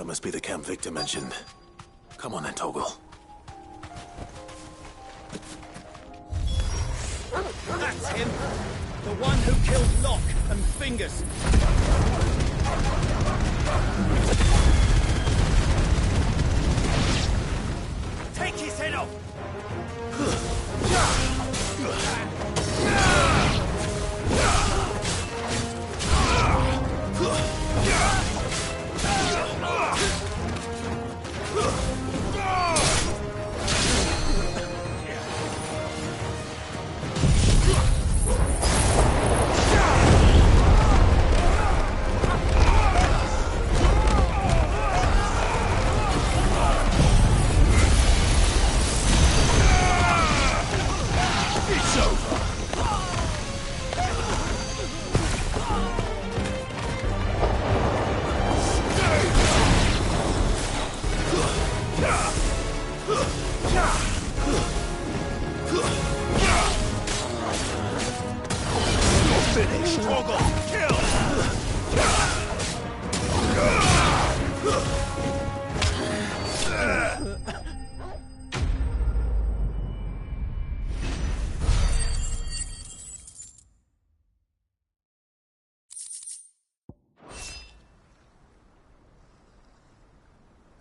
must be the camp Victor mentioned. Come on then, Toggle. That's him! The one who killed Locke and Fingers! Take his head off!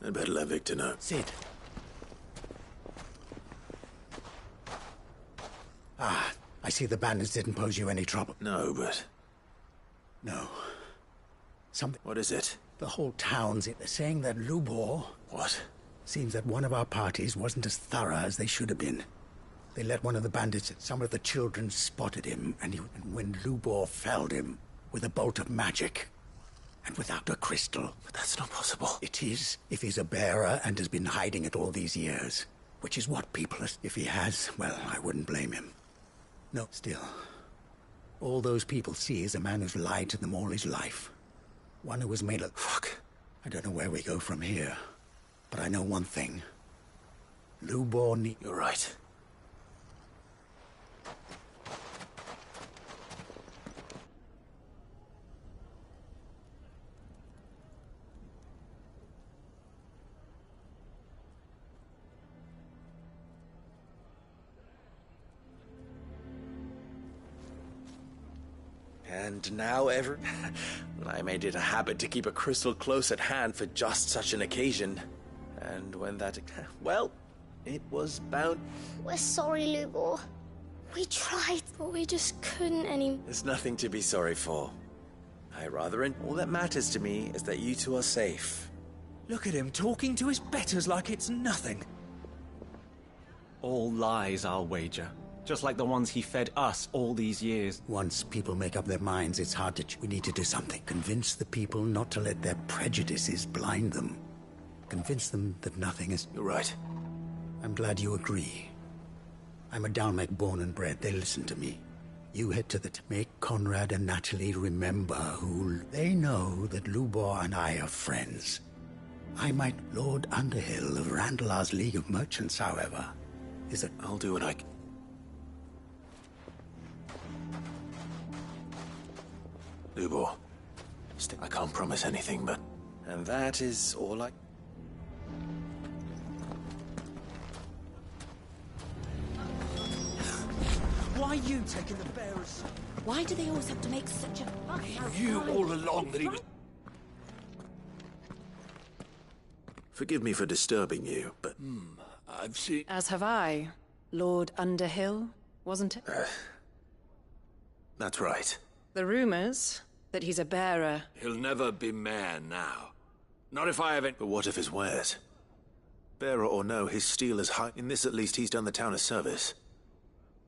I'd better let Victor know. Sid. Ah, I see the bandits didn't pose you any trouble. No, but... No. Something... What is it? The whole town's... They're saying that Lubor... What? Seems that one of our parties wasn't as thorough as they should have been. They let one of the bandits... Some of the children spotted him, and when Lubor felled him with a bolt of magic... And without a crystal. But that's not possible. It is, if he's a bearer and has been hiding it all these years. Which is what people are... If he has, well, I wouldn't blame him. No, still. All those people see is a man who's lied to them all his life. One who has made a... Fuck. I don't know where we go from here. But I know one thing. Lubor You're right. And now I made it a habit to keep a crystal close at hand for just such an occasion. And when that... Well, it was bound... We're sorry, Lubor. We tried, but we just couldn't anymore. There's nothing to be sorry for. All that matters to me is that you two are safe. Look at him talking to his betters like it's nothing. All lies, I'll wager. Just like the ones he fed us all these years. Once people make up their minds, it's hard to... We need to do something. Convince the people not to let their prejudices blind them. Convince them that nothing is... You're right. I'm glad you agree. I'm a Dalmec born and bred. They listen to me. You head to the... Make Conrad and Natalie remember who... They know that Lubor and I are friends. I might... Lord Underhill of Randalar's League of Merchants, however, is a... I'll do what I... Lubor, I can't promise anything, but... And that is all I... Why are you taking the bearers? Why do they always have to make such a fuss? You all along that he was... Forgive me for disturbing you, but... I've seen... As have I. Lord Underhill, wasn't it? That's right. The rumors that he's a bearer. He'll never be mayor now. Not if I haven't... But what of his wares? Bearer or no, his steel is high. In this, at least, he's done the town a service.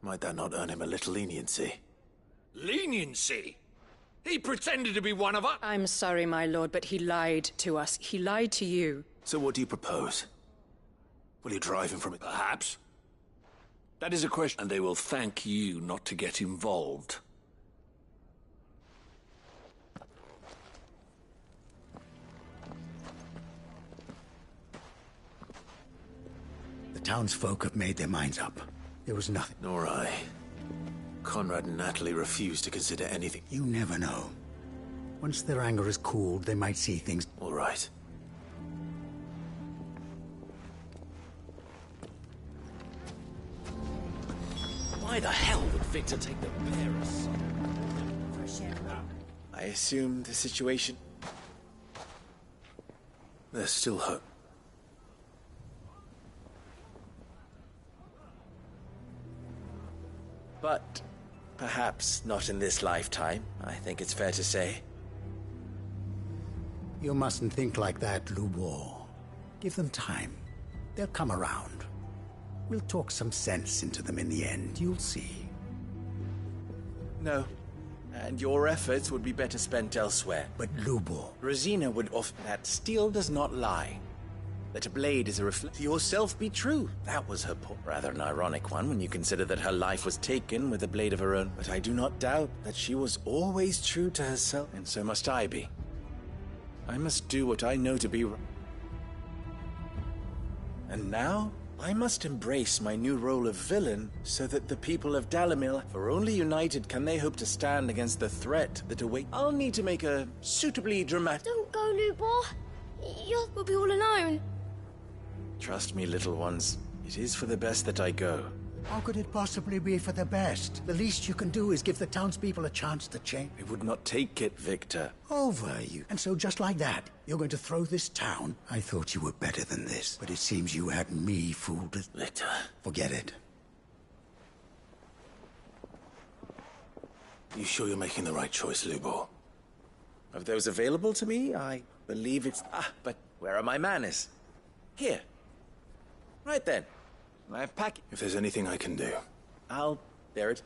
Might that not earn him a little leniency? Leniency? He pretended to be one of us. I'm sorry, my lord, but he lied to us. He lied to you. So what do you propose? Will you drive him from it? Perhaps. That is a question, and they will thank you not to get involved. The townsfolk have made their minds up. There was nothing. Nor I. Conrad and Natalie refuse to consider anything. You never know. Once their anger is cooled, they might see things. All right. Why the hell would Victor take the bearers? I assume the situation... There's still hope. But perhaps not in this lifetime, I think it's fair to say. You mustn't think like that, Lubor. Give them time. They'll come around. We'll talk some sense into them in the end, you'll see. No. And your efforts would be better spent elsewhere. But Lubor... Rosina would offer that steel does not lie. That a blade is a reflection. Yourself be true. That was her point. Rather an ironic one when you consider that her life was taken with a blade of her own. But I do not doubt that she was always true to herself, and so must I be. I must do what I know to be right. And now, I must embrace my new role of villain so that the people of Dalamil, for only united can they hope to stand against the threat that awaits. I'll need to make a suitably dramatic... Don't go, Lubor. You'll be all alone. Trust me, little ones. It is for the best that I go. How could it possibly be for the best? The least you can do is give the townspeople a chance to change. I would not take it, Victor. Over you. And so just like that, you're going to throw this town? I thought you were better than this, but it seems you had me fooled. Victor. Forget it. You sure you're making the right choice, Lubor? Of those available to me, I believe it's... but where are my manners? Here. Right then. I have pack... If there's anything I can do. I'll bear it.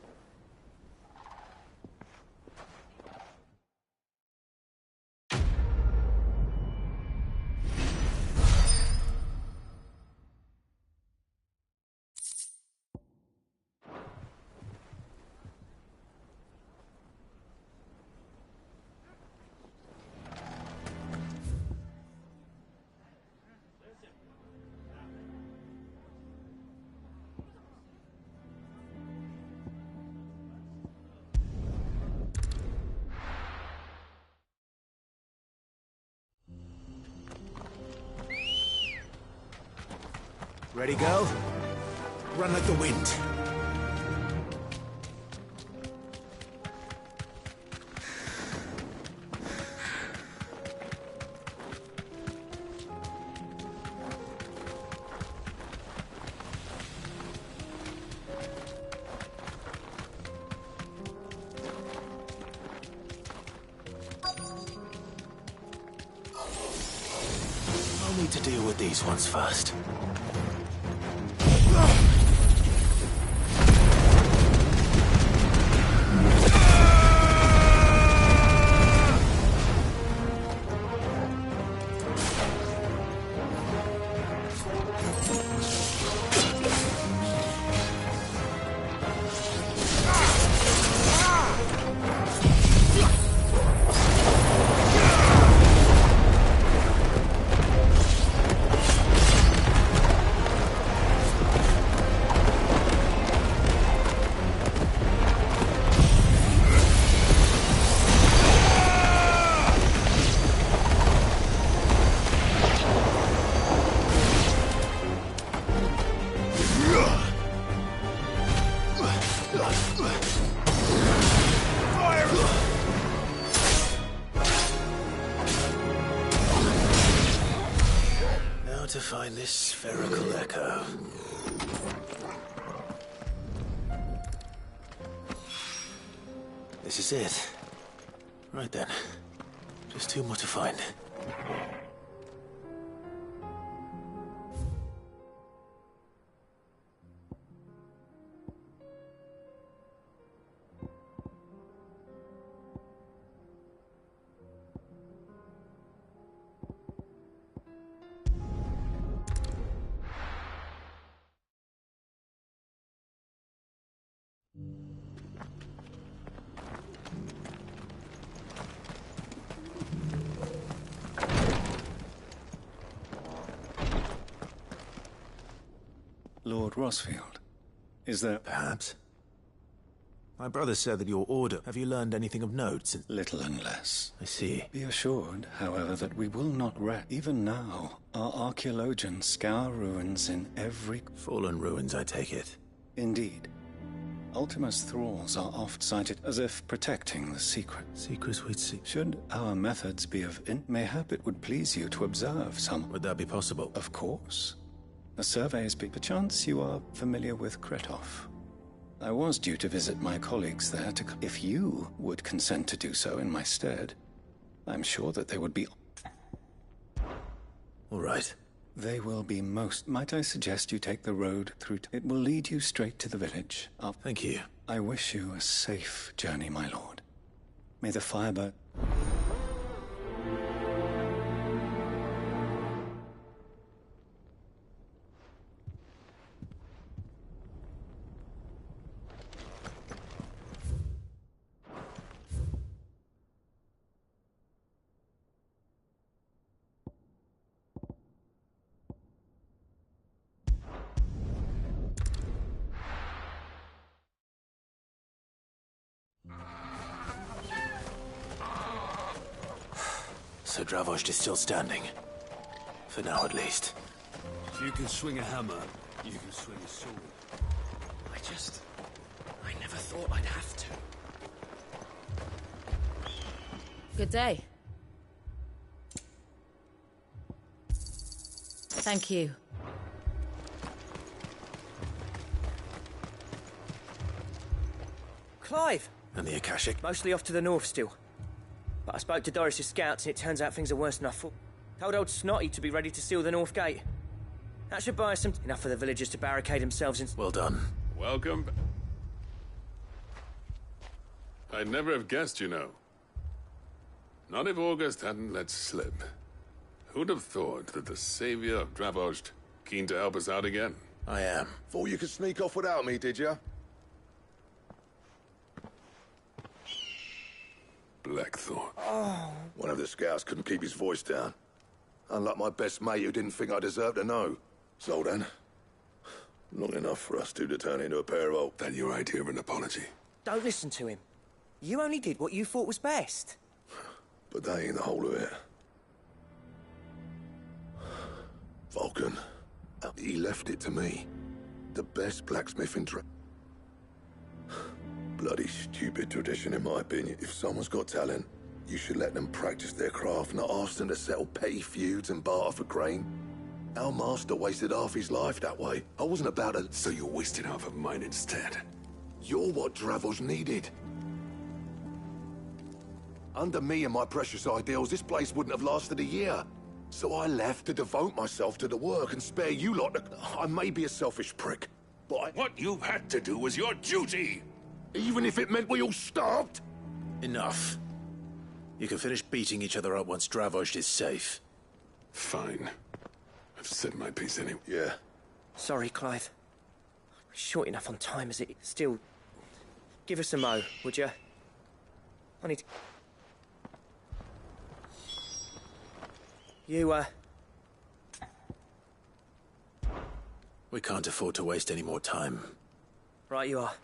Ready, go? Run like the wind. I'll need to deal with these ones first. To find this spherical echo. This is it. Right then. Just two more to find. Lord Rosfield, is there... Perhaps. My brother said that your order... Have you learned anything of note since... Little and less. I see. Be assured, however, that we will not rest. Even now, our archaeologians scour ruins in every... Fallen ruins, I take it. Indeed. Ultima's thralls are oft cited as if protecting the secret. Secrets we'd see. Should our methods be of mayhap it would please you to observe some. Would that be possible? Of course. The surveys be. Perchance you are familiar with Kretov. I was due to visit my colleagues there to. If you would consent to do so in my stead, I'm sure that they would be. All right. They will be most. Might I suggest you take the road through? It will lead you straight to the village. Thank you. I wish you a safe journey, my lord. May the firebird. So Dravost is still standing. For now, at least. If you can swing a hammer, you can swing a sword. I never thought I'd have to. Good day. Thank you. Clive! And the Akashic? Mostly off to the north still. But I spoke to Doris's scouts and it turns out things are worse than I thought. Told old Snotty to be ready to seal the north gate. That should buy us some... enough for the villagers to barricade themselves in... Well done. Welcome. I'd never have guessed, you know. Not if August hadn't let slip. Who'd have thought that the savior of Dravost keen to help us out again? I am. Thought you could sneak off without me, did you? Blackthorn. Oh. One of the scouts couldn't keep his voice down. Unlike my best mate who didn't think I deserved to know. So then, long enough for us two to turn into a pair of old... That your idea of an apology? Don't listen to him. You only did what you thought was best. But that ain't the whole of it. Vulcan, he left it to me. The best blacksmith in Bloody stupid tradition, in my opinion. If someone's got talent, you should let them practice their craft, not ask them to settle petty feuds and barter for grain. Our master wasted half his life that way. I wasn't about to... So you wasted half of mine instead. You're what Dravost needed. Under me and my precious ideals, this place wouldn't have lasted a year. So I left to devote myself to the work and spare you lot the... I may be a selfish prick, but What you had to do was your duty! even if it meant we all starved? Enough. You can finish beating each other up once Dravost is safe. Fine. I've said my piece anyway. Yeah. Sorry, Clive. We're short enough on time as it... Still... Give us a mo, would you? I need... You, We can't afford to waste any more time. Right you are.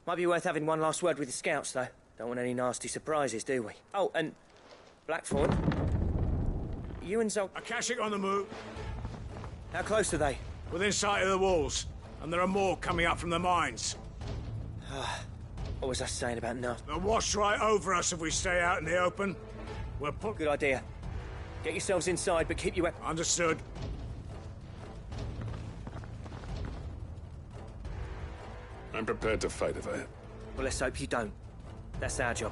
Might be worth having one last word with the scouts, though. Don't want any nasty surprises, do we? Oh, and... Blackthorn? You and Zol... Akashic on the move. How close are they? Within sight of the walls. And there are more coming up from the mines. What was I saying about no? They'll wash right over us if we stay out in the open. We'll put... Good idea. Get yourselves inside, but keep your weapons... Understood. I'm prepared to fight if I... Well, let's hope you don't. That's our job.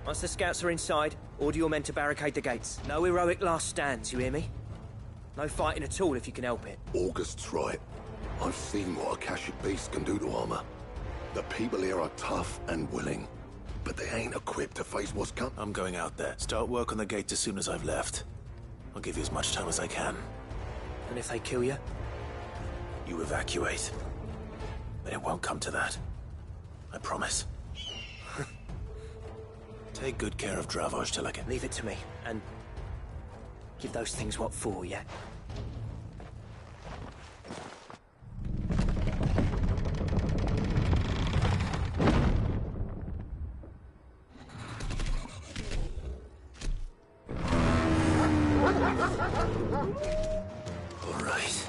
Once the scouts are inside, order your men to barricade the gates. No heroic last stands, you hear me? No fighting at all if you can help it. August's right. I've seen what Akashic beasts can do to armor. The people here are tough and willing, but they ain't equipped to face what's coming. I'm going out there. Start work on the gate as soon as I've left. I'll give you as much time as I can. And if they kill you? You evacuate. But it won't come to that. I promise. Take good care of Dravost till I can... Leave it to me, and... give those things what for, yeah? All right.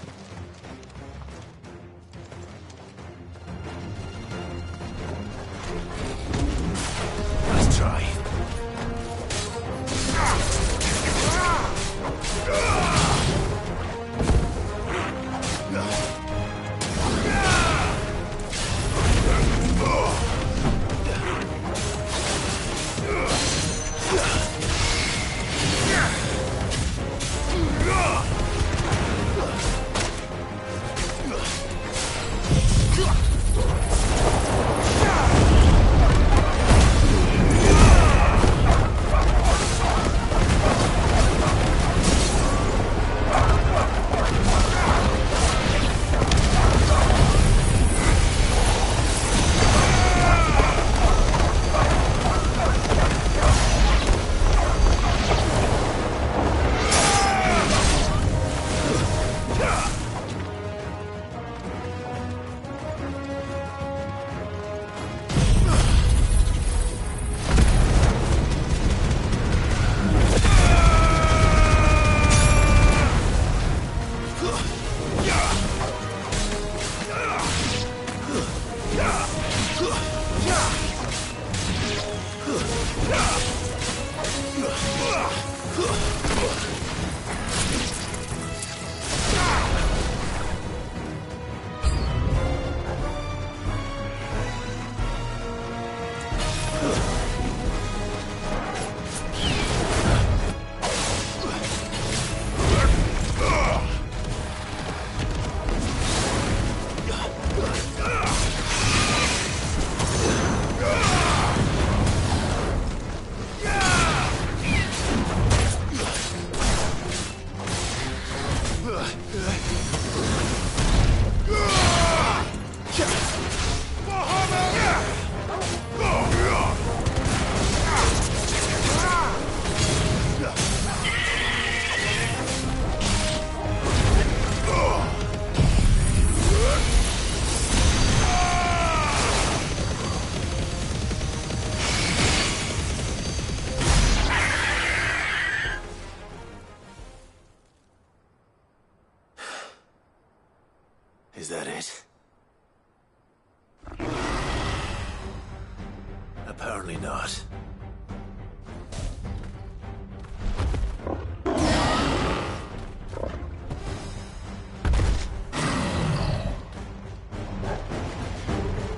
Apparently not.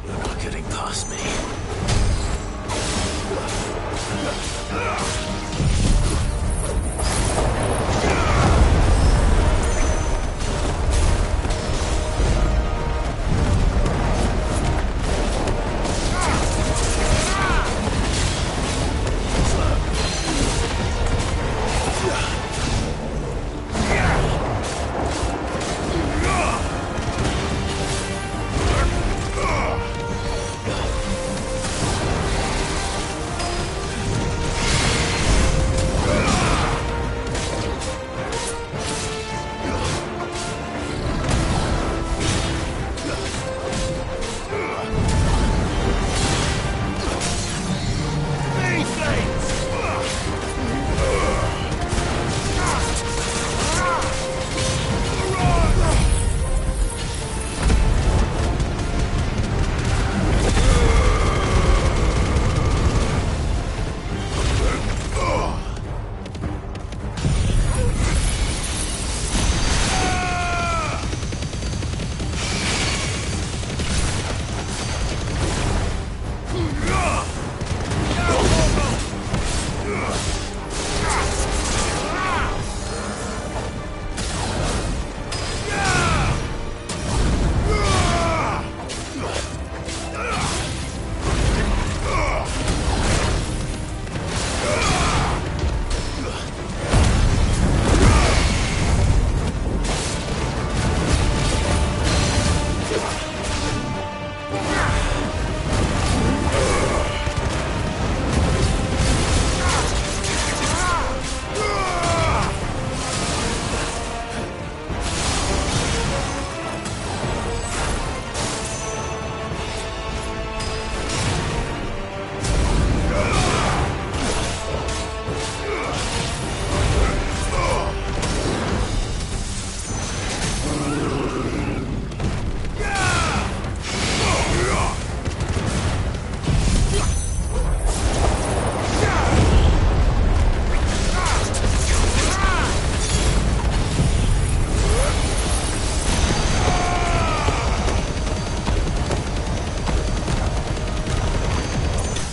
You're not getting past me.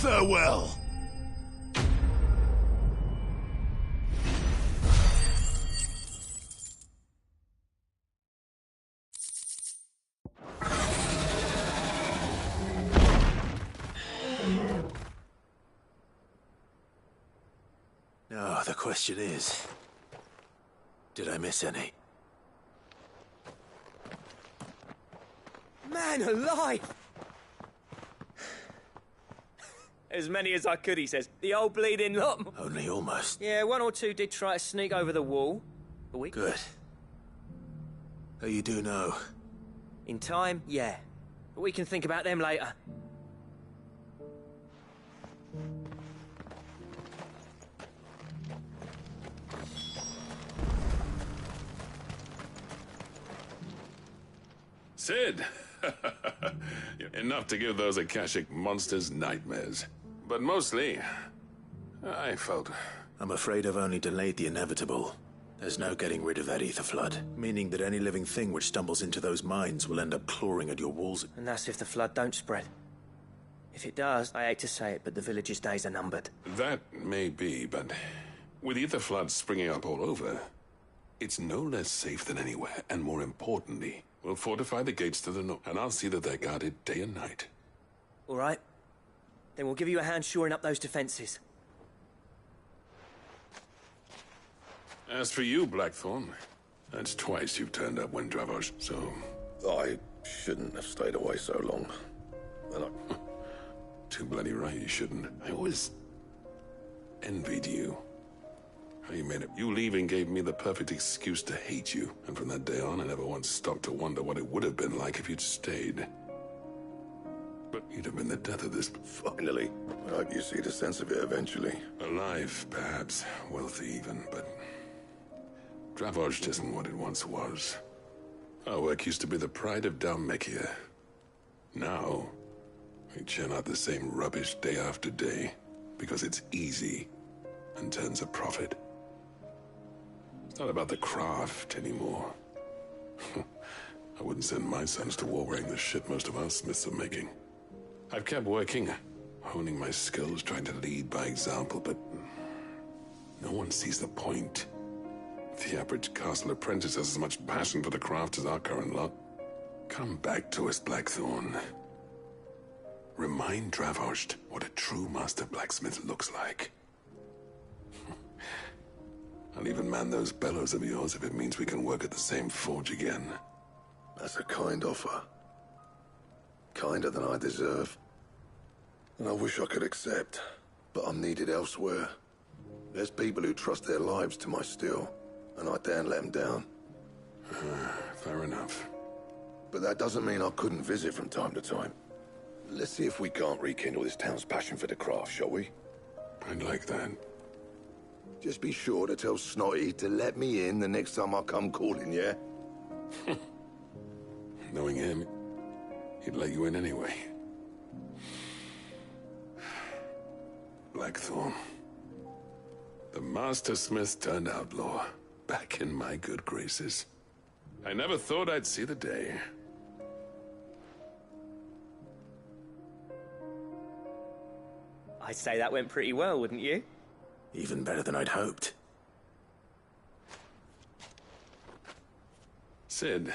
Farewell. Now, the question is, did I miss any? Man alive! As many as I could, he says. The old bleeding lot. Only almost. Yeah, one or two did try to sneak over the wall. But we... Good. Oh, you do know? In time, yeah. But we can think about them later. Sid! Enough to give those Akashic monsters nightmares. But mostly, I felt... I'm afraid I've only delayed the inevitable. There's no getting rid of that ether flood, meaning that any living thing which stumbles into those mines will end up clawing at your walls. And that's if the flood don't spread. If it does, I hate to say it, but the village's days are numbered. That may be, but with ether floods springing up all over, it's no less safe than anywhere, and more importantly, we'll fortify the gates to the north, and I'll see that they're guarded day and night. All right. Then we'll give you a hand shoring up those defenses. As for you, Blackthorn, that's twice you've turned up when Dravos, so... I shouldn't have stayed away so long. And I... Too bloody right you shouldn't. I always envied you. How you made it. You leaving gave me the perfect excuse to hate you. And from that day on, I never once stopped to wonder what it would have been like if you'd stayed. But you'd have been the death of this. Finally. I hope you see the sense of it eventually. Alive, perhaps. Wealthy even, but... Dravos isn't what it once was. Our work used to be the pride of Dalmekia. Now, we churn out the same rubbish day after day because it's easy and turns a profit. It's not about the craft anymore. I wouldn't send my sons to war wearing the shit most of our smiths are making. I've kept working, honing my skills, trying to lead by example, but no one sees the point. The average castle apprentice has as much passion for the craft as our current lot. Come back to us, Blackthorn. Remind Dravost what a true master blacksmith looks like. I'll even man those bellows of yours if it means we can work at the same forge again. That's a kind offer. Kinder than I deserve. And I wish I could accept, but I'm needed elsewhere. There's people who trust their lives to my steel, and I daren't let them down. Fair enough. But that doesn't mean I couldn't visit from time to time. Let's see if we can't rekindle this town's passion for the craft, shall we? I'd like that. Just be sure to tell Snotty to let me in the next time I come calling, yeah? Knowing him, he'd let you in anyway. Blackthorn. The Master Smith turned outlaw, back in my good graces. I never thought I'd see the day. I'd say that went pretty well, wouldn't you? Even better than I'd hoped. Sid,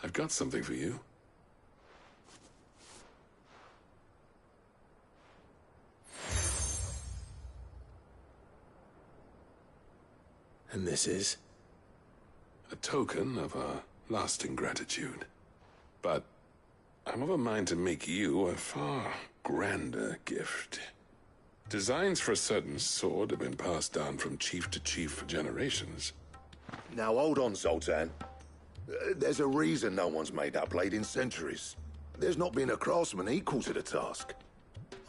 I've got something for you. And this is? A token of our lasting gratitude. But I'm of a mind to make you a far grander gift. Designs for a certain sword have been passed down from chief to chief for generations. Now hold on, Zoltan. There's a reason no one's made that blade in centuries. There's not been a craftsman equal to the task.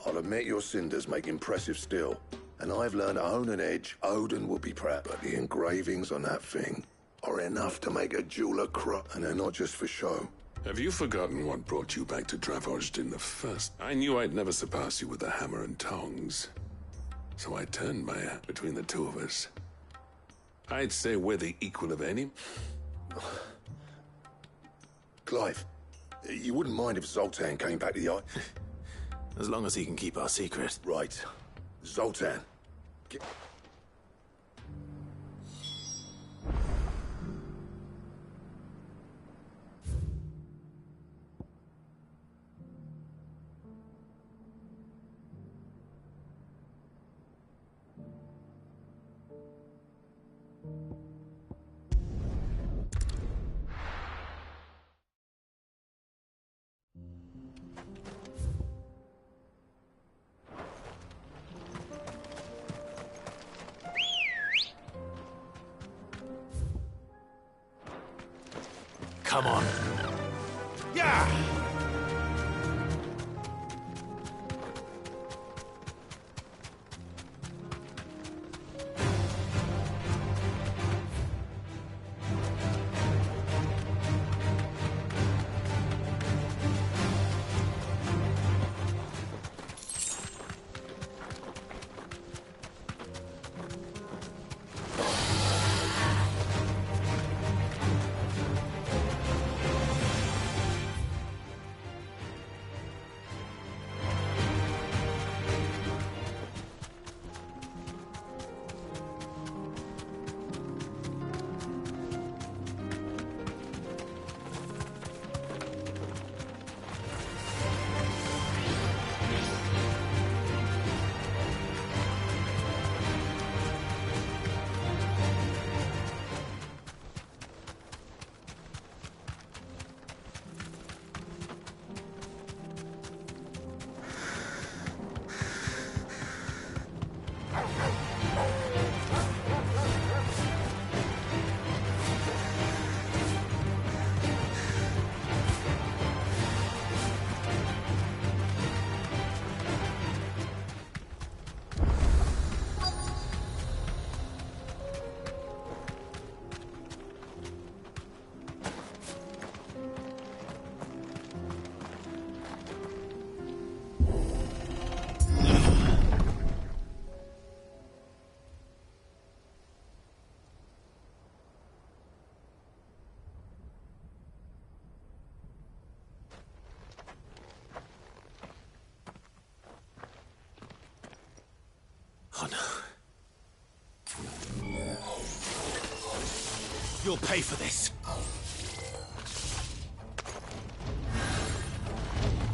I'll admit your cinders make impressive steel, and I've learned to hone an edge Odin will be proud. But the engravings on that thing are enough to make a jeweler cry, and they're not just for show. Have you forgotten what brought you back to Dravost in the first? I knew I'd never surpass you with the hammer and tongs. So I turned my between the two of us. I'd say we're the equal of any. Clive, you wouldn't mind if Zoltan came back to the eye? As long as he can keep our secret. Right. Zoltan. Come on. Yeah! Oh no. You'll pay for this.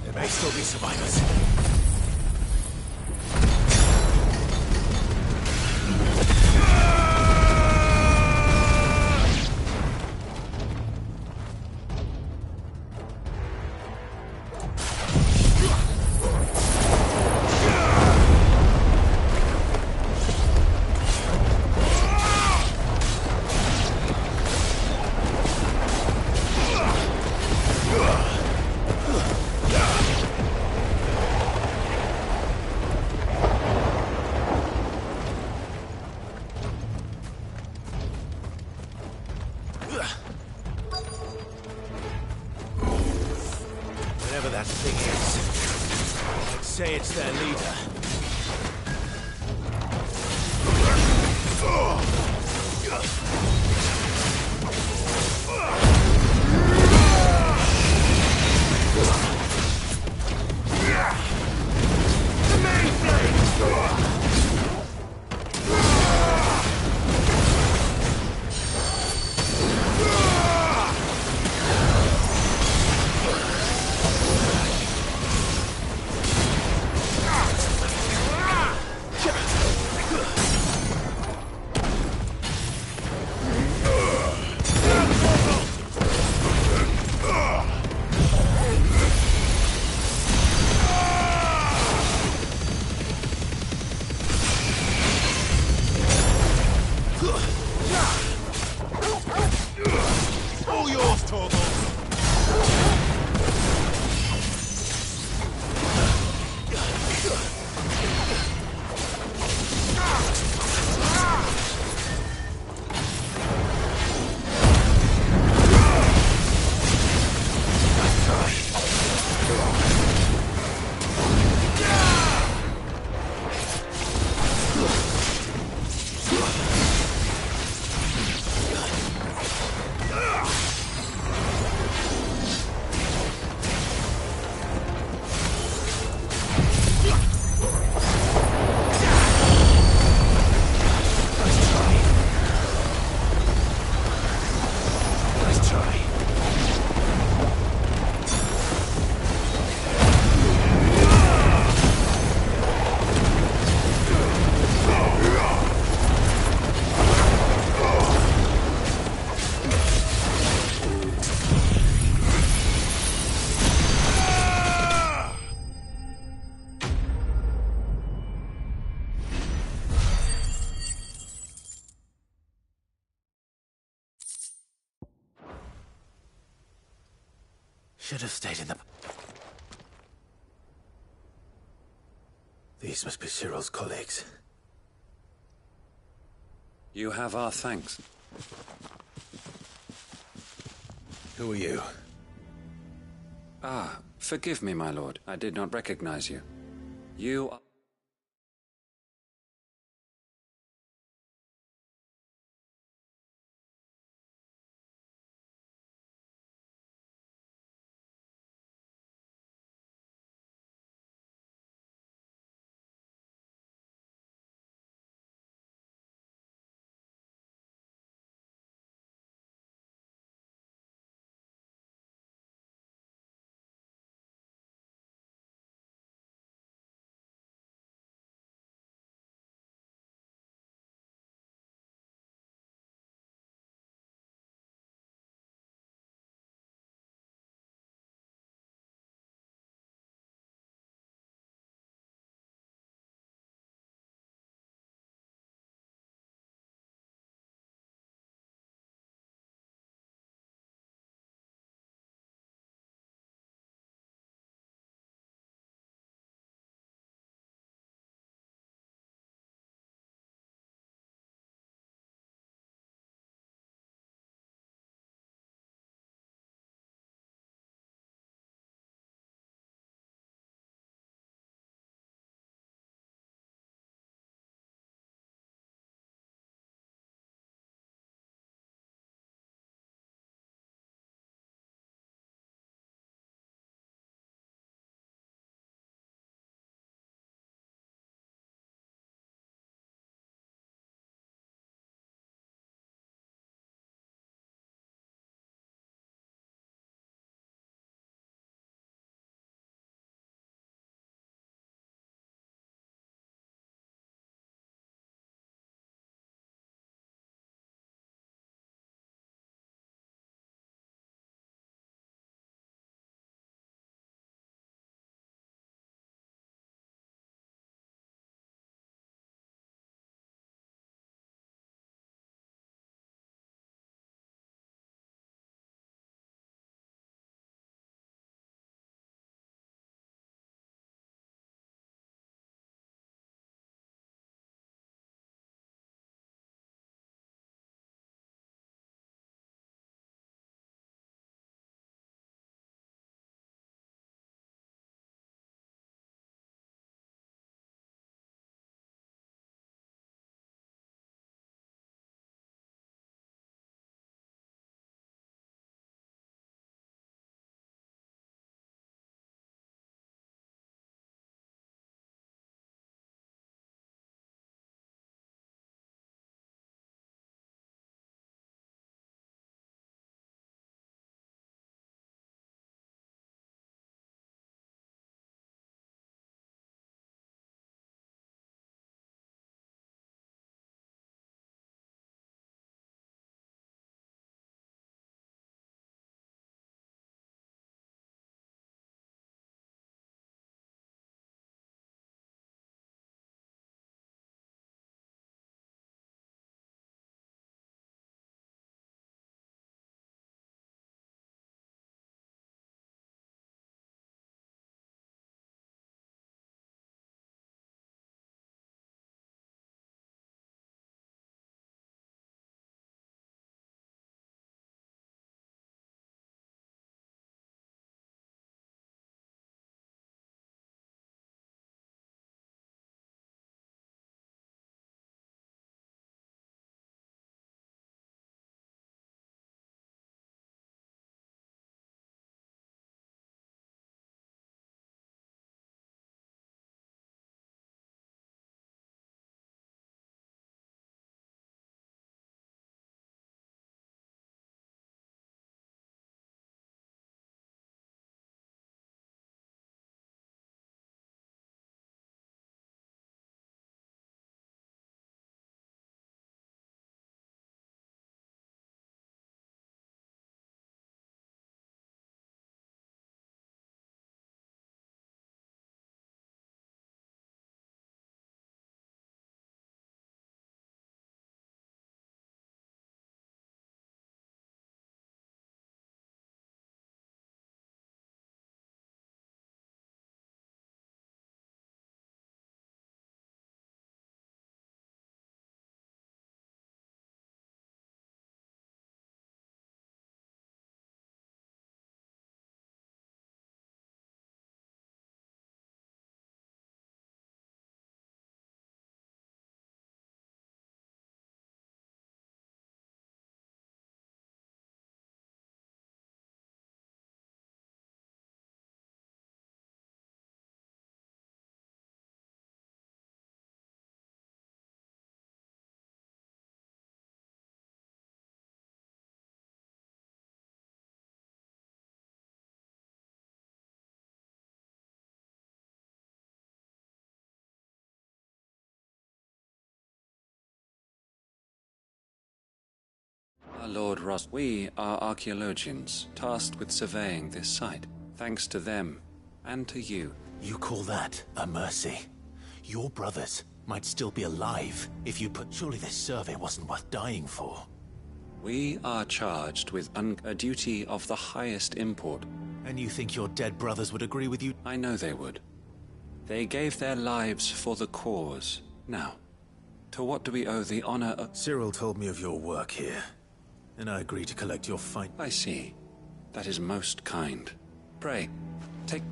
There may still be survivors. Whatever that thing is, I'd say it's their leader. All yours, Torgal. Should have stayed in the... These must be Cyril's colleagues. You have our thanks. Who are you? Ah, forgive me, my lord. I did not recognize you. You are... Our Lord Ross, we are archaeologians tasked with surveying this site. Thanks to them, and to you. You call that a mercy? Your brothers might still be alive if you put... Surely this survey wasn't worth dying for. We are charged with a duty of the highest import. And you think your dead brothers would agree with you? I know they would. They gave their lives for the cause. Now, to what do we owe the honor of... Cyril told me of your work here, and I agree to collect your find... I see. That is most kind. Pray, take...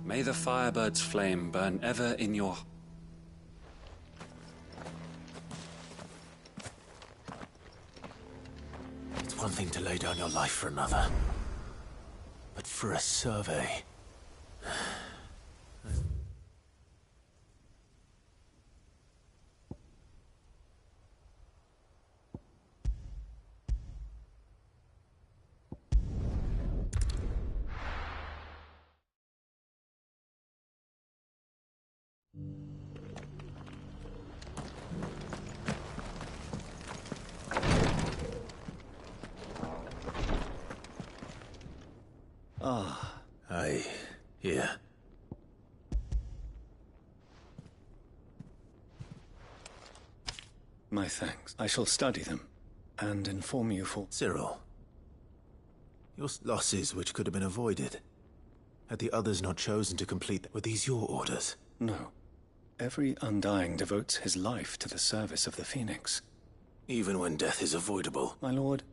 May the Firebird's flame burn ever in your... It's one thing to lay down your life for another, but for a survey... Here. My thanks. I shall study them, and inform you for... Cyril. Your losses which could have been avoided. Had the others not chosen to complete them, were these your orders? No. Every Undying devotes his life to the service of the Phoenix. Even when death is avoidable? My lord,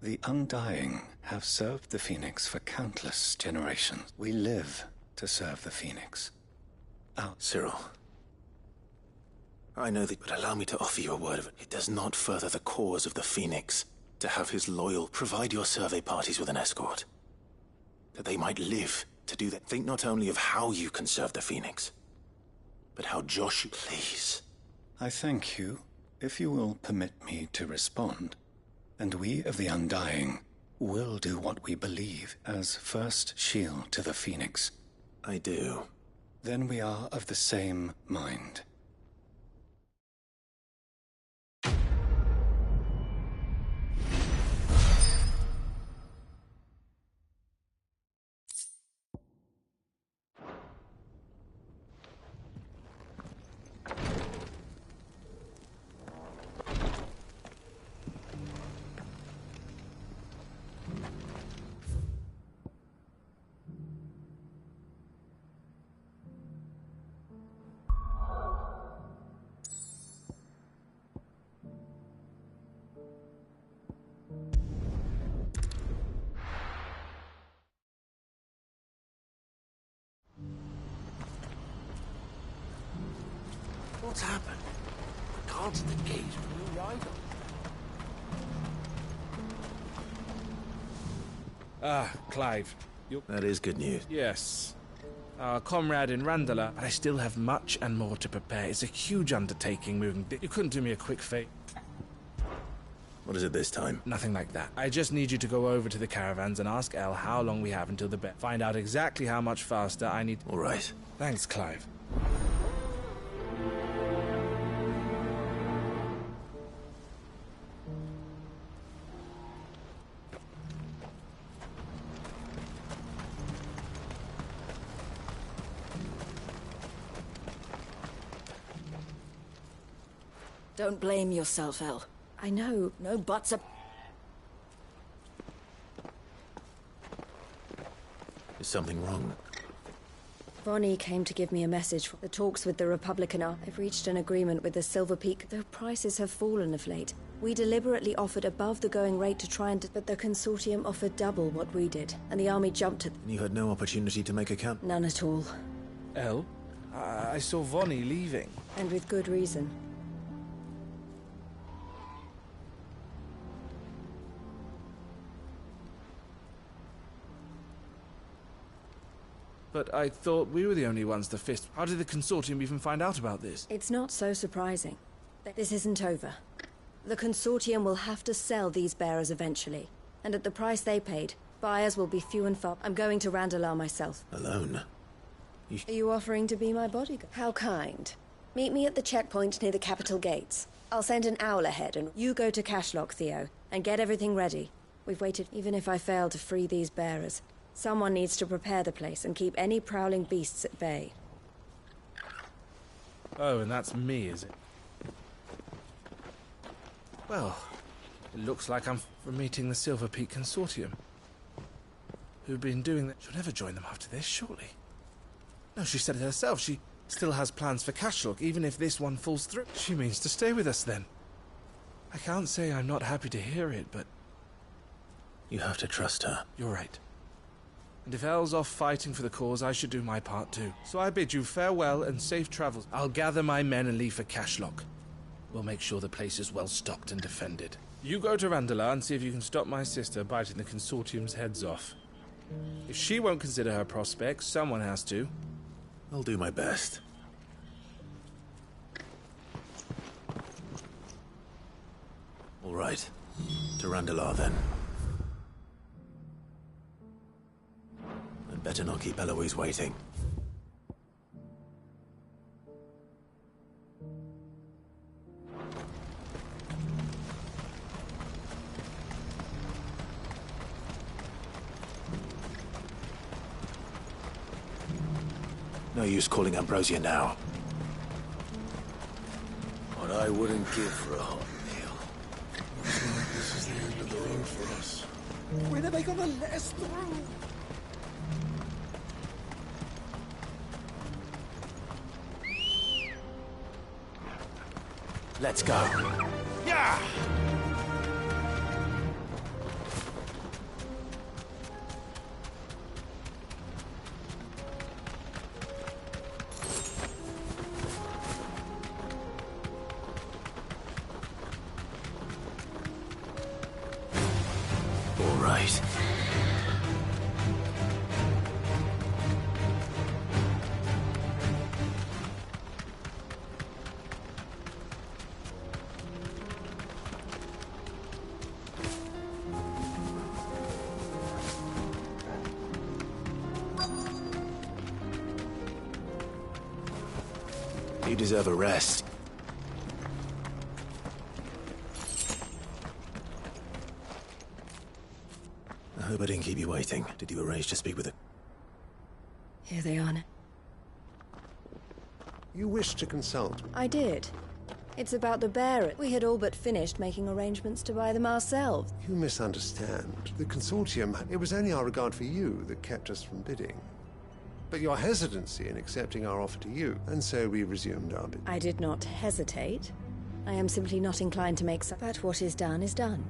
the Undying have served the Phoenix for countless generations. We live to serve the Phoenix. Cyril. I know that, but allow me to offer you a word of it. It does not further the cause of the Phoenix to have his loyal provide your survey parties with an escort. That they might live to do that. Think not only of how you can serve the Phoenix, but how Joshua... Please. I thank you, if you will permit me to respond. And we of the Undying will do what we believe as first shield to the Phoenix. I do. Then we are of the same mind. What's happened? I can't engage with you either. Ah, Clive. That is good news. Yes. Our comrade in Randala, but I still have much and more to prepare. It's a huge undertaking moving... You couldn't do me a quick favor. What is it this time? Nothing like that. I just need you to go over to the caravans and ask Elle how long we have until the bet. Find out exactly how much faster I need... All right. Thanks, Clive. Don't blame yourself, Elle. I know, no buts are... Is something wrong? Bonnie came to give me a message. The talks with the Republican are... They've reached an agreement with the Silver Peak, though prices have fallen of late. We deliberately offered above the going rate to try and... But the consortium offered double what we did, and the army jumped at... And you had no opportunity to make a count? None at all. Elle? I saw Vonnie leaving. And with good reason. But I thought we were the only ones to fist. How did the consortium even find out about this? It's not so surprising. This isn't over. The consortium will have to sell these bearers eventually. And at the price they paid, buyers will be few and far. I'm going to Randalar myself. Alone? Are you offering to be my bodyguard? How kind. Meet me at the checkpoint near the capital gates. I'll send an owl ahead, and you go to Cashlock, Theo, and get everything ready. We've waited. Even if I fail to free these bearers, someone needs to prepare the place and keep any prowling beasts at bay. Oh, and that's me, is it? Well, it looks like I'm from meeting the Silver Peak Consortium. Who've been doing that? She'll never join them after this, surely. No, she said it herself. She still has plans for Cashlock, even if this one falls through. She means to stay with us, then. I can't say I'm not happy to hear it, but... You have to trust her. You're right. And if Elle's off fighting for the cause, I should do my part too. So I bid you farewell and safe travels. I'll gather my men and leave for Cashlock. We'll make sure the place is well stocked and defended. You go to Randalar and see if you can stop my sister biting the Consortium's heads off. If she won't consider her prospects, someone has to. I'll do my best. All right. To Randalar, then. I'd better not keep Eloise waiting. No use calling Ambrosia now. What I wouldn't give for a hot meal. Looks like this is the end of the road for us. When are they gonna let us through? Let's go. Yeah! All right. You deserve a rest. I hope I didn't keep you waiting. Did you arrange to speak with her? Here they are. You wish to consult? I did. It's about the bearer. We had all but finished making arrangements to buy them ourselves. You misunderstand. The consortium, it was only our regard for you that kept us from bidding. But your hesitancy in accepting our offer to you, and so we resumed our bid. I did not hesitate. I am simply not inclined to make but what is done is done.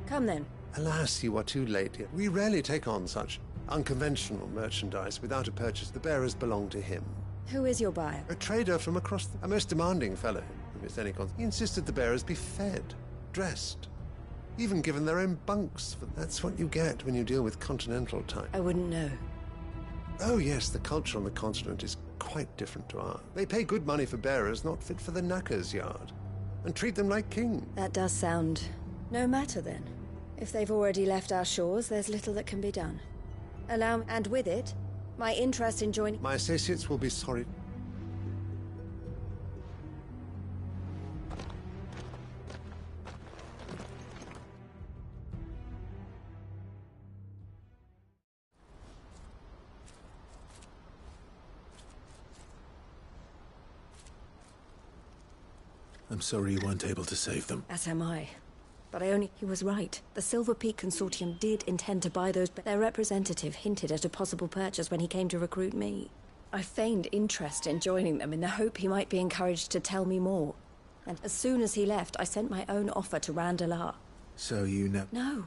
Come then. Alas, you are too late yet. We rarely take on such unconventional merchandise without a purchase. The bearers belong to him. Who is your buyer? A trader from across a most demanding fellow, if it's any He insisted the bearers be fed, dressed, even given their own bunks. That's what you get when you deal with continental type. I wouldn't know. Oh yes, the culture on the continent is quite different to ours. They pay good money for bearers not fit for the knacker's yard, and treat them like king. That does sound... no matter then. If they've already left our shores, there's little that can be done. Allow me, and with it, my interest in joining... My associates will be sorry. I'm sorry you weren't able to save them. As am I. But he was right. The Silver Peak Consortium did intend to buy those, but their representative hinted at a possible purchase when he came to recruit me. I feigned interest in joining them in the hope he might be encouraged to tell me more. And as soon as he left, I sent my own offer to Randalar. So you know... No.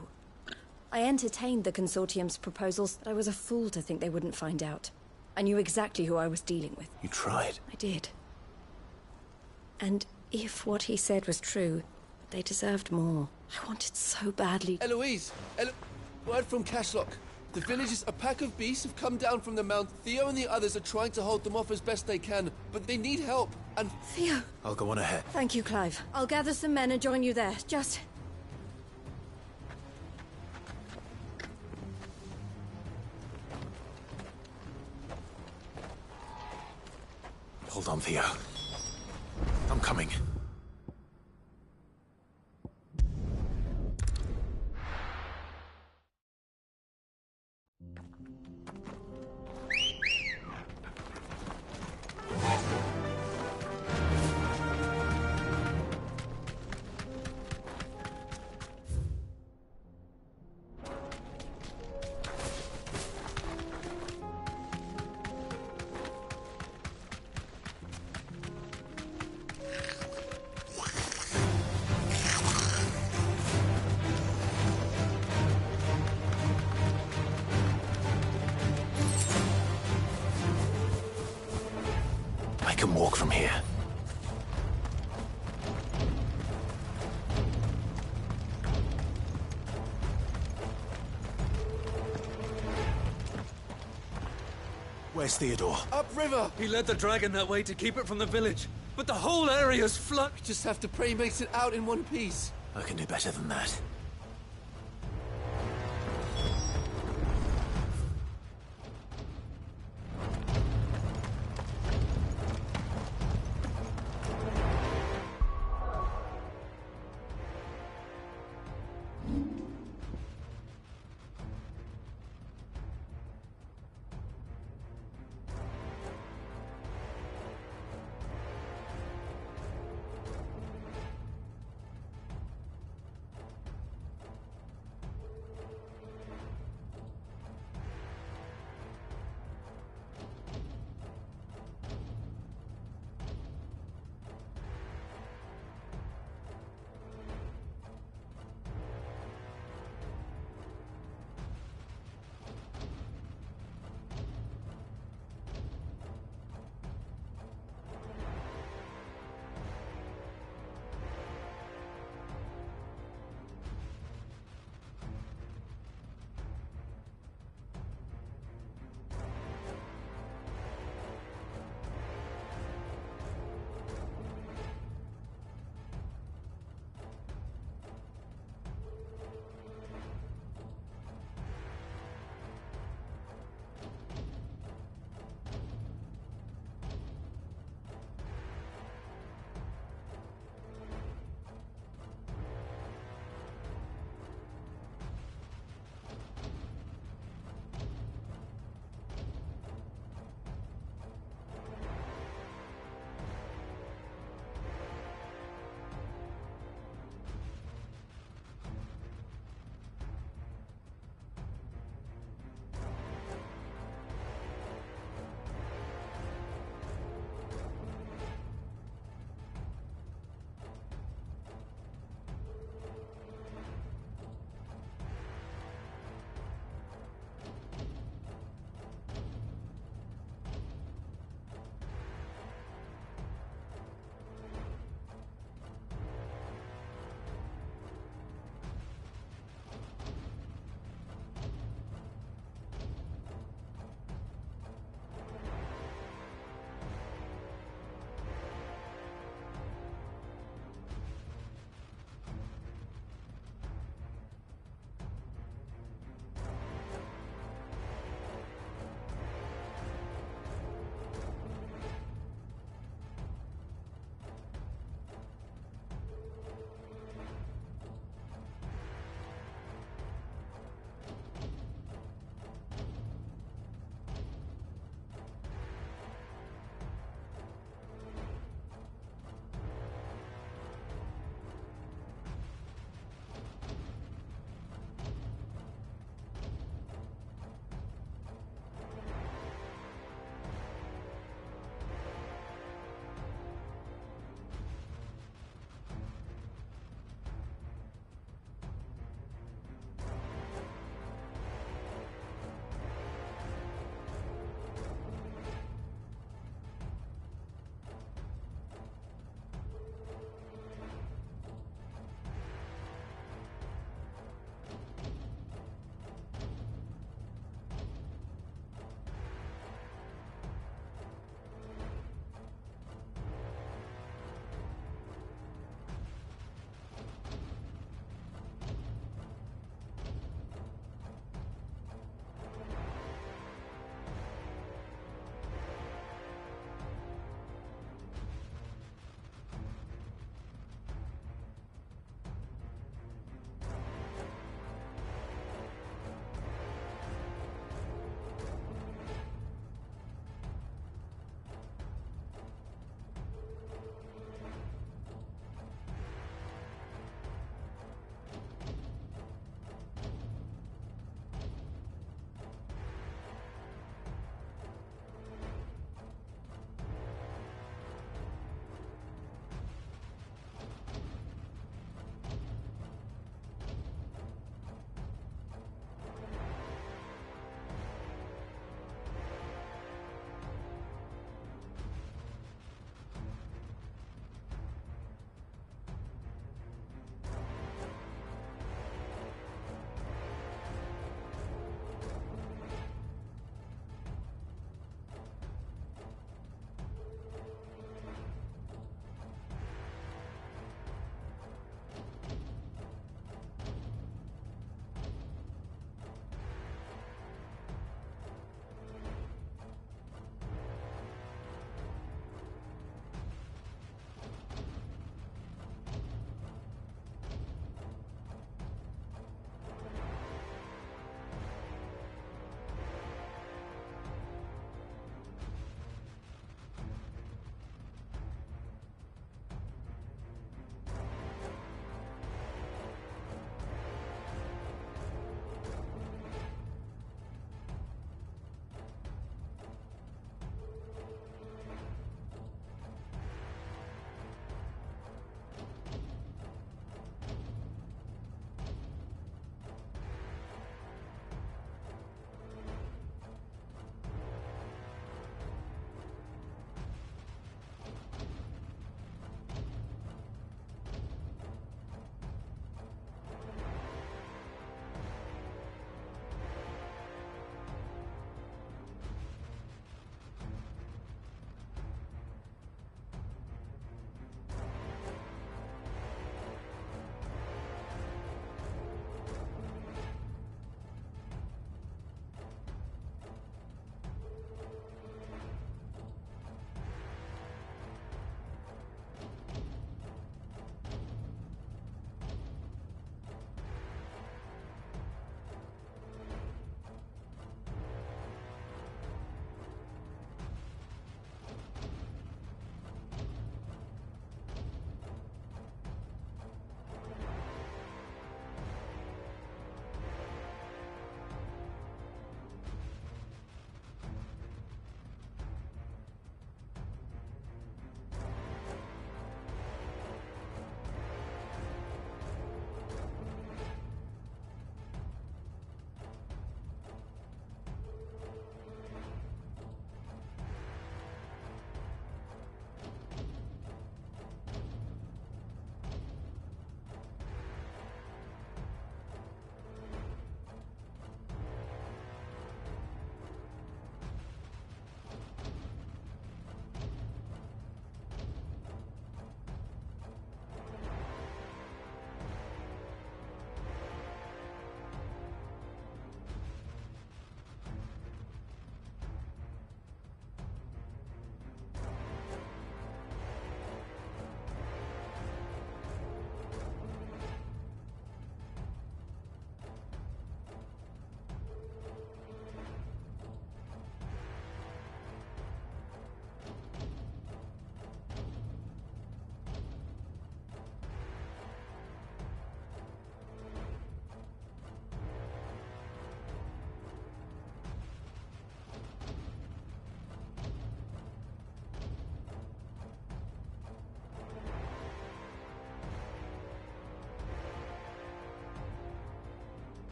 I entertained the Consortium's proposals, but I was a fool to think they wouldn't find out. I knew exactly who I was dealing with. You tried. I did. And if what he said was true, they deserved more. I wanted so badly. Eloise! Word from Cashlock. The villagers, a pack of beasts have come down from the mount. Theo and the others are trying to hold them off as best they can, but they need help, and... Theo! I'll go on ahead. Thank you, Clive. I'll gather some men and join you there. Just... Hold on, Theo. coming. I can walk from here. Where's Theodore? Upriver! He led the dragon that way to keep it from the village, but the whole area's flooded. Just have to pray he makes it out in one piece. I can do better than that.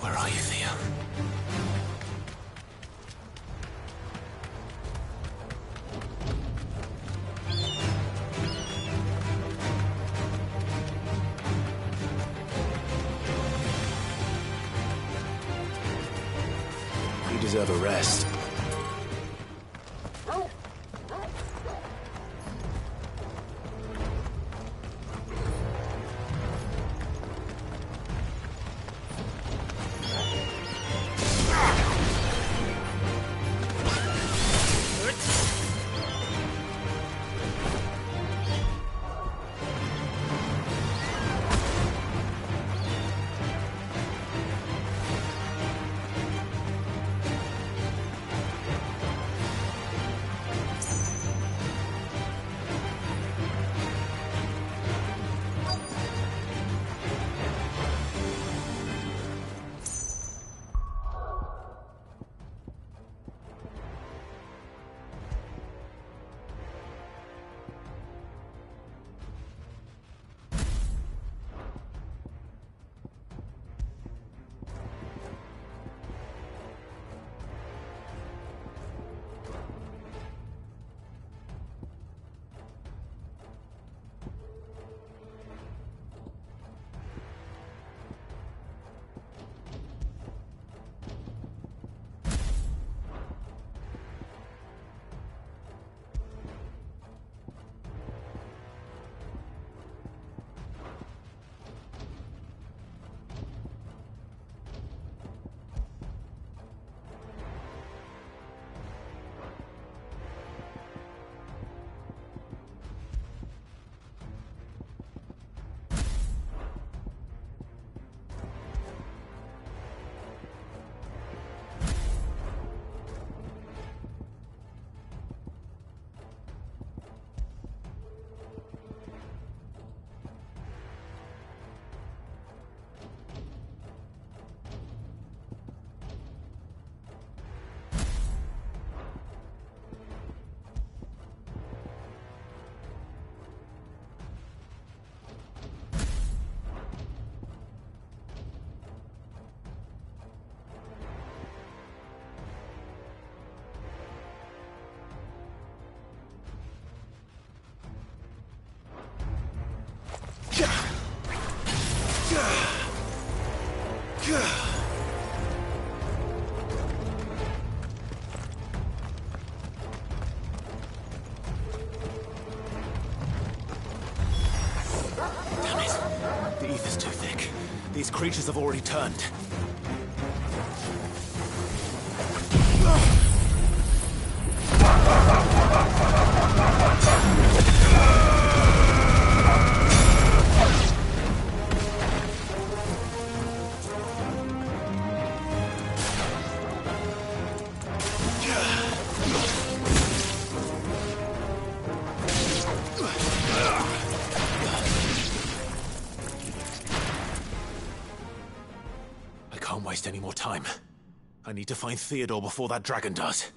Where are you, Theo? You deserve a rest. Damn it. The ether's too thick. These creatures have already turned. Can't waste any more time. I need to find Theodore before that dragon does.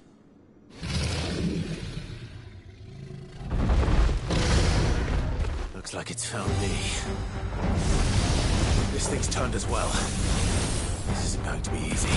Looks like it's found me. This thing's turned as well. This isn't going to be easy.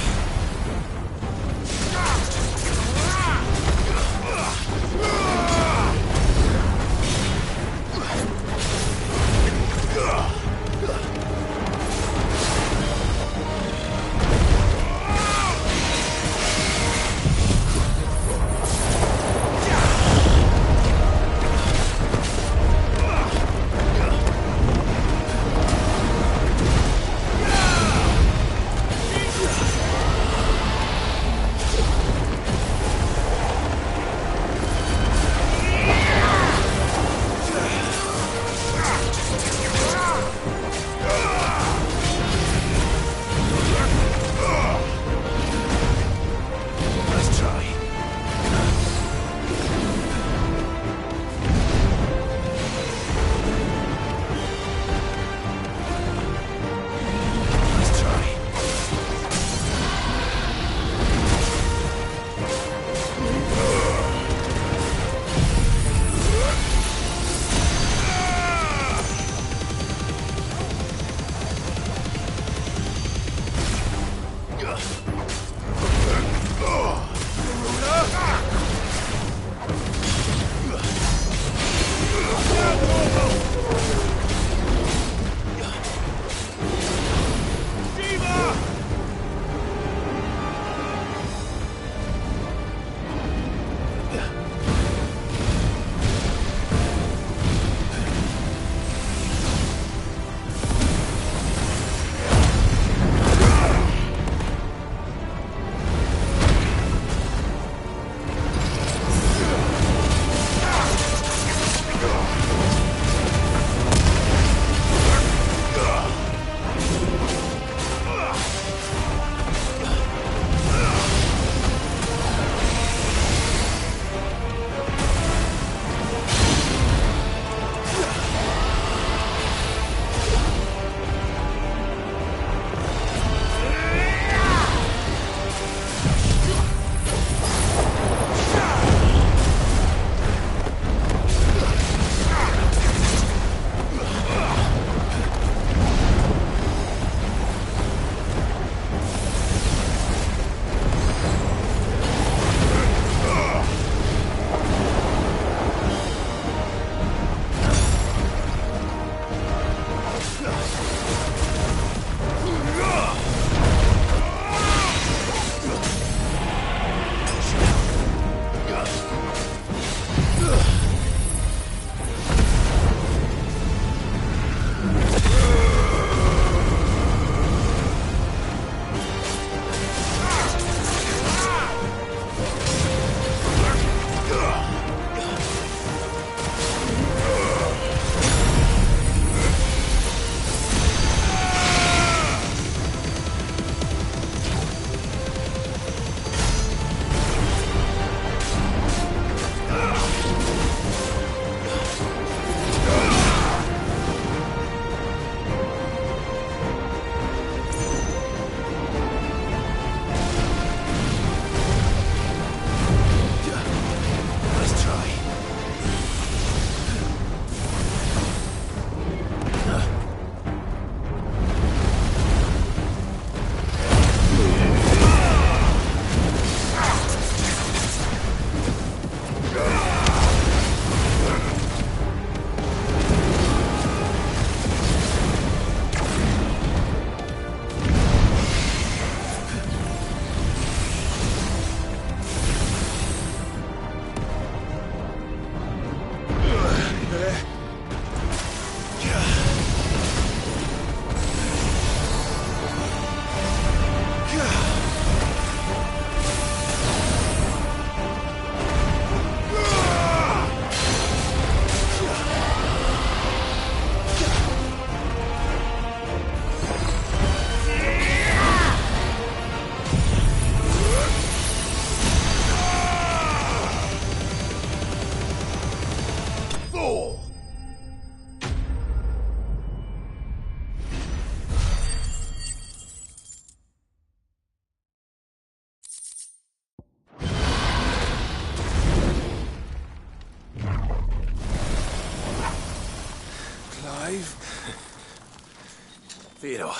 Theodore,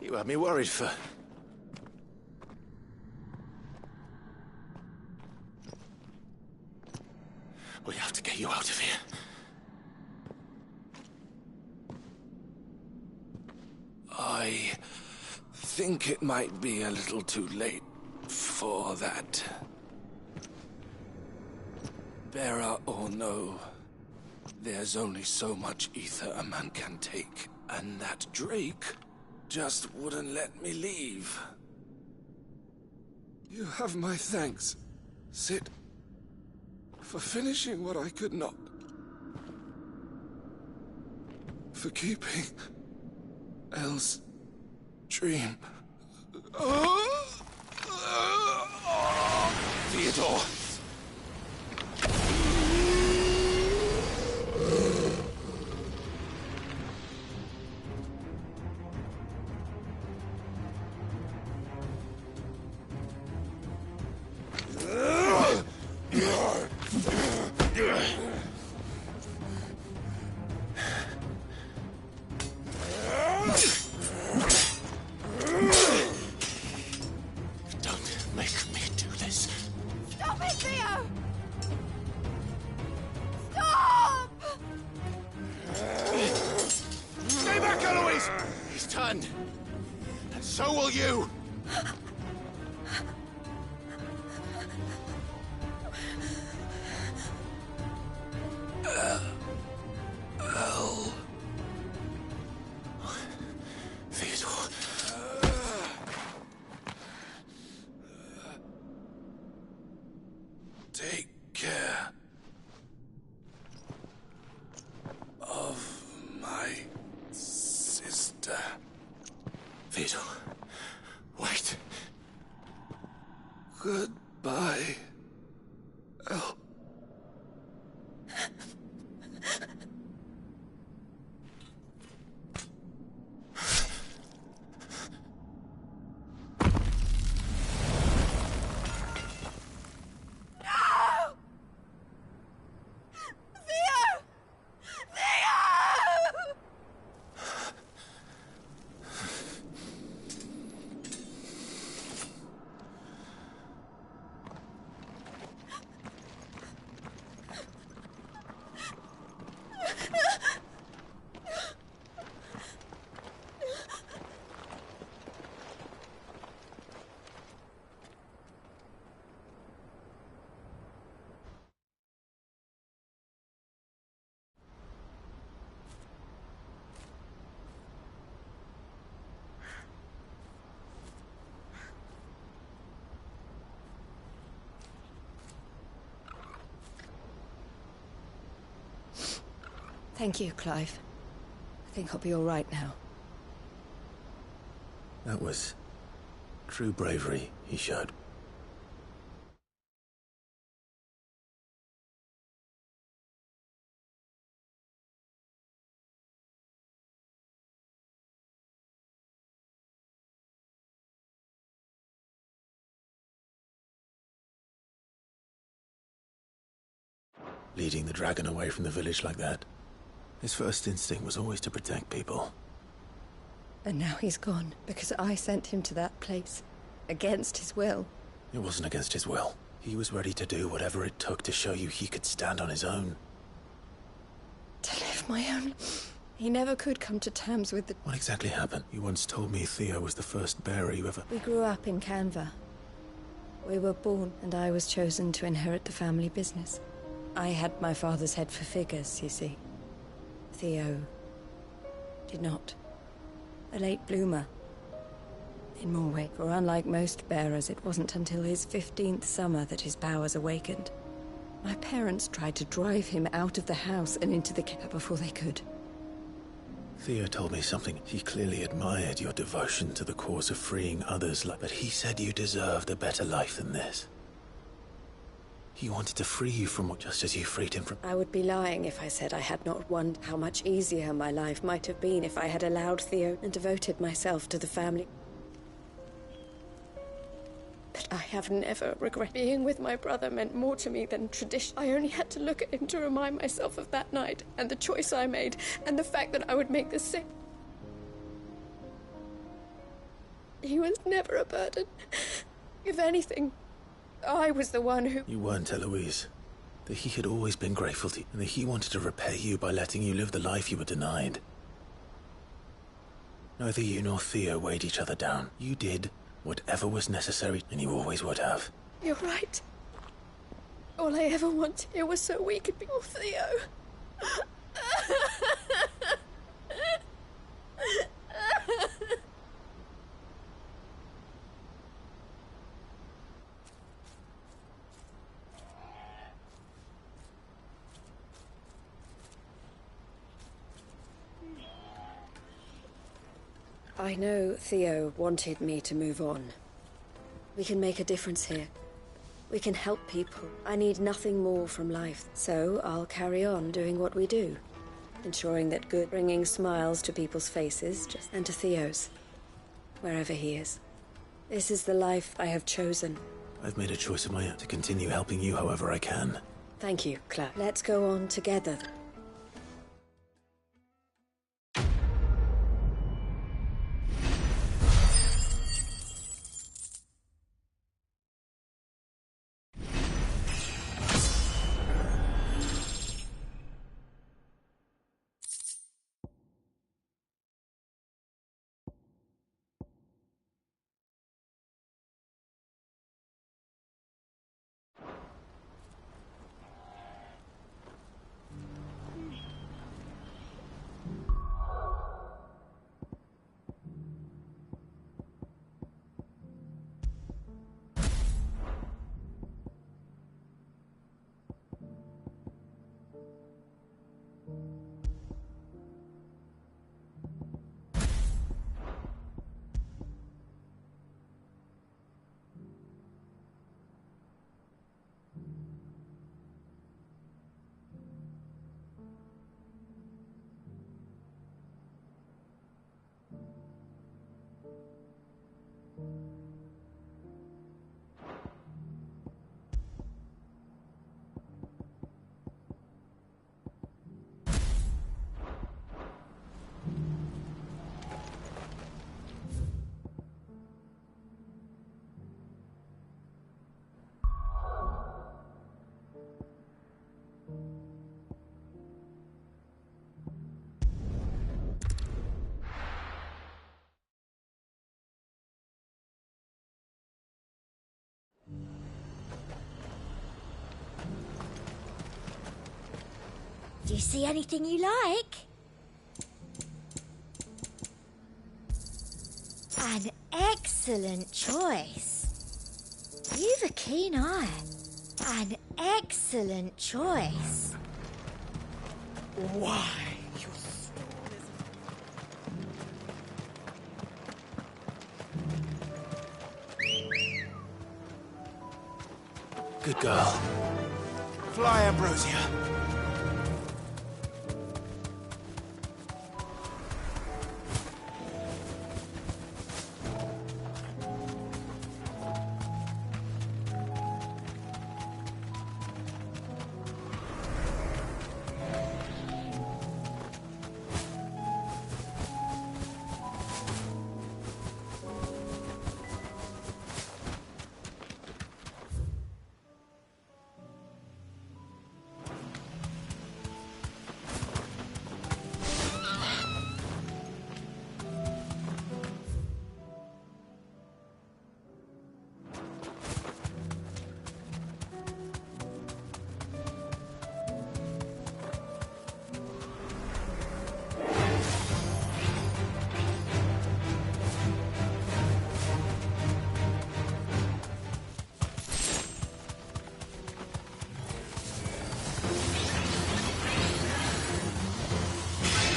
you had me worried for... We have to get you out of here. I think it might be a little too late for that. Bora or no, there's only so much ether a man can take, and that Drake just wouldn't let me leave. You have my thanks, Sid, for finishing what I could not. For keeping Elle's dream. Theodore! make me do this. Stop it, Theo! Stop! Stay back, Eloise! He's turned. And so will you! Theodore. Take care of my sister. Theodore, wait. Goodbye, El. Thank you, Clive. I think I'll be all right now. That was true bravery he showed. Leading the dragon away from the village like that. His first instinct was always to protect people. And now he's gone, because I sent him to that place. Against his will. It wasn't against his will. He was ready to do whatever it took to show you he could stand on his own. To live my own... He never could come to terms with the... What exactly happened? You once told me Theo was the first bearer you ever... We grew up in Canva. We were born, and I was chosen to inherit the family business. I had my father's head for figures, you see. Theo did not. A late bloomer. In more ways, for unlike most bearers, it wasn't until his 15th summer that his powers awakened. My parents tried to drive him out of the house and into the cave before they could. Theo told me something. He clearly admired your devotion to the cause of freeing others, but he said you deserved a better life than this. He wanted to free you from what, just as you freed him from... I would be lying if I said I had not wondered how much easier my life might have been if I had allowed Theo and devoted myself to the family. But I have never regretted. Being with my brother meant more to me than tradition. I only had to look at him to remind myself of that night, and the choice I made, and the fact that I would make the same. He was never a burden. If anything, I was the one who... You weren't, Eloise. That he had always been grateful to you, and that he wanted to repay you by letting you live the life you were denied. Neither you nor Theo weighed each other down. You did whatever was necessary, and you always would have. You're right. All I ever wanted here was so we could be... Oh, Theo. I know Theo wanted me to move on. We can make a difference here. We can help people. I need nothing more from life, so I'll carry on doing what we do. Ensuring that good, bringing smiles to people's faces, and to Theo's, wherever he is. This is the life I have chosen. I've made a choice of my own to continue helping you however I can. Thank you, Claire. Let's go on together. Do you see anything you like? An excellent choice. You've a keen eye. An excellent choice. Why? Good girl. Fly, Ambrosia.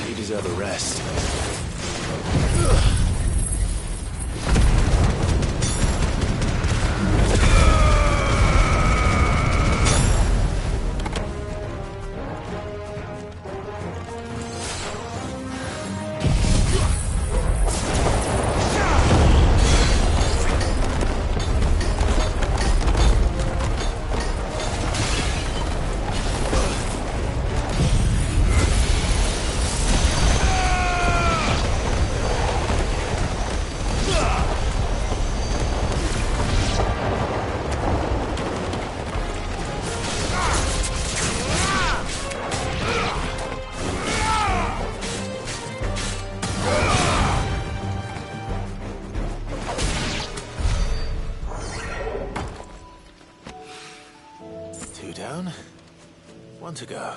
You deserve a rest. Two down, one to go.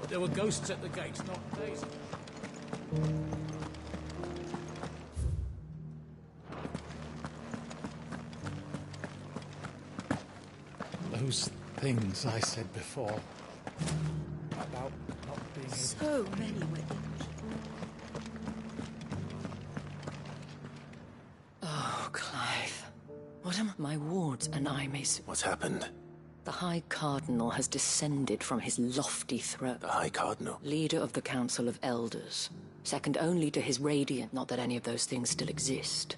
There were ghosts at the gate, not days. Those things I said before about not being able So many witnesses. Oh, Clive. What am my wards and I may... What's happened? The High Cardinal has descended from his lofty throne. The High Cardinal? Leader of the Council of Elders. Second only to his Radiant, not that any of those things still exist.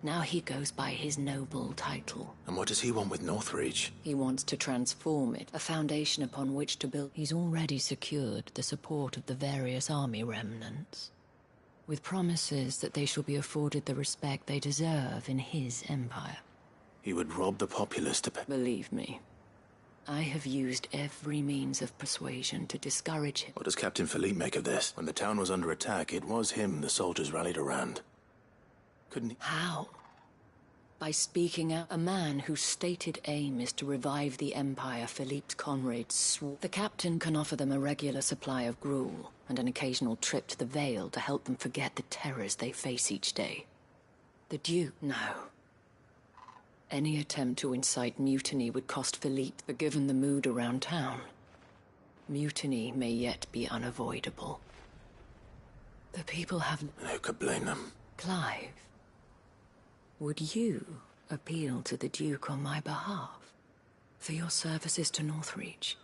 Now he goes by his noble title. And what does he want with Northreach? He wants to transform it, a foundation upon which to build. He's already secured the support of the various army remnants, with promises that they shall be afforded the respect they deserve in his empire. He would rob the populace to pay. Believe me, I have used every means of persuasion to discourage him. What does Captain Philippe make of this? When the town was under attack, it was him the soldiers rallied around. Couldn't he? How? By speaking out. A man whose stated aim is to revive the Empire Philippe's comrades swore. The captain can offer them a regular supply of gruel and an occasional trip to the Vale to help them forget the terrors they face each day. The Duke? No. Any attempt to incite mutiny would cost Philippe, but given the mood around town, mutiny may yet be unavoidable. The people have... And who could blame them? Clive, would you appeal to the Duke on my behalf? For your services to Northreach,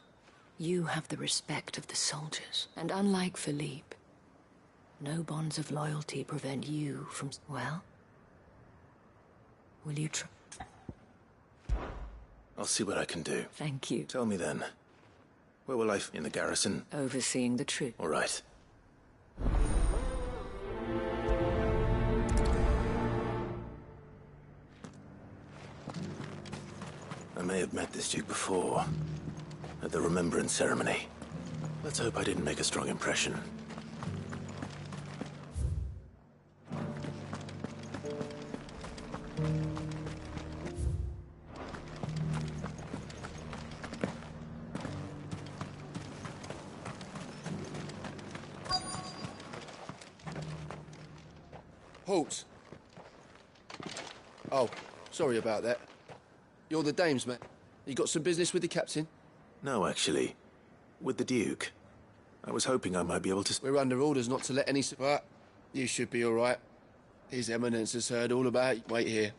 you have the respect of the soldiers, and unlike Philippe, no bonds of loyalty prevent you from... Well? Will you try... I'll see what I can do. Thank you. Tell me then. Where will I... in the garrison? Overseeing the troop. All right. may have met this Duke before, at the Remembrance Ceremony. Let's hope I didn't make a strong impression. Halt. Oh, sorry about that. You're the dames, mate. You got some business with the captain? No, actually. With the Duke. I was hoping I might be able to... We're under orders not to let any... But you should be all right. His Eminence has heard all about you. Wait here.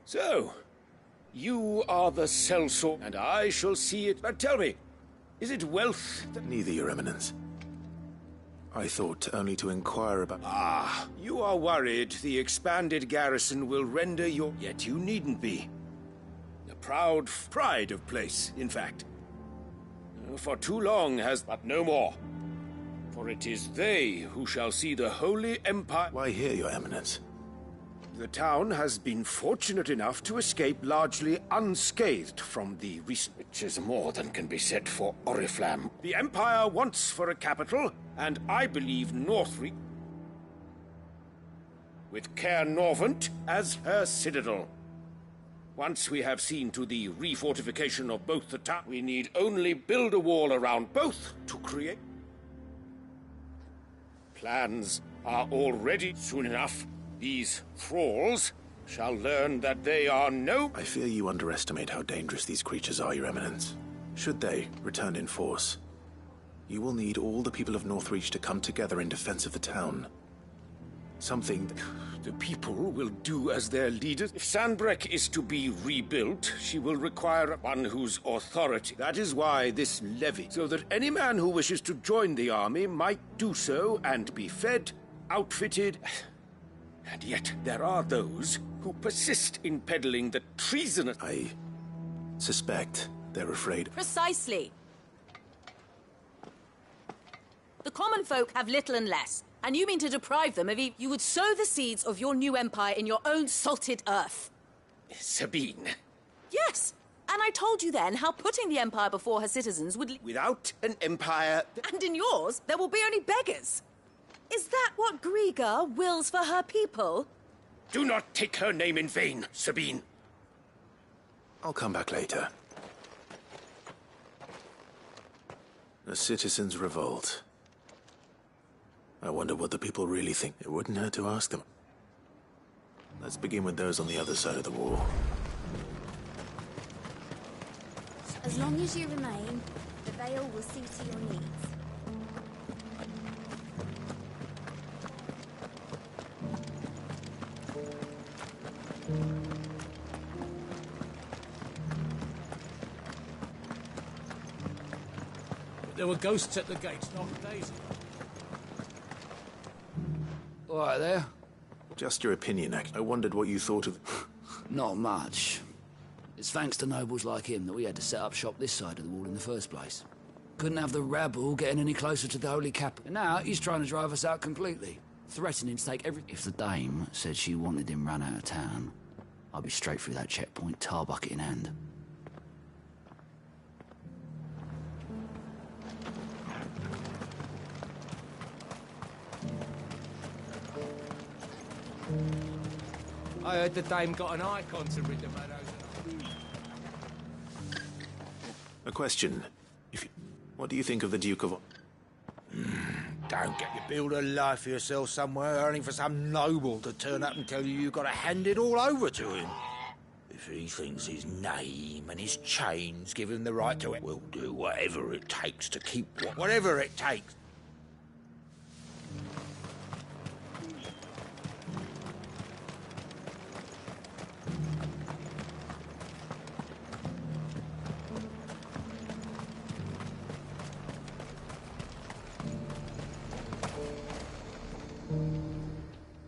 So, you are the sellsword, and I shall see it. But tell me, is it wealth that... Neither, Your Eminence. I thought only to inquire about... Ah, you are worried the expanded garrison will render your... Yet you needn't be. A proud pride of place, in fact. For too long has... But no more. For it is they who shall see the Holy Empire... Why here, Your Eminence? The town has been fortunate enough to escape largely unscathed from the recent... Which is more than can be said for Oriflamme. The Empire wants for a capital, and I believe Northreach, with Caer Norvent as her citadel. Once we have seen to the refortification of both the towns, we need only build a wall around both to create... Plans are already soon enough. These thralls shall learn that they are no... I fear you underestimate how dangerous these creatures are, Your Eminence. Should they return in force, you will need all the people of Northreach to come together in defense of the town. Something... The people will do as their leaders. If Sandbreck is to be rebuilt, she will require one whose authority... That is why this levy, so that any man who wishes to join the army might do so and be fed, outfitted... And yet there are those who persist in peddling the treasonous... I suspect they're afraid... Precisely. The common folk have little and less, and you mean to deprive them of... You would sow the seeds of your new empire in your own salted earth. Sabine. Yes, and I told you then how putting the empire before her citizens would... Without an empire... And in yours, there will be only beggars. Is that what Griga wills for her people? Do not take her name in vain, Sabine. I'll come back later. A citizens' revolt. I wonder what the people really think. It wouldn't hurt to ask them. Let's begin with those on the other side of the wall. As long as you remain, the Veil will see to your needs. There were ghosts at the gates, not days. All right there. Just your opinion, I wondered what you thought of... Not much. It's thanks to nobles like him that we had to set up shop this side of the wall in the first place. Couldn't have the rabble getting any closer to the Holy Cap. And now he's trying to drive us out completely, threatening to take everything. If the dame said she wanted him run out of town, I'd be straight through that checkpoint, tar bucket in hand. I heard the dame got an icon to rid the meadows. A question. What do you think of the Duke of... Don't get you build a life for yourself somewhere, earning for some noble to turn up and tell you you've got to hand it all over to him. If he thinks his name and his chains give him the right to it, we'll do whatever it takes to keep whatever it takes.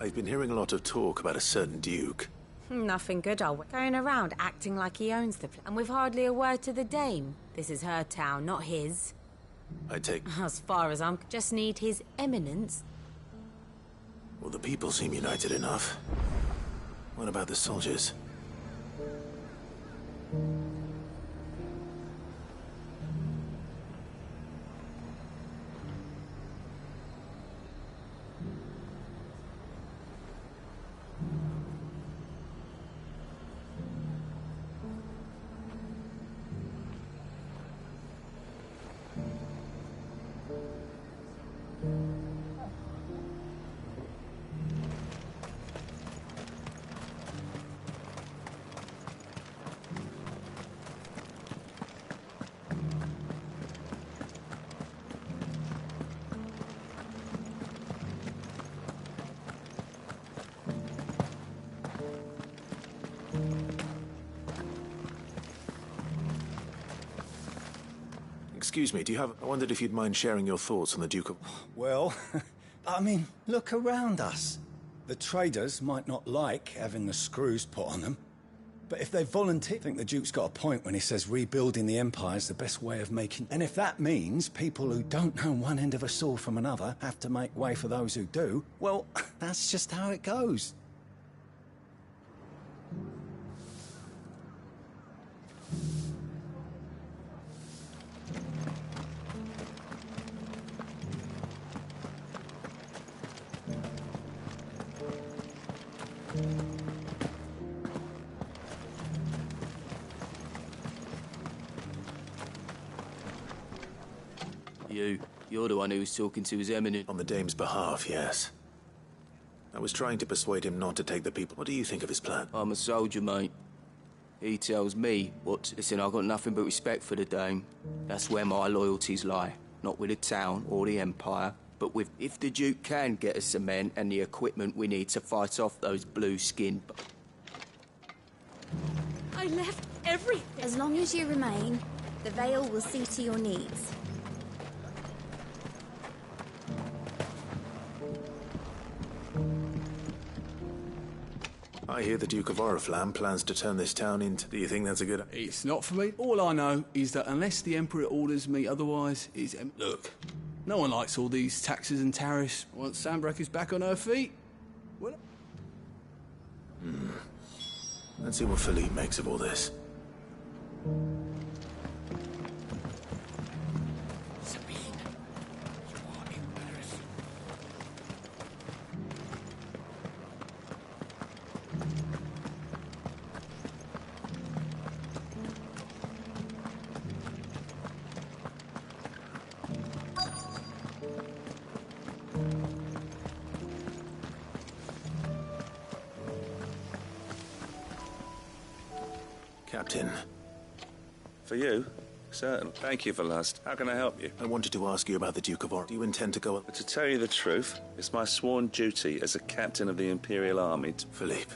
I've been hearing a lot of talk about a certain Duke. Nothing good, going around acting like he owns the place, and with hardly a word to the dame. This is her town, not his. I take... As far as I'm... Just need his eminence Well, the people seem united enough. What about the soldiers? Excuse me, do you have... I wondered if you'd mind sharing your thoughts on the Duke of... Well, I mean, look around us. The traders might not like having the screws put on them, but if they volunteer, I think the Duke's got a point when he says rebuilding the Empire is the best way of making... And if that means people who don't know one end of a sword from another have to make way for those who do, well, that's just how it goes. You're the one who was talking to His Eminence. On the Dame's behalf, yes. I was trying to persuade him not to take the people. What do you think of his plan? I'm a soldier, mate. He tells me what to... Listen, I've got nothing but respect for the Dame. That's where my loyalties lie. Not with the town or the Empire, but with... If the Duke can get us the men and the equipment we need to fight off those blue-skinned... I left everything. As long as you remain, the Veil will see to your needs. I hear the Duke of Oriflamme plans to turn this town into... Do you think that's a good... It's not for me. All I know is that unless the Emperor orders me otherwise, it's... Look, no one likes all these taxes and tariffs. Once Sanbreque is back on her feet... Well... Let's see what Philippe makes of all this. Captain. For you? Certainly. Thank you for last. How can I help you? I wanted to ask you about the Duke of Or. Do you intend to go... To tell you the truth, it's my sworn duty as a captain of the Imperial Army to... Philippe,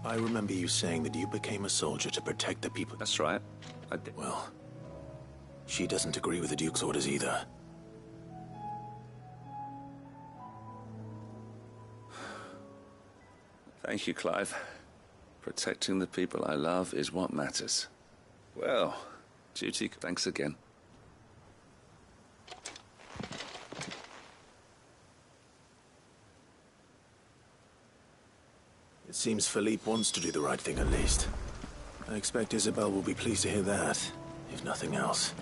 I remember you saying that you became a soldier to protect the people. That's right. I did. Well, she doesn't agree with the Duke's orders either. Thank you, Clive. Protecting the people I love is what matters. Well, duty, thanks again. It seems Philippe wants to do the right thing at least. I expect Isabel will be pleased to hear that, if nothing else.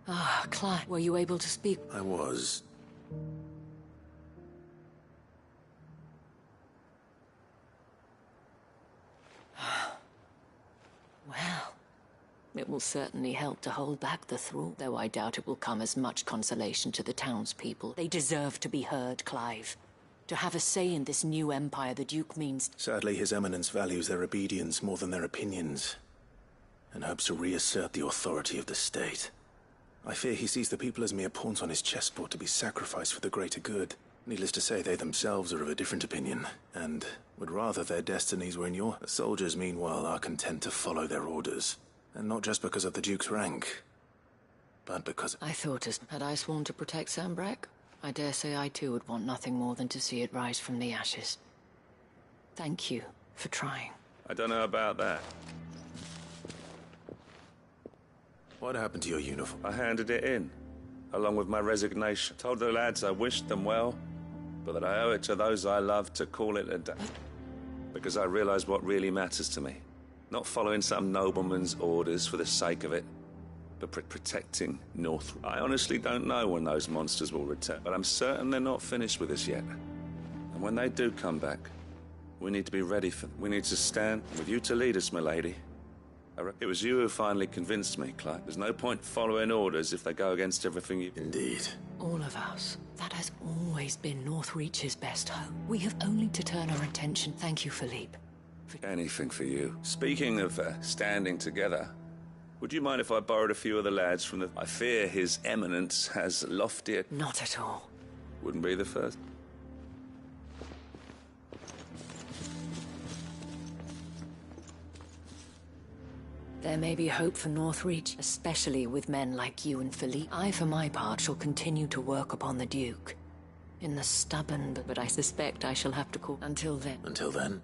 Ah, Clive, were you able to speak? I was. It will certainly help to hold back the thrall, though I doubt it will come as much consolation to the townspeople. They deserve to be heard, Clive. To have a say in this new empire the Duke means... Sadly, His Eminence values their obedience more than their opinions, and hopes to reassert the authority of the state. I fear he sees the people as mere pawns on his chessboard to be sacrificed for the greater good. Needless to say, they themselves are of a different opinion, and would rather their destinies were in your... The soldiers, meanwhile, are content to follow their orders. And not just because of the Duke's rank, but because... I thought as... Had I sworn to protect Sanbreque? I dare say I too would want nothing more than to see it rise from the ashes. Thank you for trying. I don't know about that. What happened to your uniform? I handed it in, along with my resignation. Told the lads I wished them well, but that I owe it to those I love to call it a day. Because I realized what really matters to me. Not following some nobleman's orders for the sake of it, but protecting North. I honestly don't know when those monsters will return, but I'm certain they're not finished with us yet. And when they do come back, we need to be ready for them. We need to stand with you to lead us, milady. It was you who finally convinced me, Clive. There's no point following orders if they go against everything you... Indeed. All of us. That has always been Northreach's best hope. We have only to turn our attention. Thank you, Philippe. Anything for you. Speaking of standing together, would you mind if I borrowed a few of the lads from the... I fear His Eminence has loftier... Not at all. Wouldn't be the first. There may be hope for Northreach, especially with men like you and Philippe. I, for my part, shall continue to work upon the Duke. In the stubborn, but I suspect I shall have to call... Until then. Until then?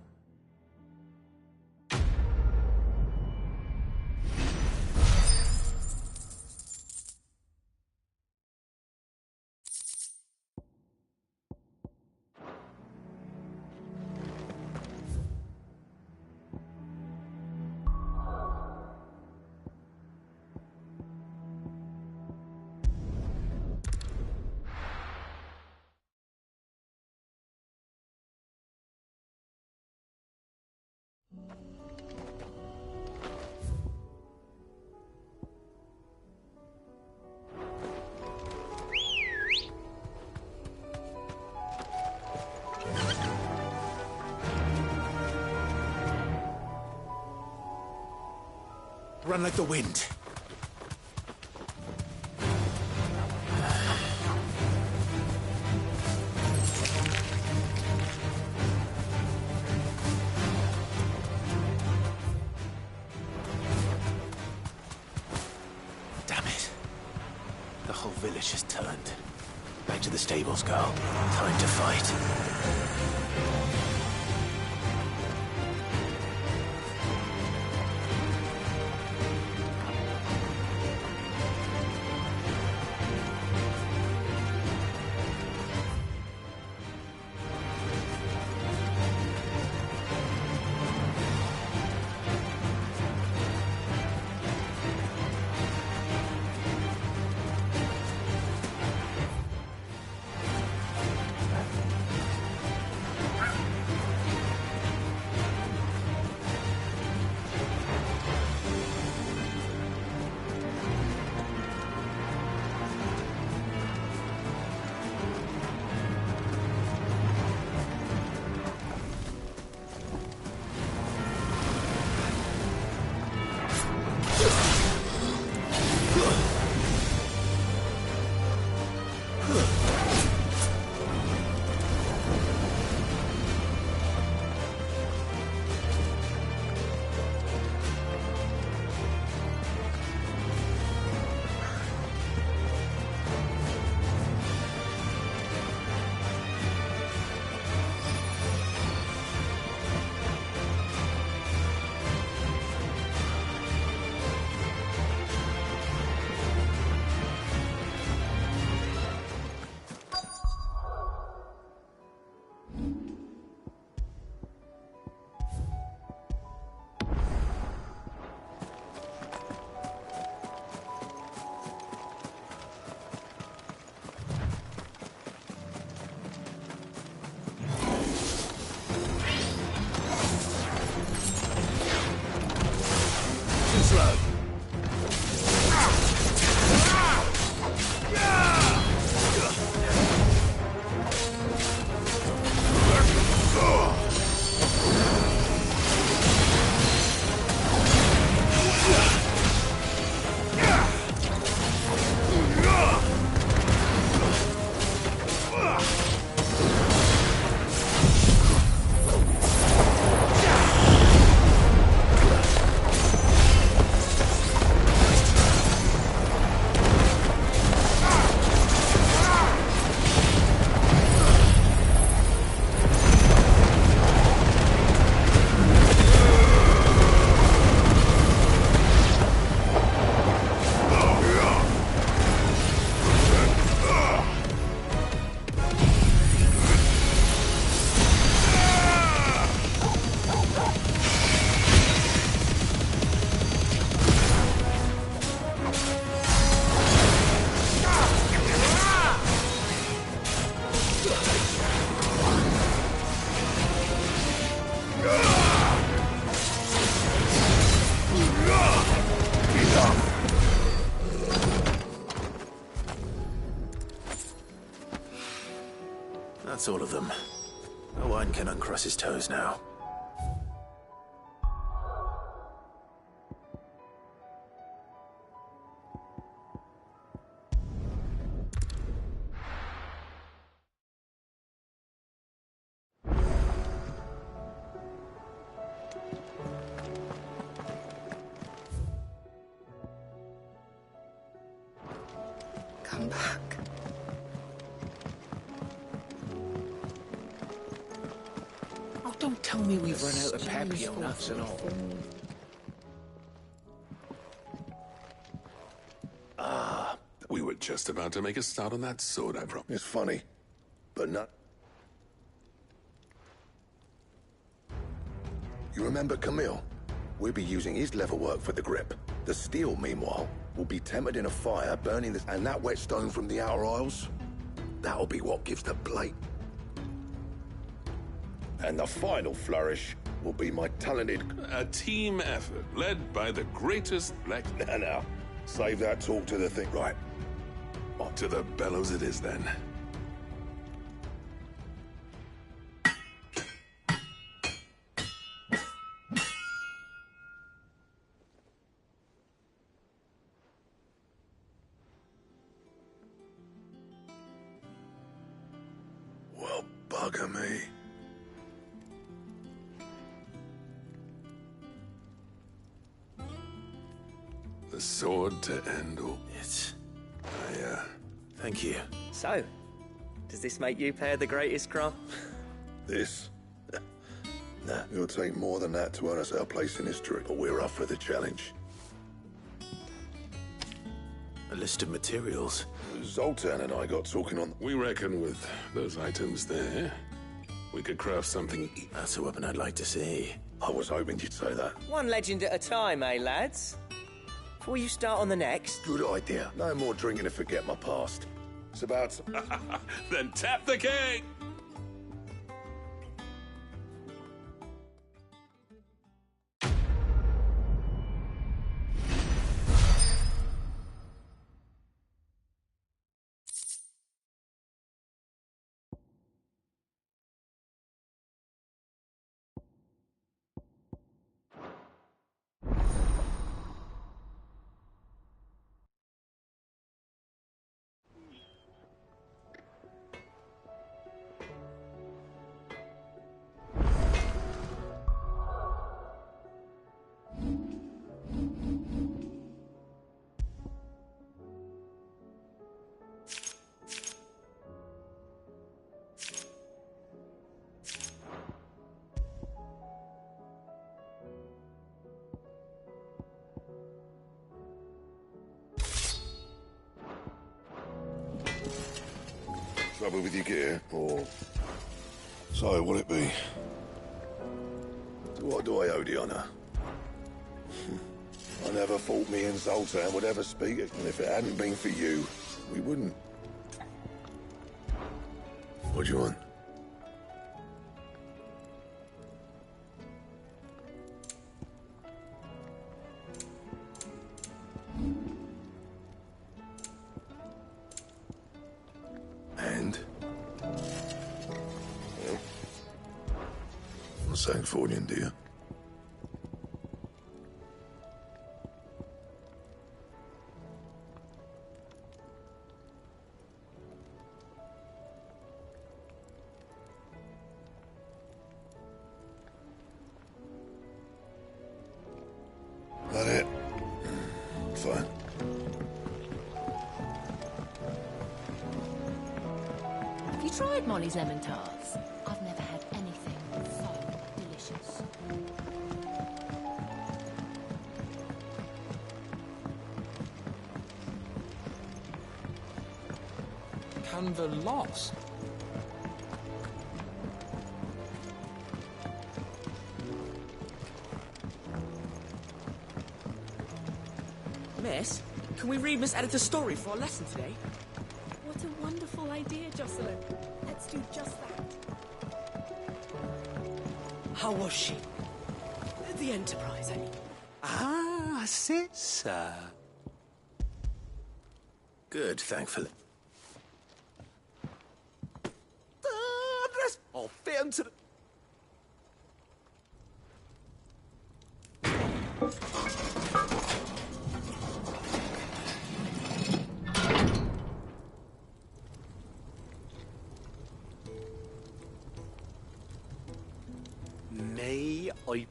Run like the wind. Damn it. The whole village has turned. Back to the stables, girl. Time to fight. Slow. That's all of them. No one can uncross his toes now. Come back. Oh, don't tell me we've run out of papio nuts and all. We were just about to make a start on that sword, I promise. It's funny, but not... You remember Camille? We'll be using his leatherwork for the grip. The steel, meanwhile, will be tempered in a fire, burning the... And that whetstone from the Outer Isles, that'll be what gives the blade. And the final flourish will be my talented... A team effort, led by the greatest black... Now, save that talk to the thing. Right. To the bellows it is, then. Well, bugger me. The sword to end all. It's... Thank you. So, does this make you pair the greatest crop? This? Nah, it'll take more than that to earn us our place in history, but we're up for the challenge. A list of materials. Zoltan and I got talking on... We reckon with those items there, we could craft something... That's a weapon I'd like to see. I was hoping you'd say that. One legend at a time, eh, lads? Before you start on the next... Good idea. No more drinking to forget my past. It's about... Then tap the king! Trouble with your gear, or... So, what'll it be? To what do I owe the honour? I never thought me and Zoltan would ever speak, and if it hadn't been for you, we wouldn't. What do you want? And? Well, I'm saying Fordian, dear. That it? Fine. Have you tried Molly's lemon tarts? I've never had anything so delicious. Canva lost. Miss, can we read Miss Editor's story for our lesson today? What a wonderful idea, Jocelyn. Let's do just that. How was she? The Enterprise, I mean. Ah, sir. Good, thankfully. I'll fit him to the... May I...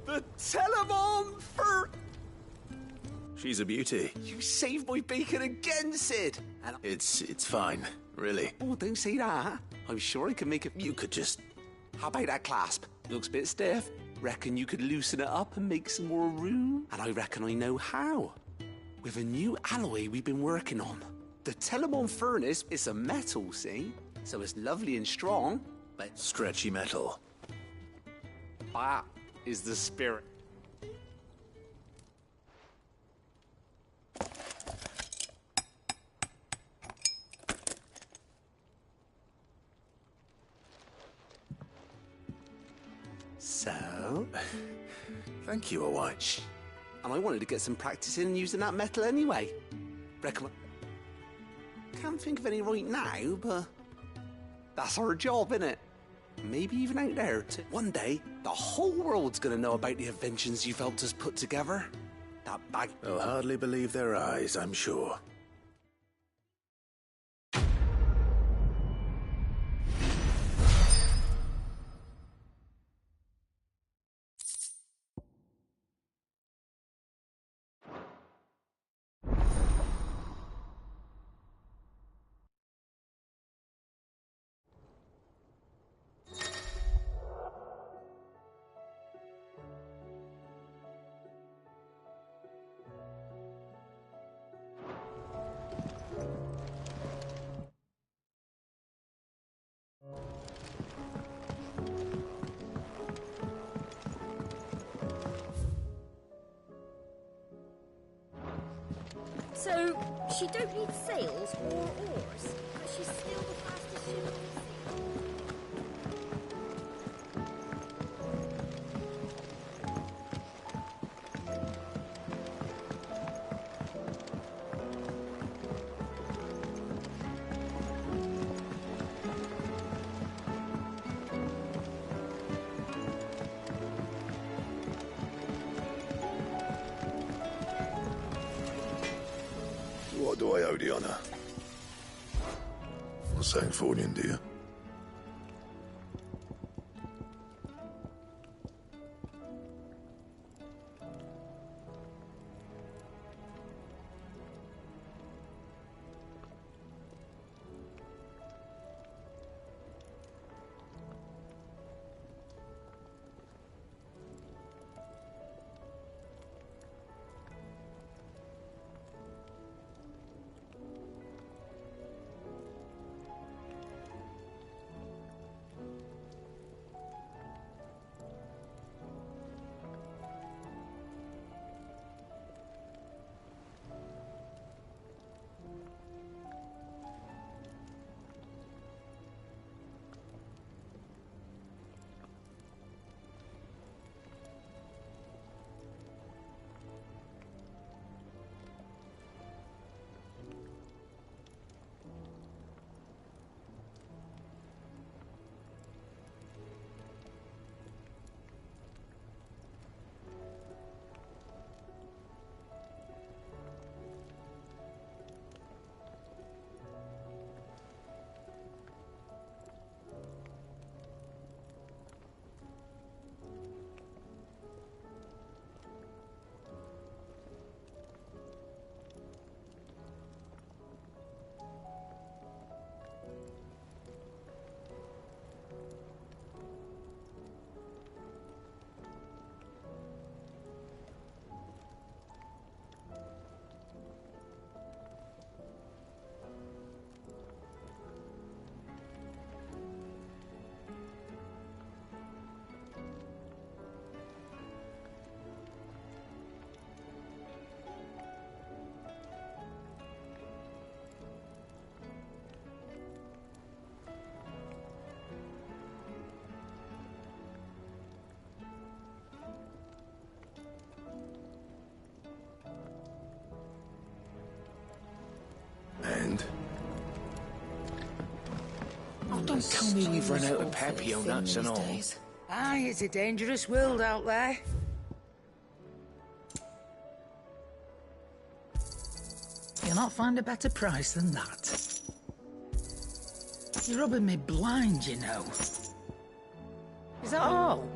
The Telemon for... She's a beauty. You saved my beacon again, Sid! And It's fine, really. oh, don't say that. I'm sure I can make it... You could just... How about that clasp? Looks a bit stiff. Reckon you could loosen it up and make some more room? And I reckon I know how. With a new alloy we've been working on. The Telemon furnace is a metal, see? So it's lovely and strong, but... Stretchy metal. That is the spirit. So? Thank you, Owain. And I wanted to get some practice in using that metal anyway. Reckon... Can't think of any right now, but... That's our job, innit? Maybe even out there. One day, the whole world's gonna know about the inventions you've helped us put together. That bag... They'll hardly believe their eyes, I'm sure. So, she don't need sails or oars, but she's still the fastest ship at sea. What do I owe the honour? For St. Fornian, dear. Don't tell me we've run out of papio nuts and all. Aye, it's a dangerous world out there. You'll not find a better price than that. You're rubbing me blind, you know. Is that all?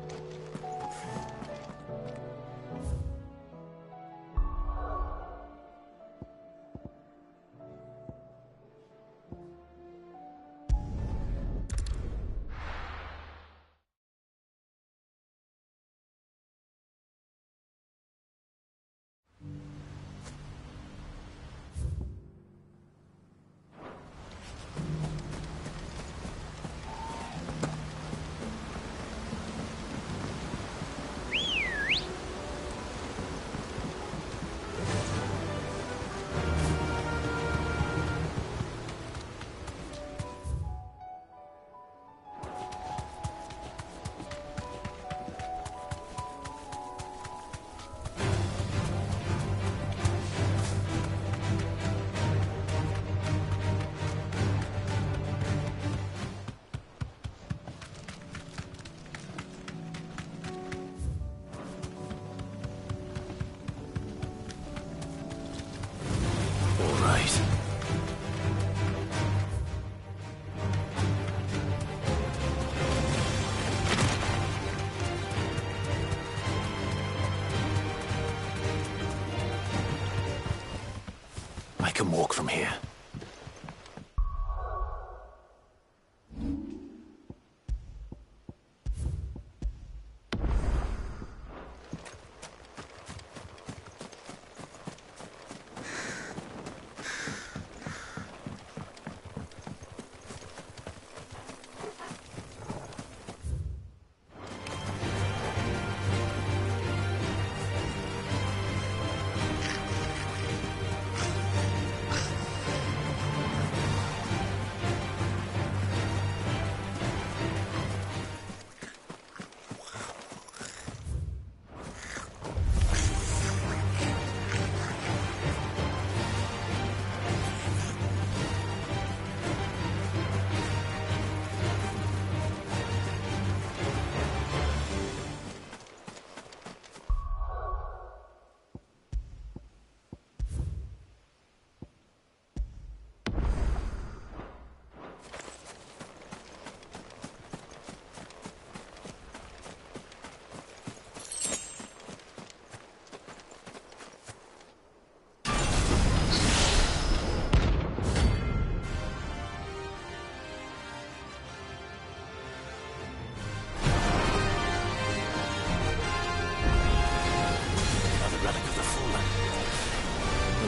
I can walk from here.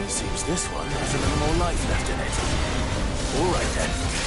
Seems this one has a little more life left in it. All right then.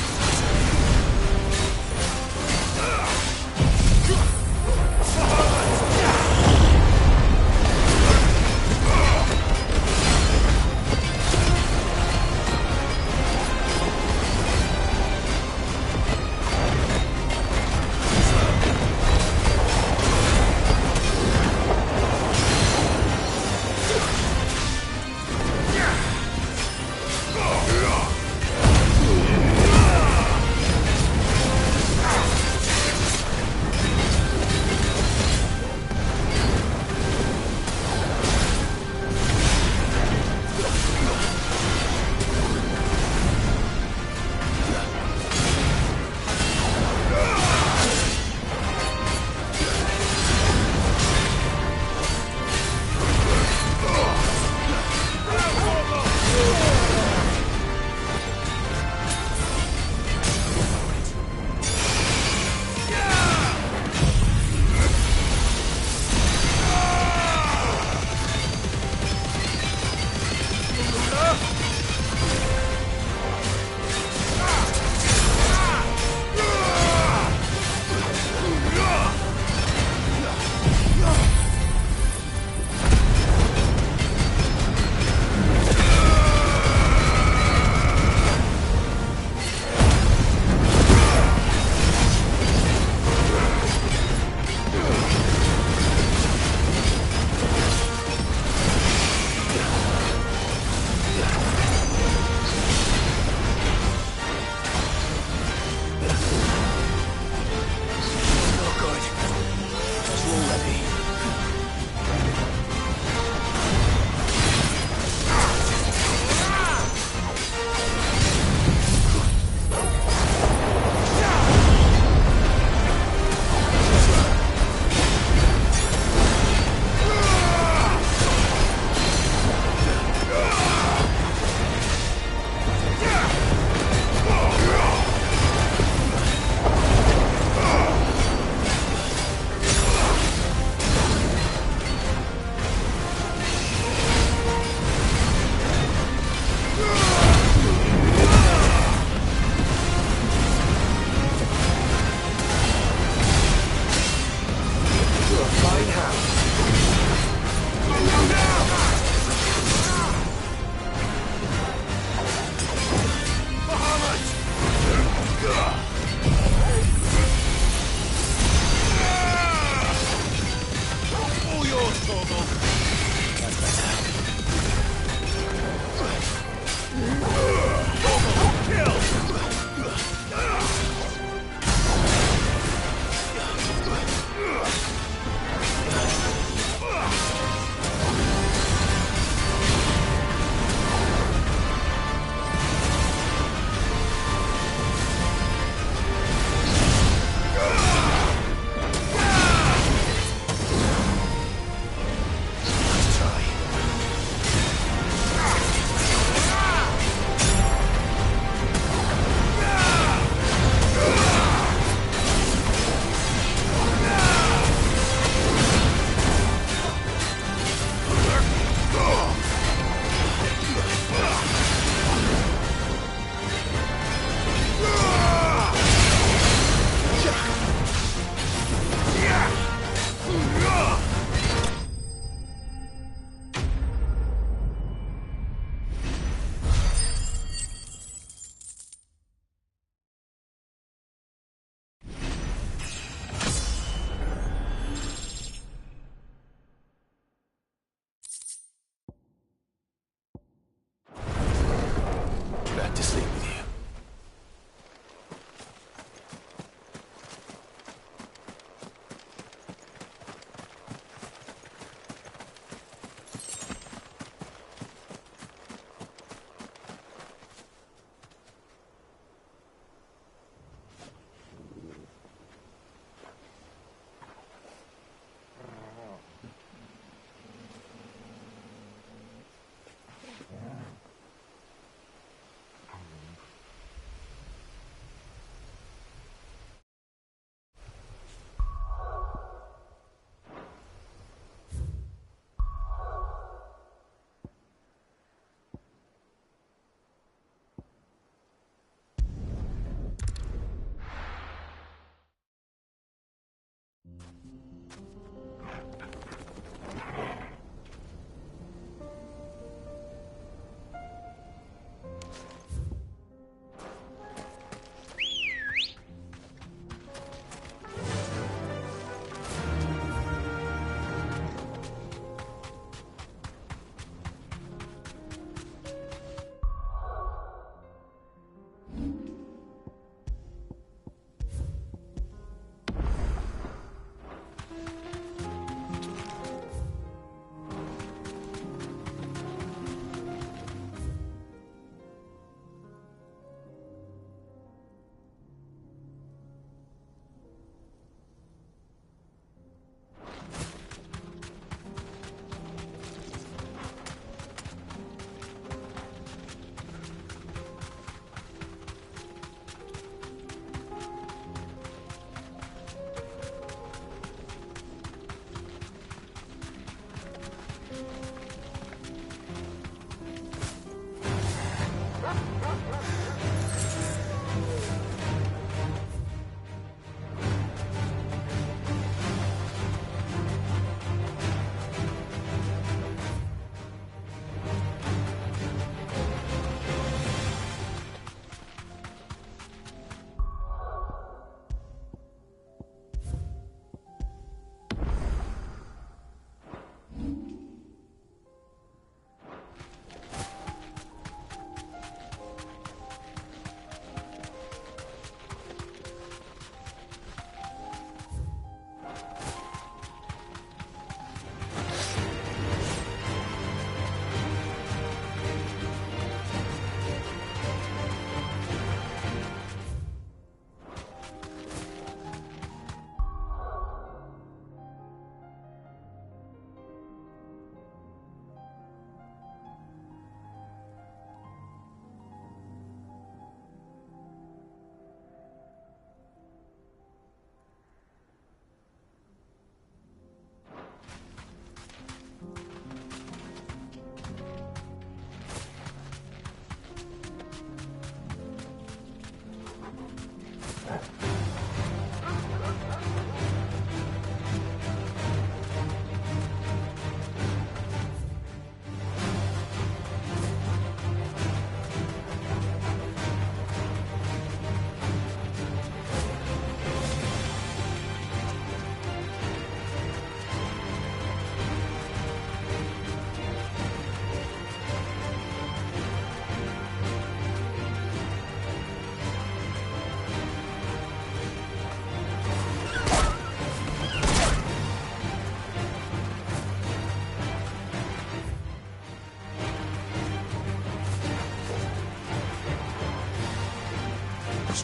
Back to sleep with you.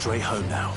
straight home now.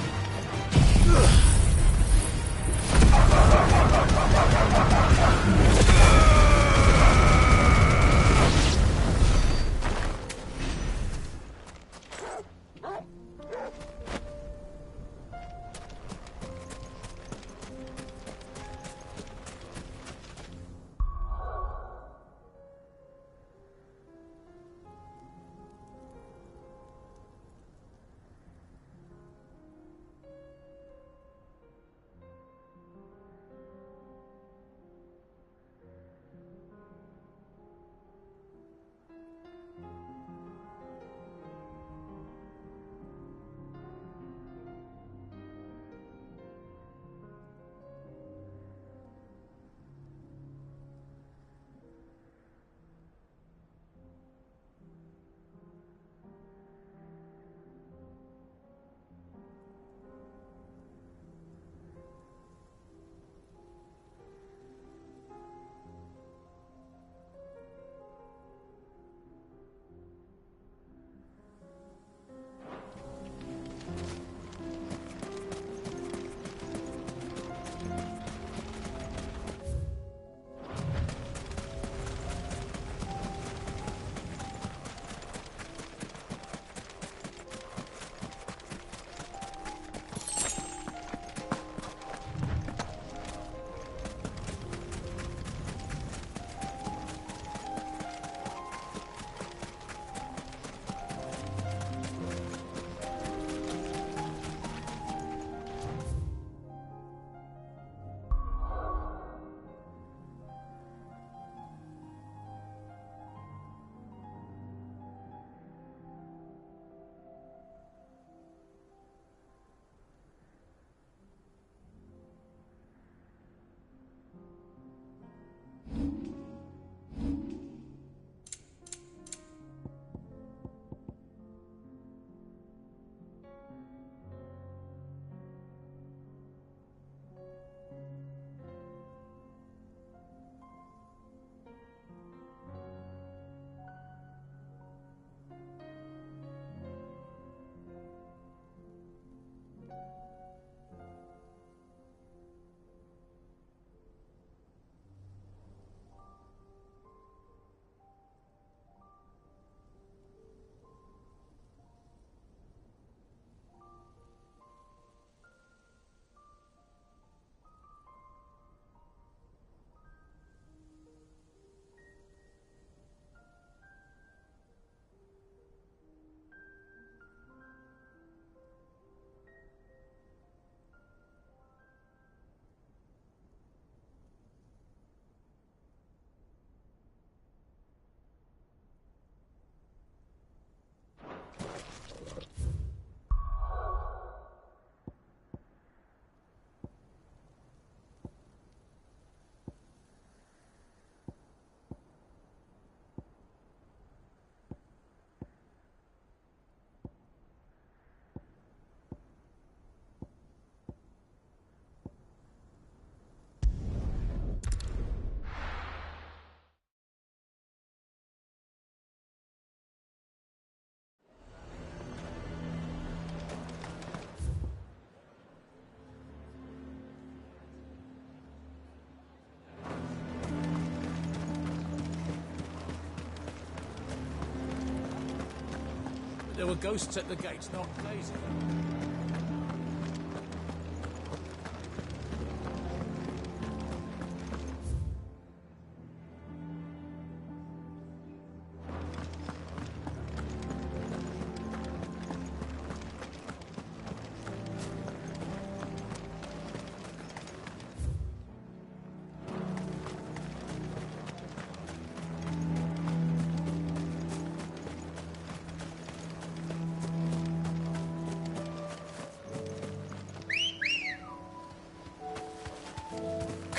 There were ghosts at the gates, not blazing.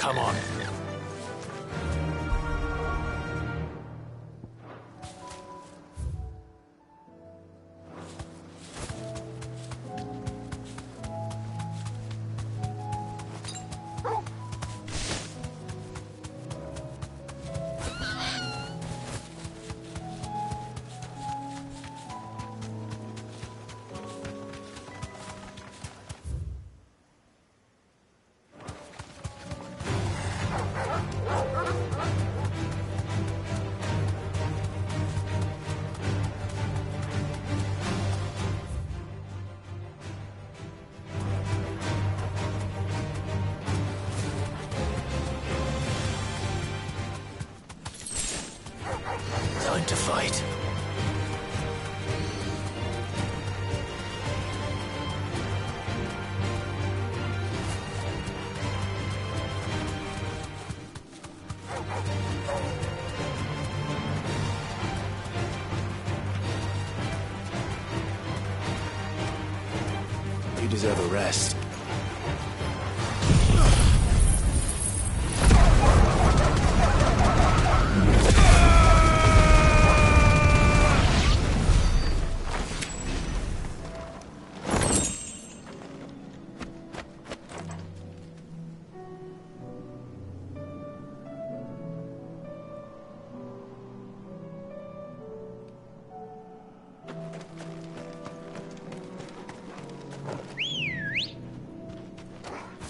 Come on. learn to fight. You deserve a rest.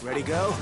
Ready, go?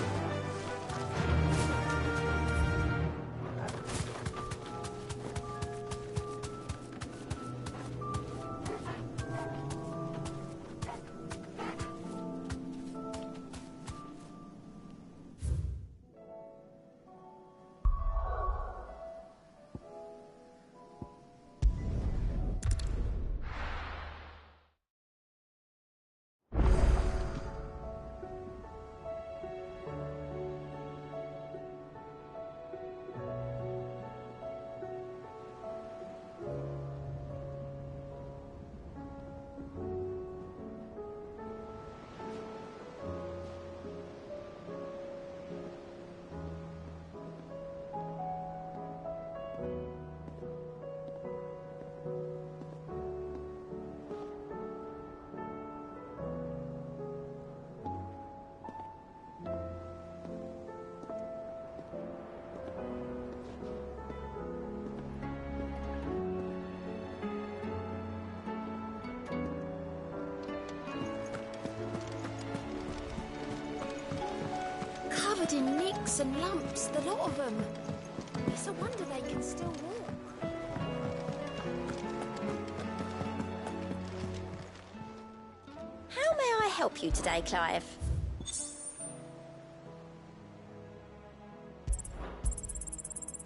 Covered in nicks and lumps, the lot of them. It's a wonder they can still walk. How may I help you today, Clive?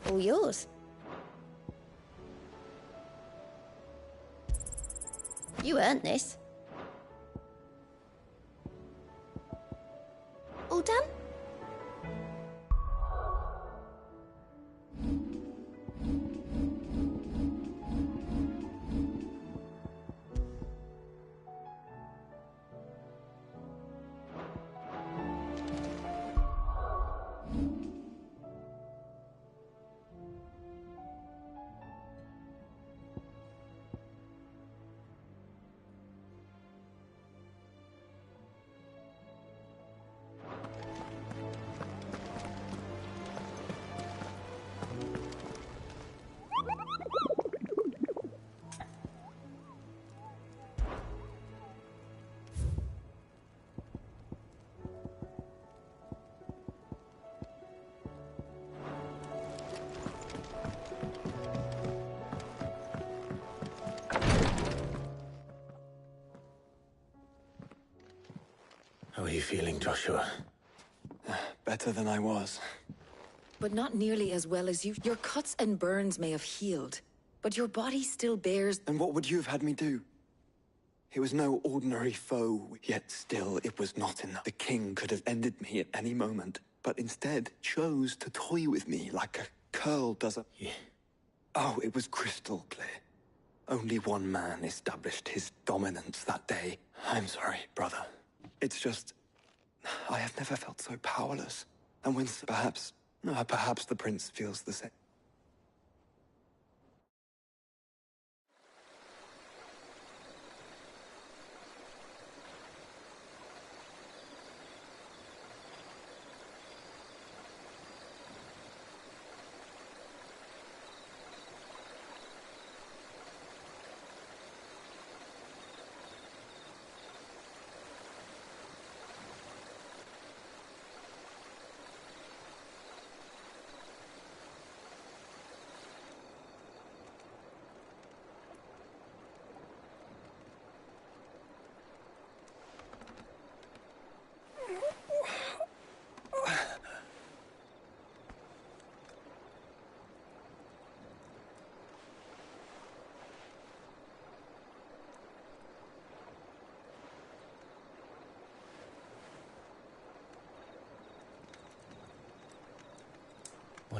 All yours. You earned this. All done? How are you feeling, Joshua? Better than I was. But not nearly as well as you. Your cuts and burns may have healed, but your body still bears... And what would you have had me do? He was no ordinary foe, yet still it was not enough. The king could have ended me at any moment, but instead chose to toy with me like a curl does a... Yeah. Oh, it was crystal clear. Only one man established his dominance that day. I'm sorry, brother. It's just... I have never felt so powerless. And when perhaps the prince feels the same.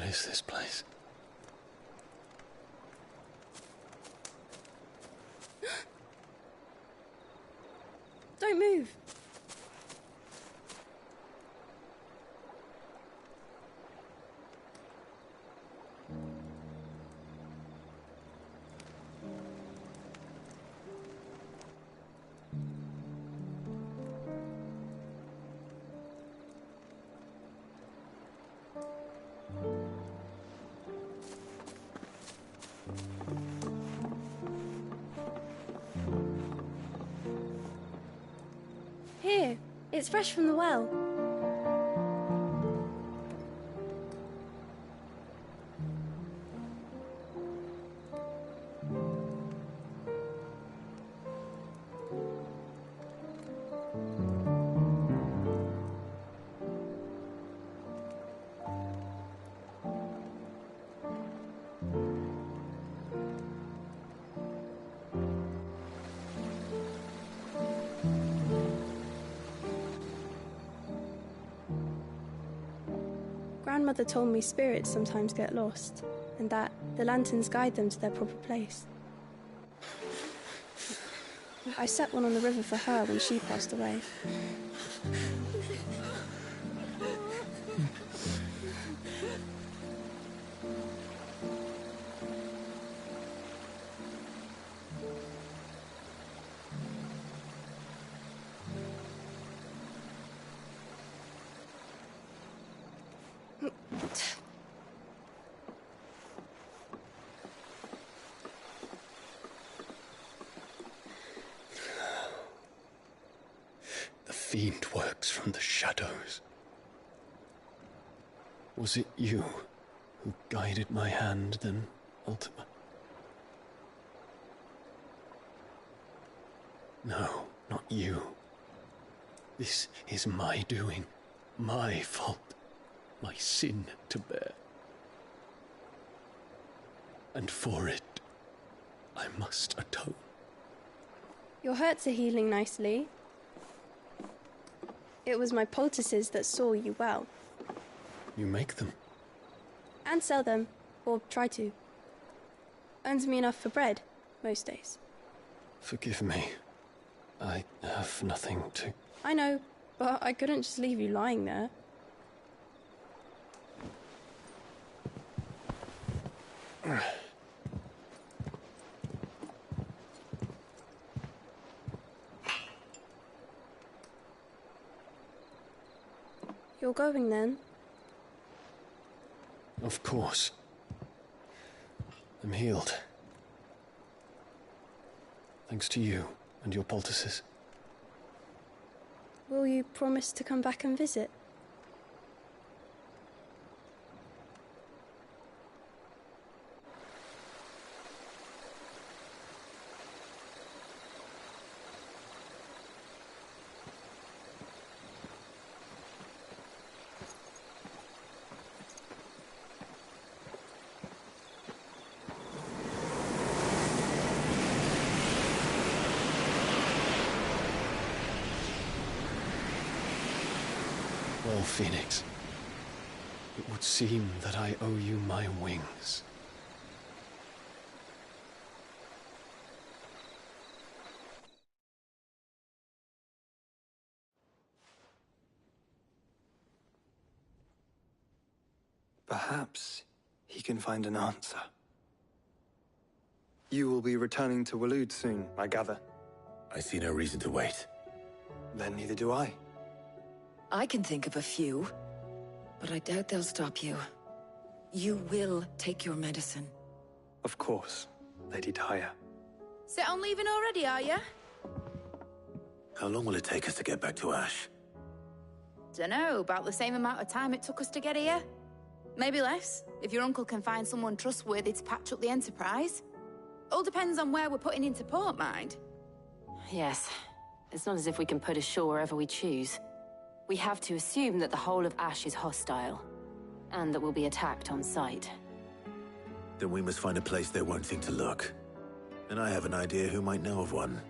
What is this place? Don't move. Here, it's fresh from the well. Grandmother told me spirits sometimes get lost, and that the lanterns guide them to their proper place. I set one on the river for her when she passed away. The fiend works from the shadows. Was it you who guided my hand, then, Ultima? No, not you. This is my doing, my fault, my sin to bear. And for it, I must atone. Your hurts are healing nicely. It was my poultices that saw you well. You make them? And sell them, or try to. Earns me enough for bread, most days. Forgive me. I have nothing to... I know, but I couldn't just leave you lying there. You're going then? Of course. I'm healed. Thanks to you and your poultices. Will you promise to come back and visit? Well, Phoenix, it would seem that I owe you my wings. Perhaps he can find an answer. You will be returning to Waloed soon, I gather. I see no reason to wait. Then neither do I. I can think of a few, but I doubt they'll stop you. You will take your medicine. Of course, Lady Daya. Set on leaving already, are you? How long will it take us to get back to Ash? Dunno, about the same amount of time it took us to get here. Maybe less, if your uncle can find someone trustworthy to patch up the Enterprise. All depends on where we're putting into port, mind. Yes. It's not as if we can put ashore wherever we choose. We have to assume that the whole of Ash is hostile, and that we'll be attacked on sight. Then we must find a place they won't think to look. And I have an idea who might know of one.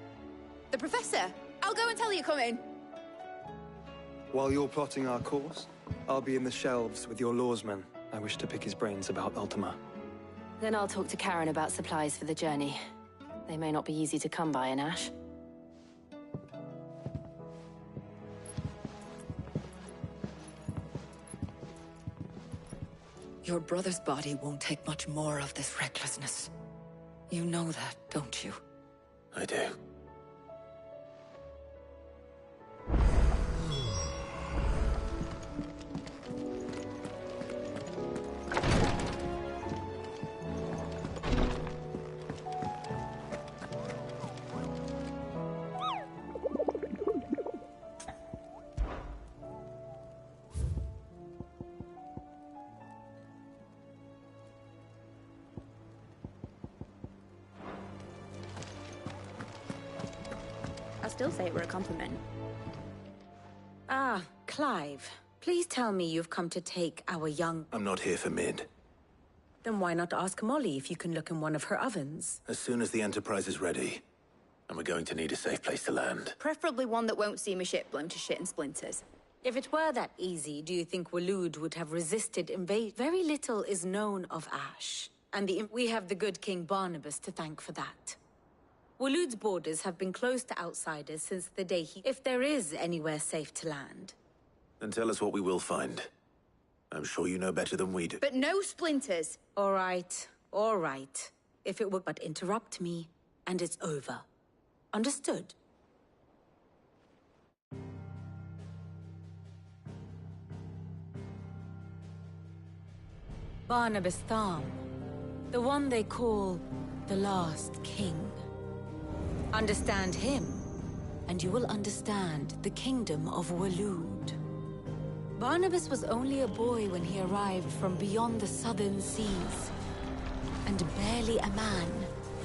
The Professor! I'll go and tell you coming! While you're plotting our course, I'll be in the shelves with your lawsmen I wish to pick his brains about Ultima. Then I'll talk to Karen about supplies for the journey. They may not be easy to come by in Ash. Your brother's body won't take much more of this recklessness. You know that, don't you? I do. I still say it were a compliment. Ah, Clive. Please tell me you've come to take our young... I'm not here for Mid. Then why not ask Molly if you can look in one of her ovens? As soon as the Enterprise is ready, and we're going to need a safe place to land. Preferably one that won't see my ship blown to shit and splinters. If it were that easy, do you think Waloed would have resisted invasion? Very little is known of Ash, and we have the good King Barnabas to thank for that. Waloed's borders have been closed to outsiders since the day if there is anywhere safe to land. Then tell us what we will find. I'm sure you know better than we do. But no splinters! All right. If it would but interrupt me, and it's over. Understood? Barnabas Tharm, the one they call the Last King. Understand him, and you will understand the kingdom of Waloed. Barnabas was only a boy when he arrived from beyond the southern seas, and barely a man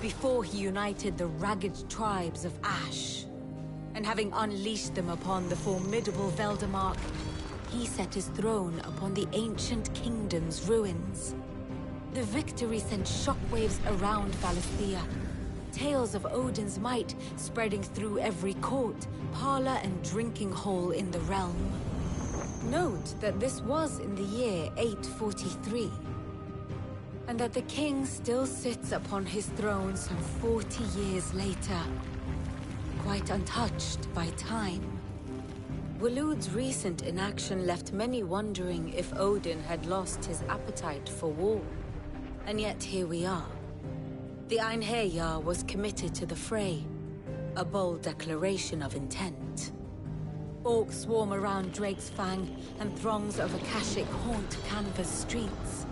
before he united the ragged tribes of Ash. And having unleashed them upon the formidable Veldamark, he set his throne upon the ancient kingdom's ruins. The victory sent shockwaves around Valisthea, tales of Odin's might spreading through every court, parlor, and drinking hole in the realm. Note that this was in the year 843, and that the king still sits upon his throne some 40 years later, quite untouched by time. Waloed's recent inaction left many wondering if Odin had lost his appetite for war. And yet here we are. The Einherjar was committed to the fray, a bold declaration of intent. Orcs swarm around Drake's Fang, and throngs of Akashic haunt Canva's streets.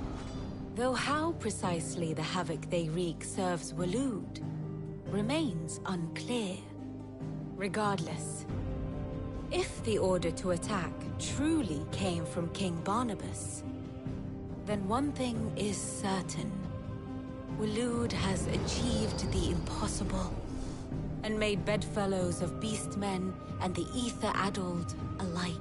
Though how precisely the havoc they wreak serves Waloed remains unclear. Regardless, if the order to attack truly came from King Barnabas, then one thing is certain. Waloed has achieved the impossible, and made bedfellows of beastmen and the ether-addled alike.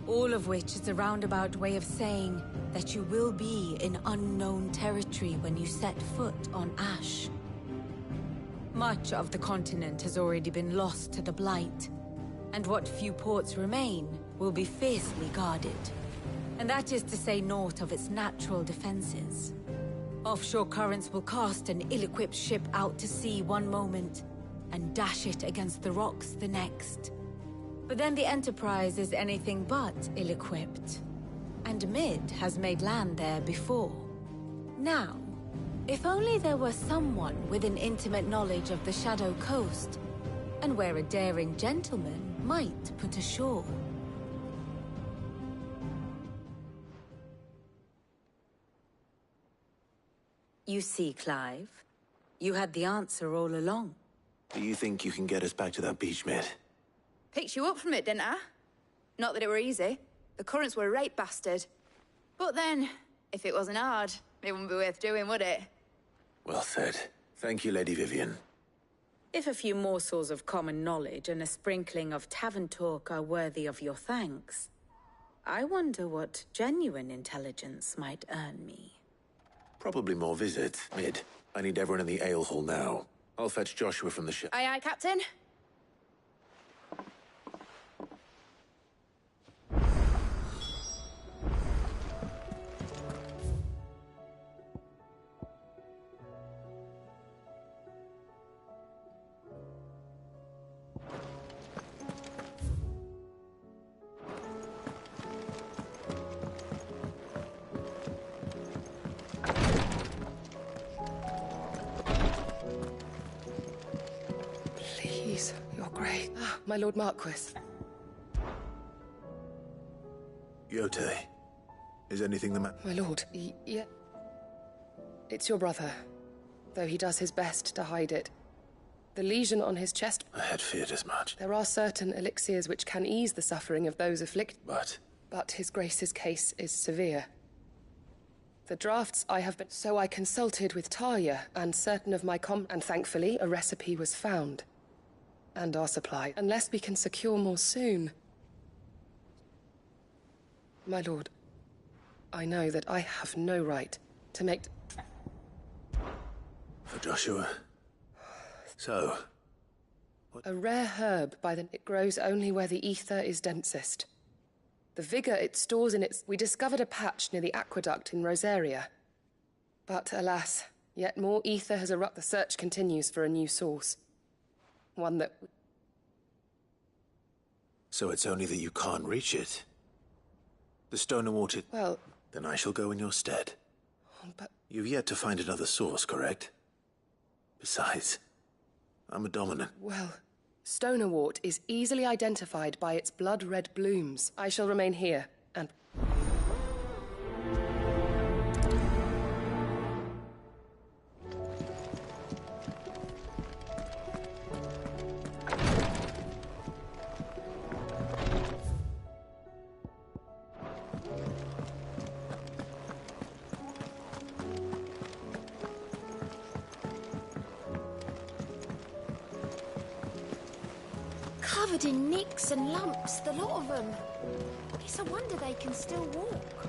All of which is a roundabout way of saying that you will be in unknown territory when you set foot on Ash. Much of the continent has already been lost to the Blight, and what few ports remain will be fiercely guarded. And that is to say naught of its natural defenses. Offshore currents will cast an ill-equipped ship out to sea one moment, and dash it against the rocks the next. But then the Enterprise is anything but ill-equipped, and Mid has made land there before. Now, if only there were someone with an intimate knowledge of the Shadow Coast, and where a daring gentleman might put ashore. You see, Clive, you had the answer all along. Do you think you can get us back to that beach, Mid? Picked you up from it, didn't I? Not that it were easy. The currents were a right bastard. But then, if it wasn't hard, it wouldn't be worth doing, would it? Well said. Thank you, Lady Vivian. If a few morsels of common knowledge and a sprinkling of tavern talk are worthy of your thanks, I wonder what genuine intelligence might earn me. Probably more visits. Mid, I need everyone in the ale hall now. I'll fetch Joshua from the ship. Aye, aye, Captain. great. Ah, my Lord Marquis. Yote, is anything the matter? My lord, yeah. It's your brother, though he does his best to hide it. The lesion on his chest... I had feared as much. There are certain elixirs which can ease the suffering of those afflicted. But His Grace's case is severe. The drafts I have been... So I consulted with Talia and certain of my and thankfully a recipe was found. And our supply. Unless we can secure more soon. My lord, I know that I have no right to make... For Joshua. So... A rare herb by the... It grows only where the ether is densest. The vigor it stores in its... We discovered a patch near the aqueduct in Rosaria. But alas, yet more ether has erupted. The search continues for a new source. One that... So it's only that you can't reach it? The stone and water... Well... Then I shall go in your stead. But... You've yet to find another source, correct? Besides, I'm a dominant. Well, Stonewort is easily identified by its blood-red blooms. I shall remain here, and... Covered in nicks and lumps, the lot of them. It's a wonder they can still walk.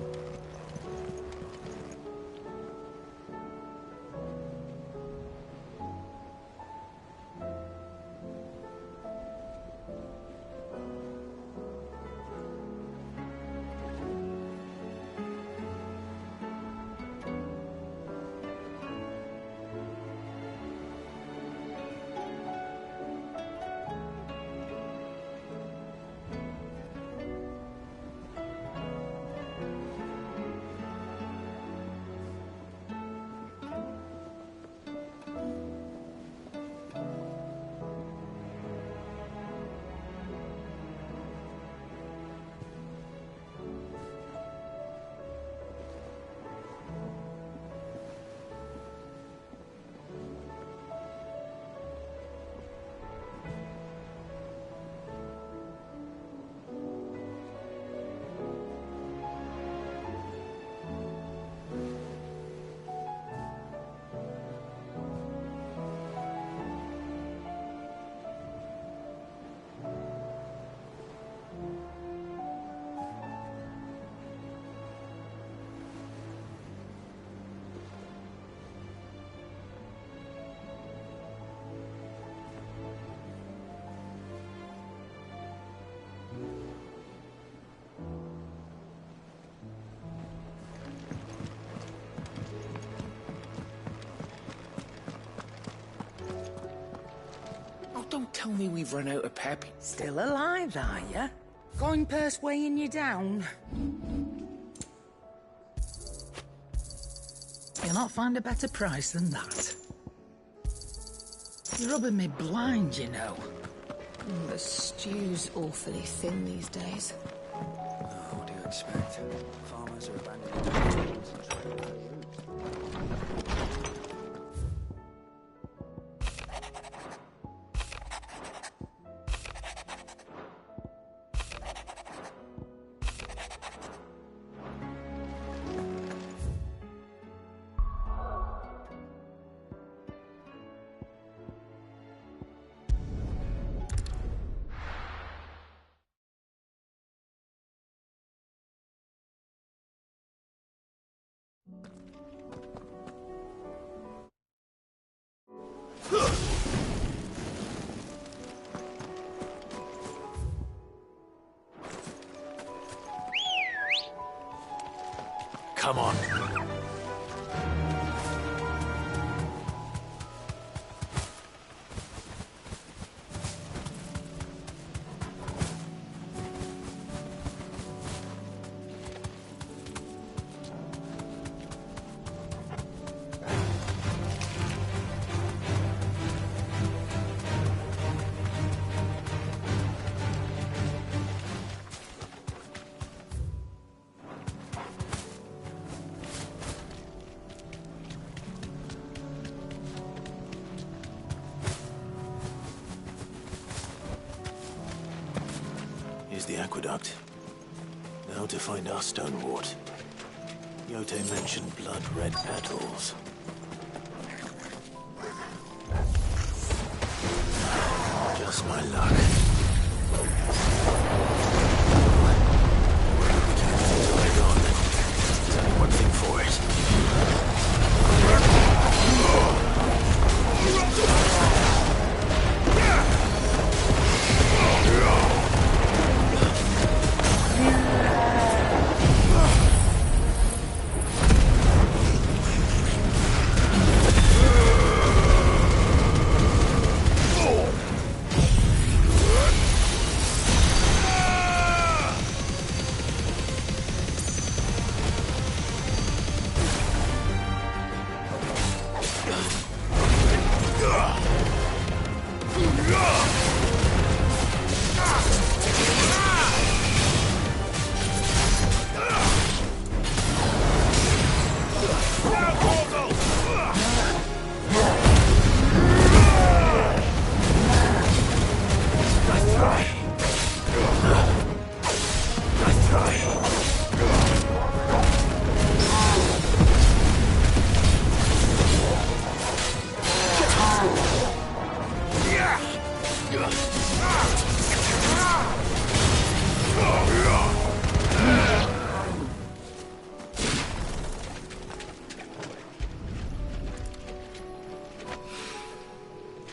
Don't tell me we've run out of pep. Still alive, are ya? Coin purse weighing you down? You'll not find a better price than that. You're rubbing me blind, you know. The stew's awfully thin these days. Oh, what do you expect? Farmers are abandoning their tools and trying to roots. aqueduct. Now to find our stonewort. Yote mentioned blood-red petals. Just my luck. We can't get until they're gone. There's only one thing for it.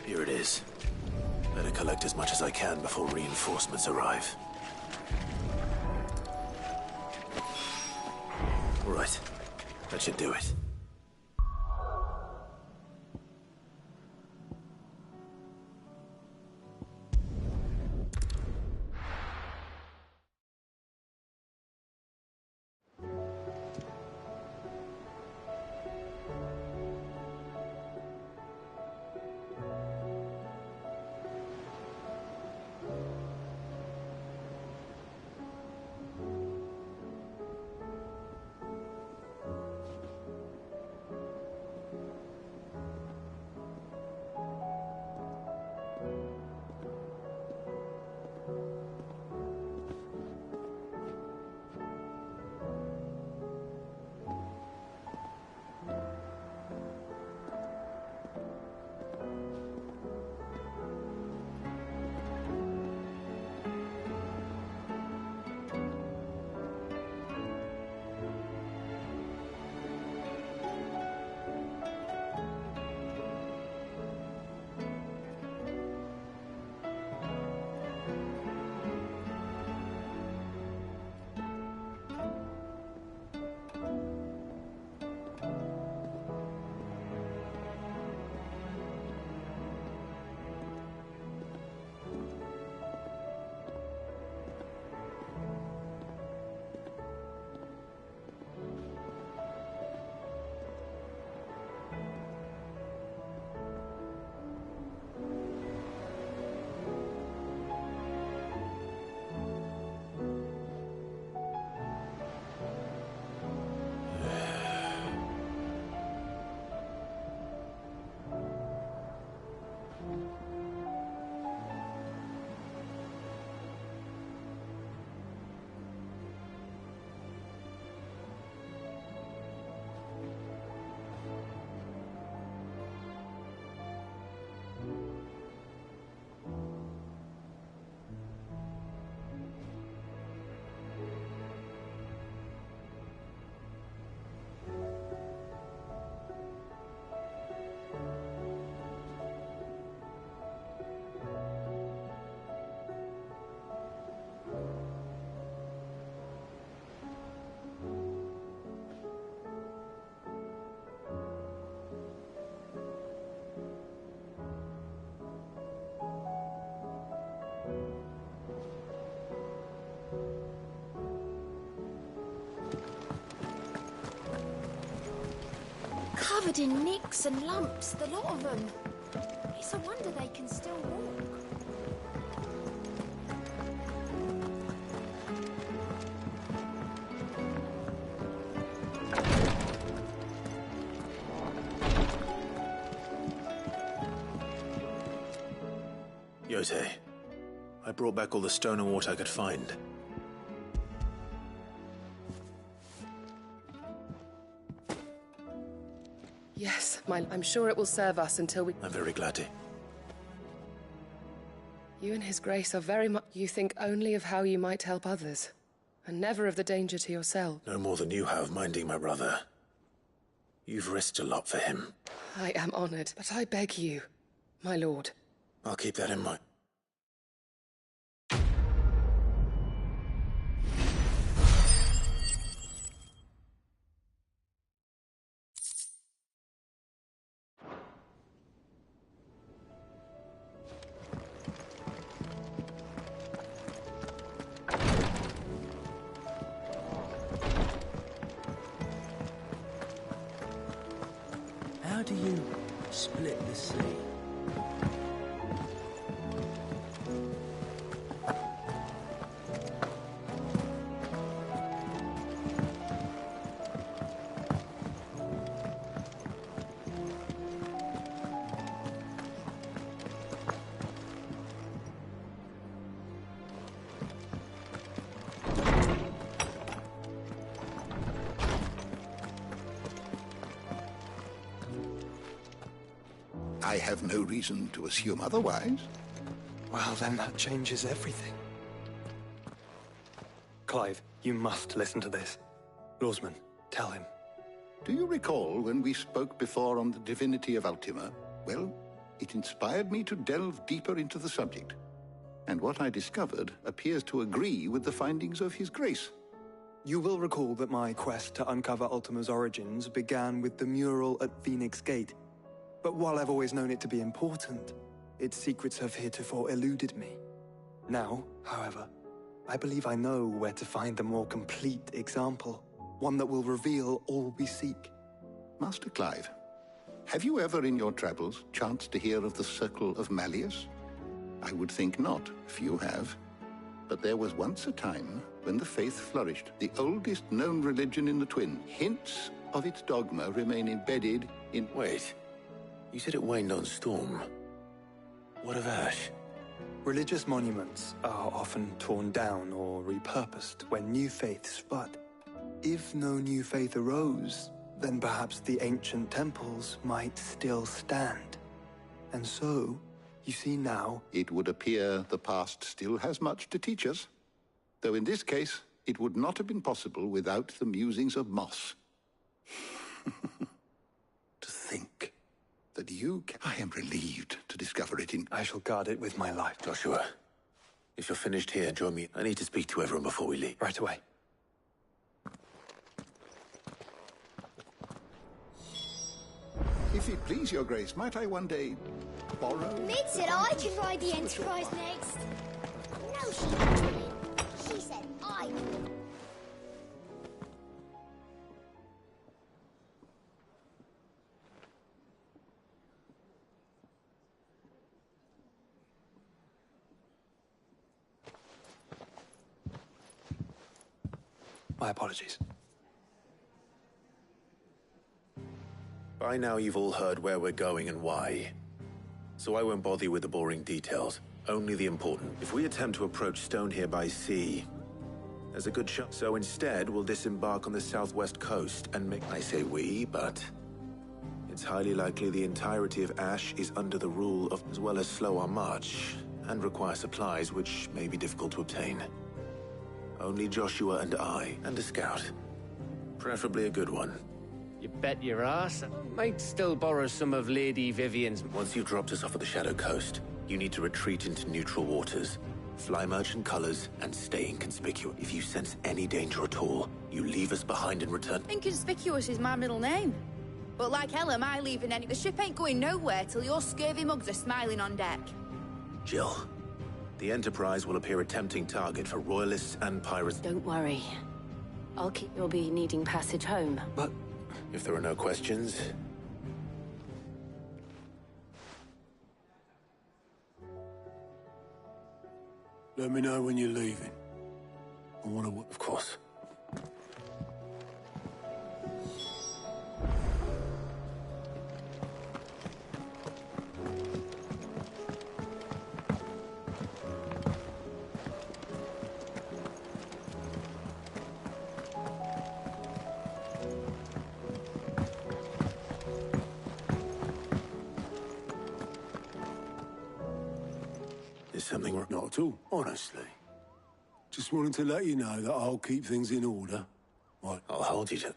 Here it is. Better collect as much as I can before reinforcements arrive. Right. That should do it. Covered in nicks and lumps, the lot of them. It's a wonder they can still walk. Yote, I brought back all the stone and water I could find. I'm sure it will serve us until we... I'm very glad to. You and His Grace are very much... You think only of how you might help others, and never of the danger to yourself. No more than you have minding my brother. You've risked a lot for him. I am honored, but I beg you, my lord. I'll keep that in mind. How do you split the sea? I have no reason to assume otherwise. Well, then that changes everything. Clive, you must listen to this. Lawsman, tell him. Do you recall when we spoke before on the divinity of Ultima? Well, it inspired me to delve deeper into the subject. And what I discovered appears to agree with the findings of His Grace. You will recall that my quest to uncover Ultima's origins began with the mural at Phoenix Gate. But while I've always known it to be important, its secrets have heretofore eluded me. Now, however, I believe I know where to find the more complete example, one that will reveal all we seek. Master Clive, have you ever in your travels chanced to hear of the Circle of Malleus? I would think not, few have. But there was once a time when the faith flourished, the oldest known religion in the Twin. Hints of its dogma remain embedded in... Wait. You said it waned on Storm. What of Ash? Religious monuments are often torn down or repurposed when new faiths spud. If no new faith arose, then perhaps the ancient temples might still stand. And so, you see now... It would appear the past still has much to teach us. Though in this case, it would not have been possible without the musings of Moss. To think that you can... I am relieved to discover it in... I shall guard it with my life. Joshua, if you're finished here, join me. I need to speak to everyone before we leave. Right away. If it please your grace, might I one day borrow... Mid said I can ride the Enterprise next. No, she didn't. She said I would. My apologies. By now you've all heard where we're going and why. So I won't bother you with the boring details, only the important. If we attempt to approach Stone here by sea, there's a good shot. So instead, we'll disembark on the southwest coast and make... I say we, but... it's highly likely the entirety of Ash is under the rule of... as well as slow our march, and require supplies which may be difficult to obtain. Only Joshua and I, and a scout. Preferably a good one. You bet your ass. Might still borrow some of Lady Vivian's... Once you've dropped us off at the Shadow Coast, you need to retreat into neutral waters. Fly merchant colors and stay inconspicuous. If you sense any danger at all, you leave us behind and return. Inconspicuous is my middle name. But like hell am I leaving any... The ship ain't going nowhere till your scurvy mugs are smiling on deck. Jill, the Enterprise will appear a tempting target for royalists and pirates. Don't worry. You'll be needing passage home. But... if there are no questions... Let me know when you're leaving. I want to... Of course. Is something wrong? Not at all, honestly. Just wanted to let you know that I'll keep things in order. What? I'll hold you to...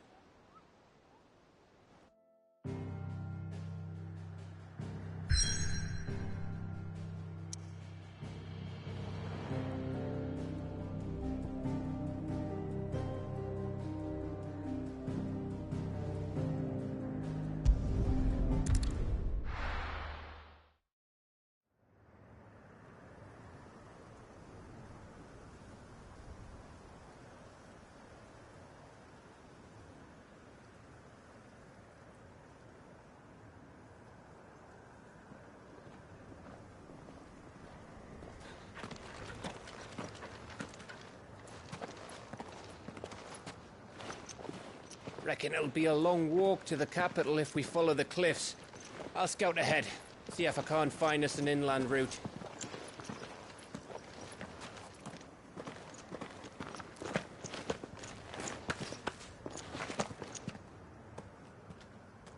Reckon it'll be a long walk to the capital if we follow the cliffs. I'll scout ahead, see if I can't find us an inland route.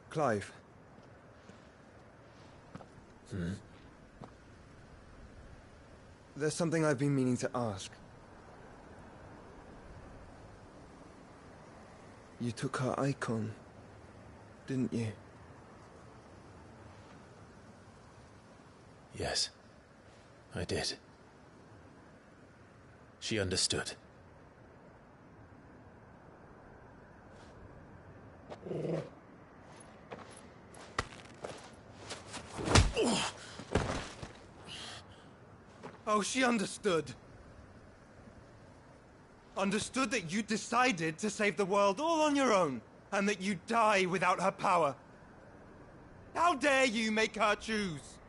Clive. There's something I've been meaning to ask. You took her icon, didn't you? Yes, I did. She understood. Oh, she understood. Understood that you decided to save the world all on your own, and that you'd die without her power. How dare you make her choose?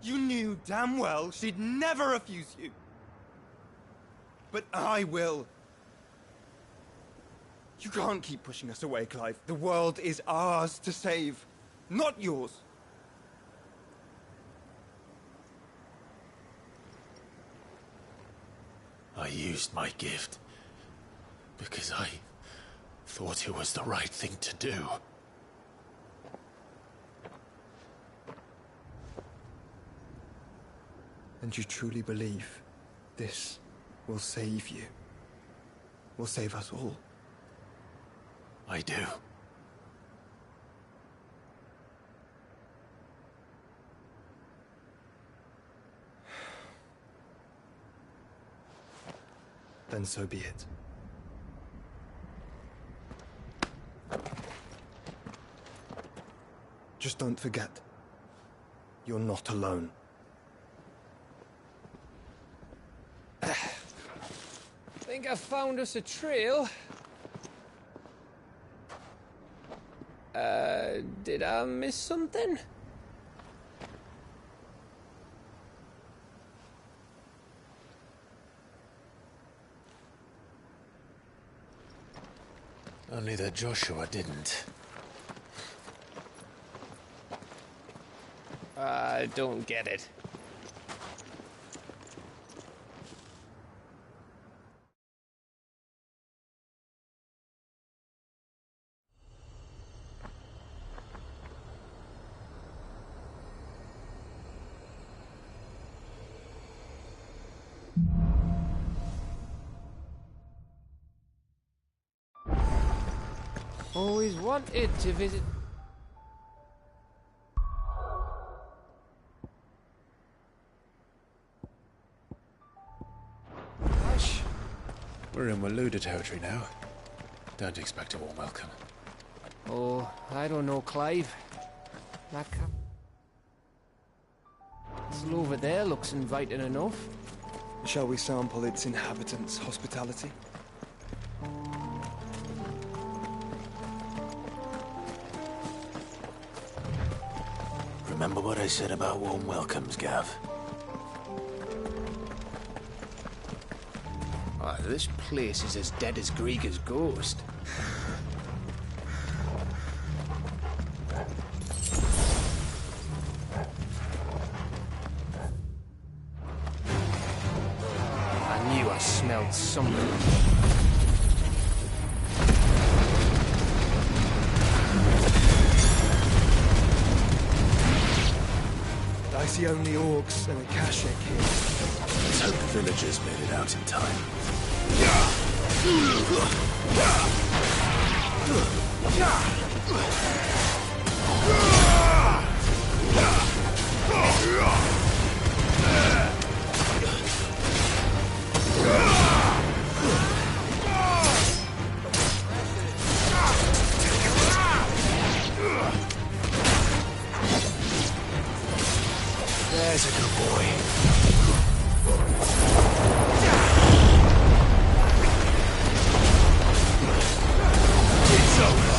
You knew damn well she'd never refuse you. But I will. You can't keep pushing us away, Clive. The world is ours to save, not yours. I used my gift because I thought it was the right thing to do. And you truly believe this will save you? Will save us all? I do. Then so be it. Just don't forget, you're not alone. Think I found us a trail. Did I miss something? Only that Joshua didn't. I don't get it. Always wanted to visit. Hush. We're in Waluda territory now. Don't expect a warm welcome. Oh, I don't know, Clive. That castle over there looks inviting enough. Shall we sample its inhabitants' hospitality? Remember what I said about warm welcomes, Gav? This place is as dead as Greagor's ghost. I knew I smelled something. I see only orcs and a Kashik here. Let's hope the villagers made it out in time. There's a good boy. It's over.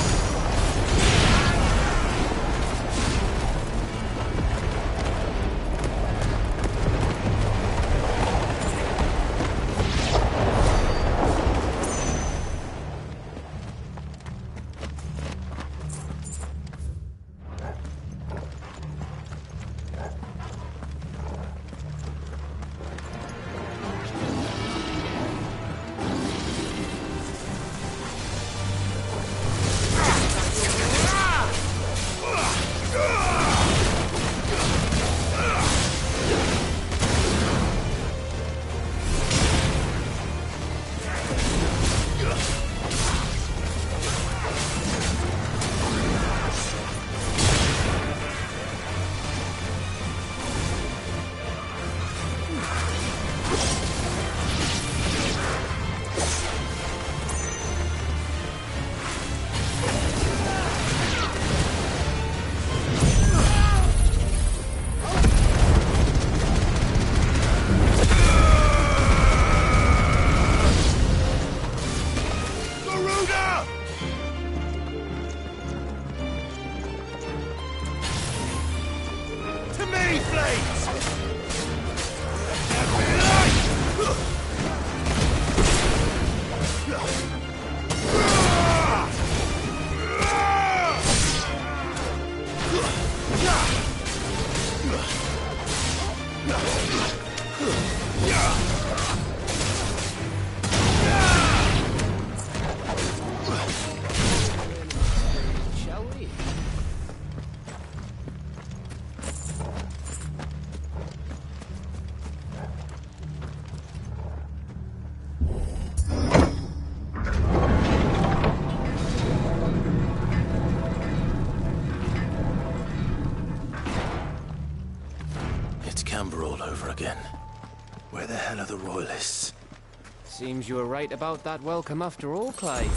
All over again. Where the hell are the royalists? Seems you were right about that welcome after all, Clive.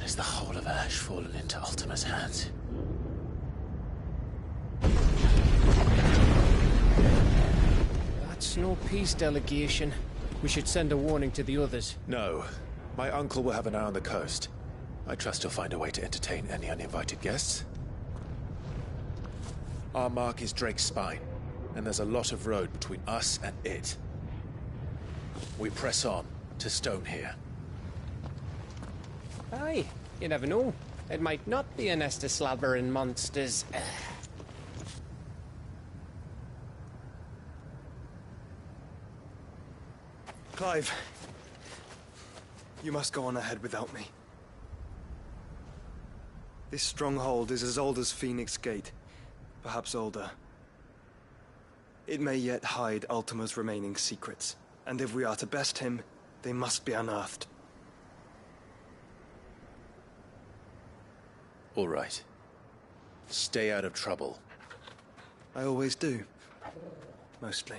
Is the whole of Ash fallen into Ultima's hands? That's no peace delegation. We should send a warning to the others. No. My uncle will have an eye on the coast. I trust he'll find a way to entertain any uninvited guests. Our mark is Drake's Spine, and there's a lot of road between us and it. We press on to Stone here. Aye, you never know. It might not be a nest of slabbering monsters. Clive, you must go on ahead without me. This stronghold is as old as Phoenix Gate, perhaps older. It may yet hide Ultima's remaining secrets, and if we are to best him, they must be unearthed. All right. Stay out of trouble. I always do. Mostly.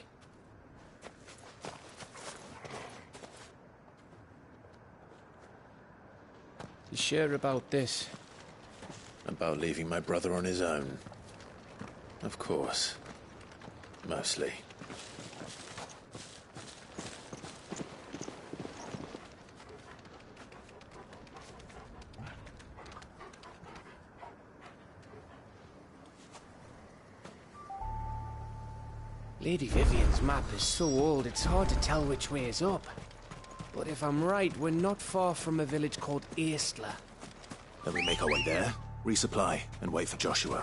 You sure about this? About leaving my brother on his own? Of course. Mostly. Lady Vivian's map is so old it's hard to tell which way is up. But if I'm right, we're not far from a village called Aistla. Then we make our way there, resupply, and wait for Joshua.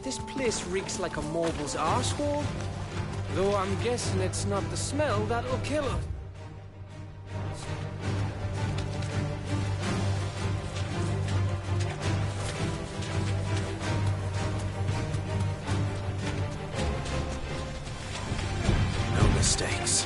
This place reeks like a moble's arsehole. Though I'm guessing it's not the smell that'll kill her. No mistakes.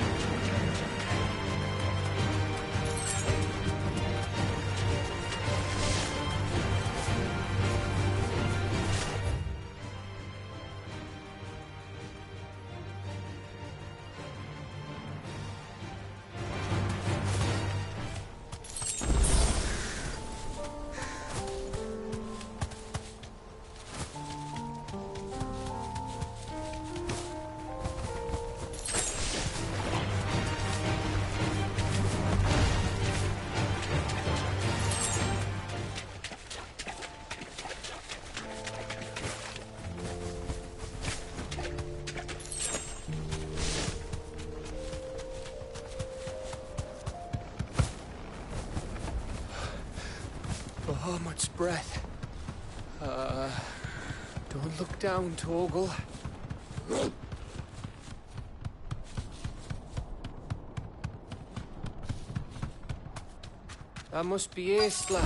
Bahamut's breath. Don't look down, Torgal. That must be Aistla.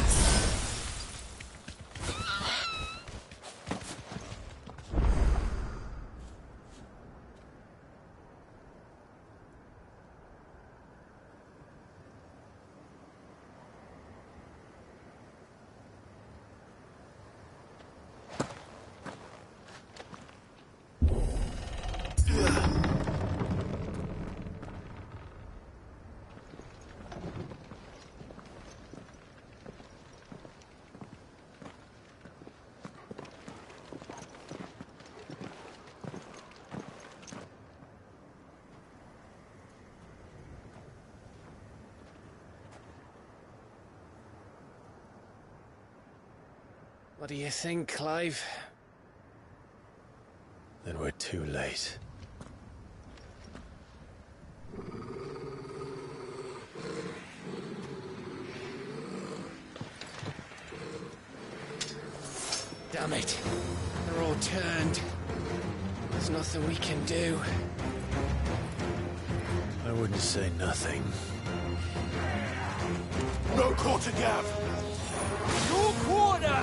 What do you think, Clive? Then we're too late. Damn it. They're all turned. There's nothing we can do. I wouldn't say nothing. No quarter, Gav! No quarter!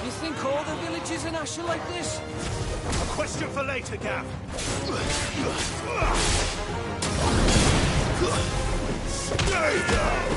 You think all the villages in Ash are like this? A question for later, Gav. Stay down!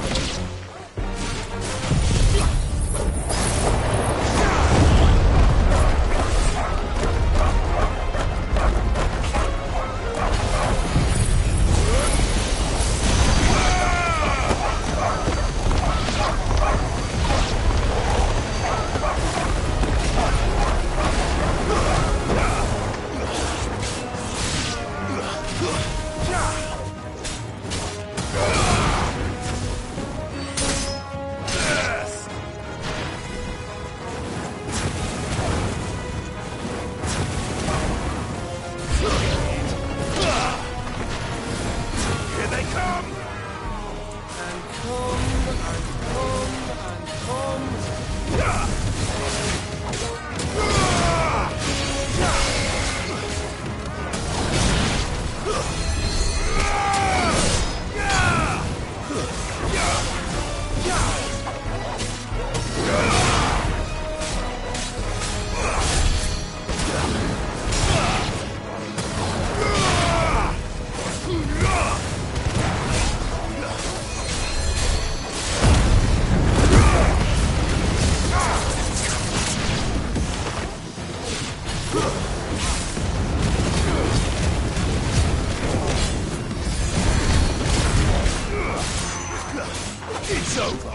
It's over.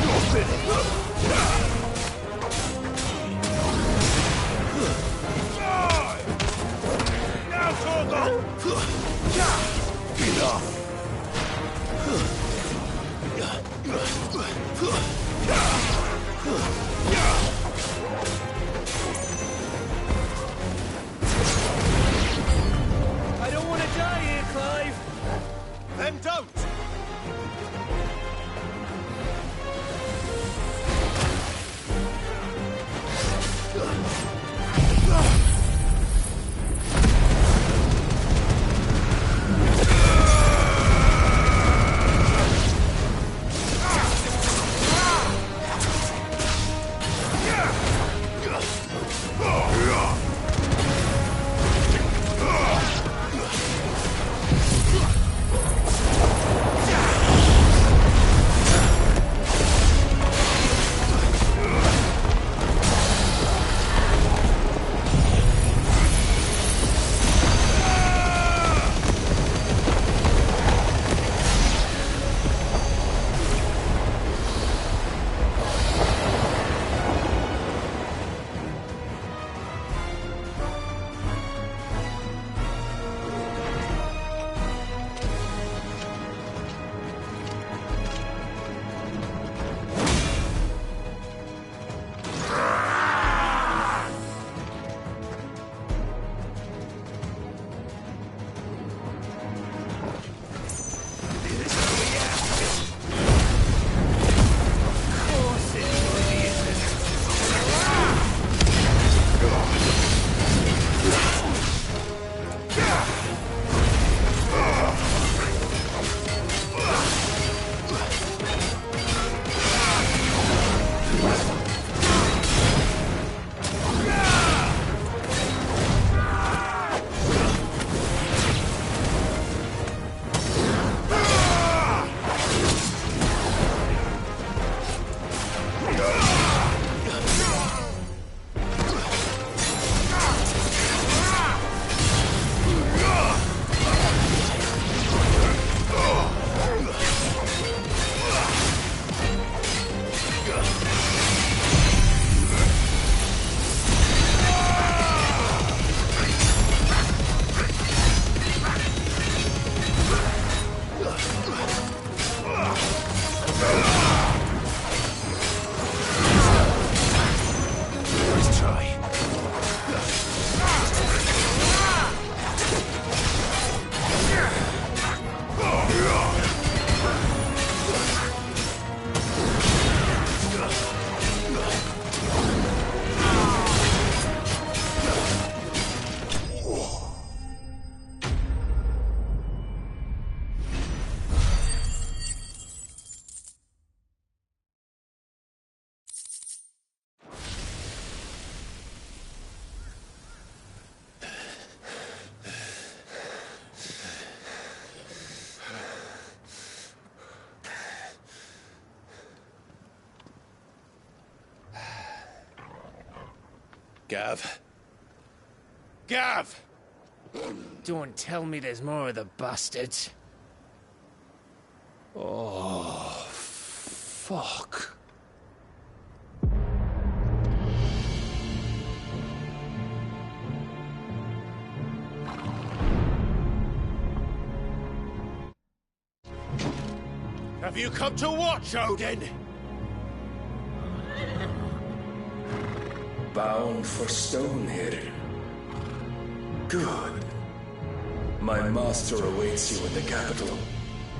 You're finished. Now, Torgo! Enough. I don't want to die here, Clive. Then don't. Gav. Gav! Don't tell me there's more of the bastards. Oh, fuck. Have you come to watch, Odin? Bound for Stonehill. Good. My master awaits you in the capital,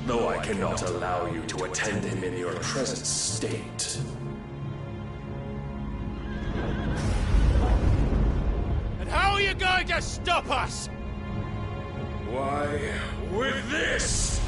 though I cannot allow you to attend him in your present state. And how are you going to stop us? Why, with this!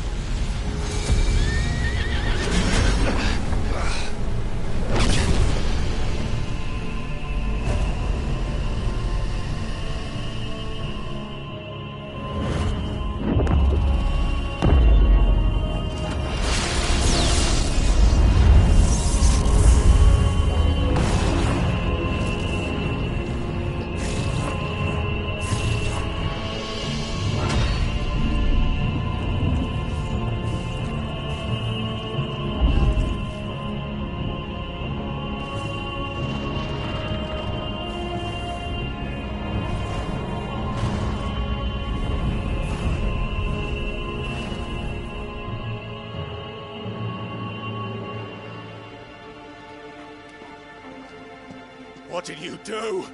What did you do?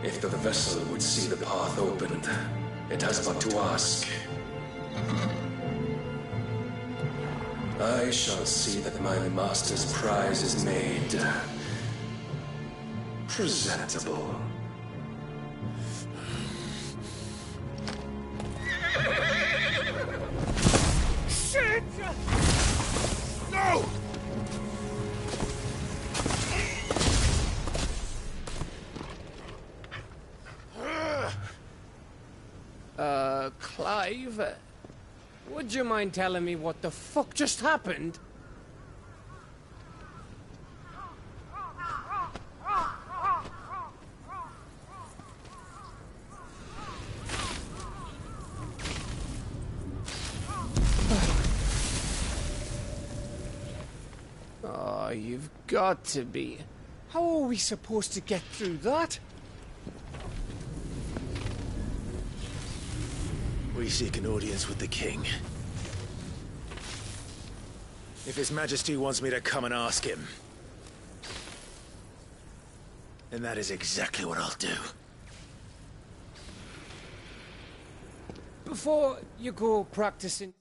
If the vessel would see the path opened, it has but to ask. I shall see that my master's prize is made presentable. Shit! No! Clive? Would you mind telling me what the fuck just happened? Oh, you've got to be. How are we supposed to get through that? We seek an audience with the king. If His Majesty wants me to come and ask him, then that is exactly what I'll do. Before you go practicing...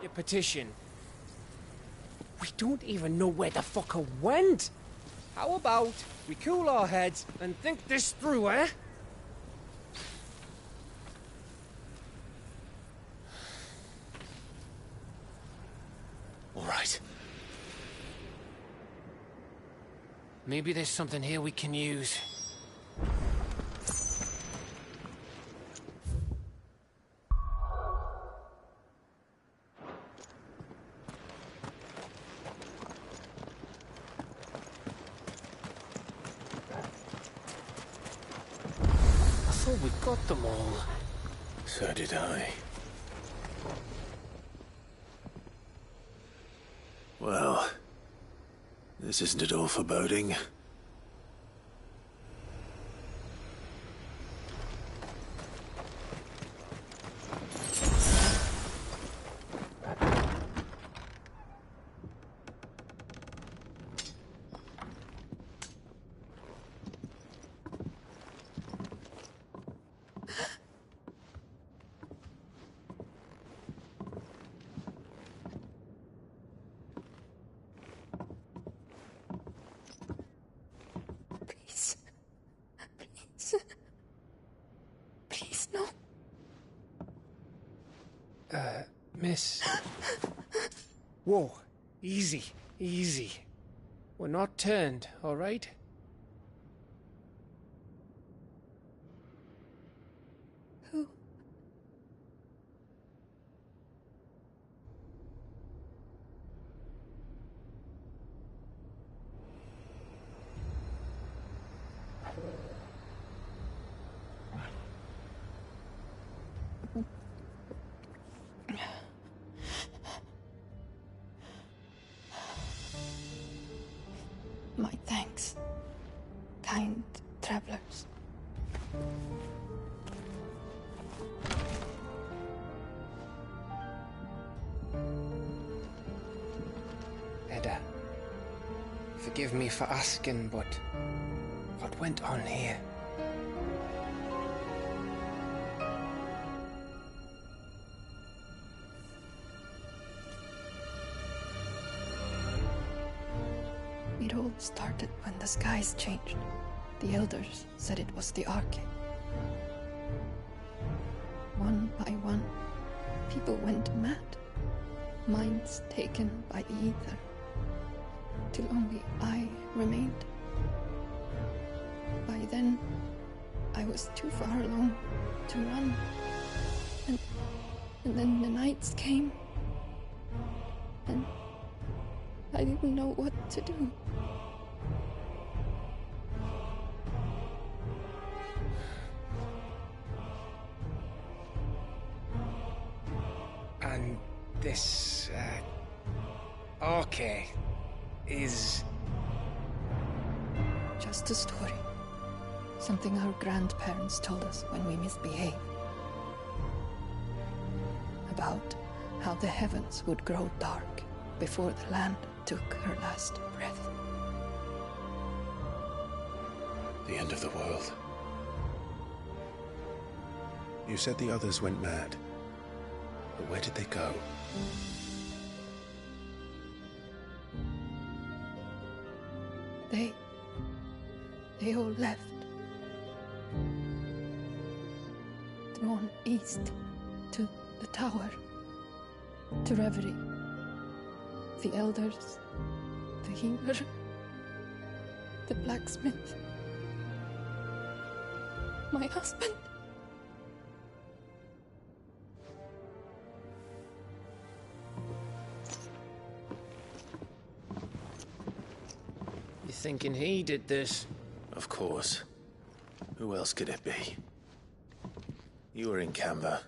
your petition. We don't even know where the fucker went. How about we cool our heads and think this through, eh? All right. Maybe there's something here we can use. I thought we got them all. So did I. Well, this isn't at all foreboding. Please, no. Miss. Whoa. Easy. Easy. We're not turned, all right? Who? My thanks, kind travelers. Edda, forgive me for asking, but what went on here? It all started when the skies changed. The elders said it was the Arcade. One by one, people went mad. Minds taken by the ether. Till only I remained. By then, I was too far along to run. And then the nights came. And I didn't know what to do. And this, Arcade is... Just a story. Something our grandparents told us when we misbehaved. About how the heavens would grow dark before the land took her last breath. The end of the world. You said the others went mad. But where did they go? They all left. Drawn east to the tower, to Reverie. The elders, the healer, the blacksmith, my husband. You thinking he did this? Of course. Who else could it be? You were in Canberra.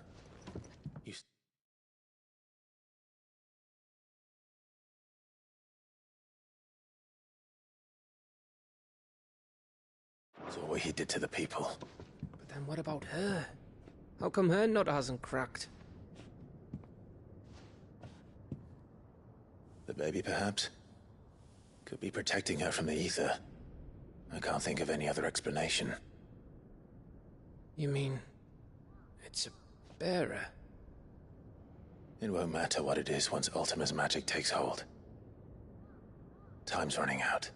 Saw what he did to the people. But then what about her? How come her nut hasn't cracked? The baby, perhaps? Could be protecting her from the ether. I can't think of any other explanation. You mean... it's a bearer? It won't matter what it is once Ultima's magic takes hold. Time's running out.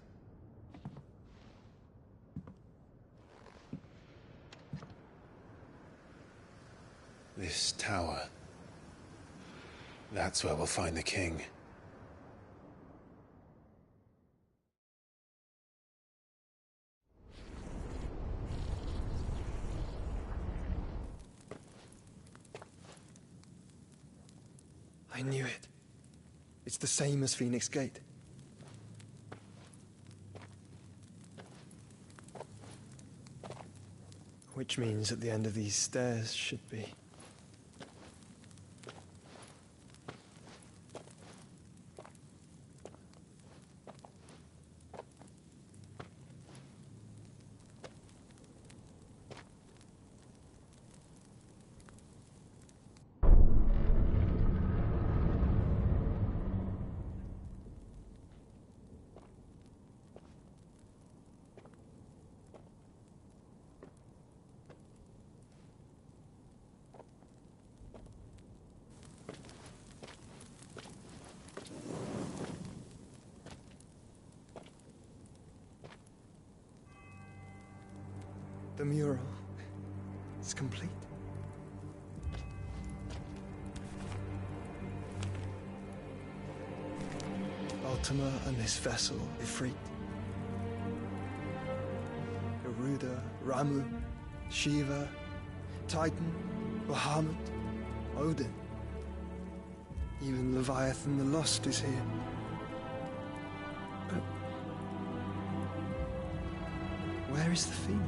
This tower. That's where we'll find the king. I knew it. It's the same as Phoenix Gate. Which means at the end of these stairs should be... The mural is complete. Ultima and this vessel, Ifrit. Garuda, Ramu, Shiva, Titan, Bahamut, Odin. Even Leviathan the Lost is here. But where is the Phoenix?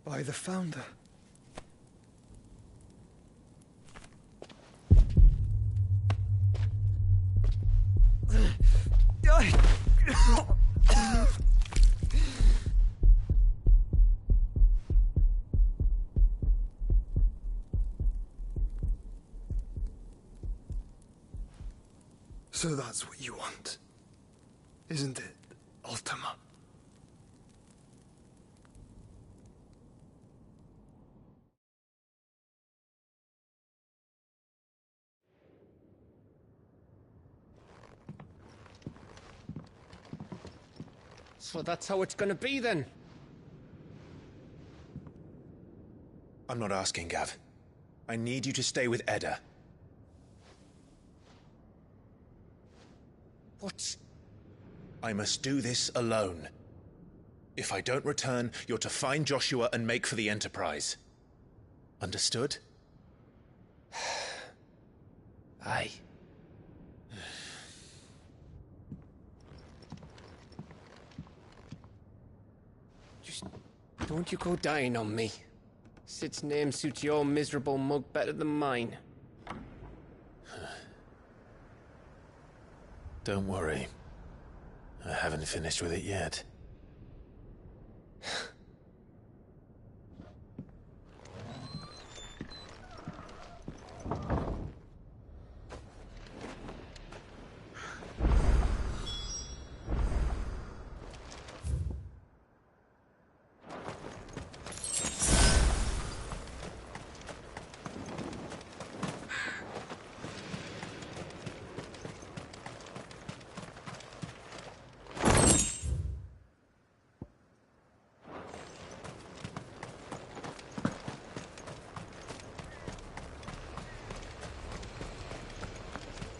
By the Founder. So that's what you want, isn't it, Ultima? So that's how it's gonna be then? I'm not asking, Gav. I need you to stay with Edda. What? I must do this alone. If I don't return, you're to find Joshua and make for the Enterprise. Understood? Aye. Just don't you go dying on me. Sid's name suits your miserable mug better than mine. Don't worry. I haven't finished with it yet.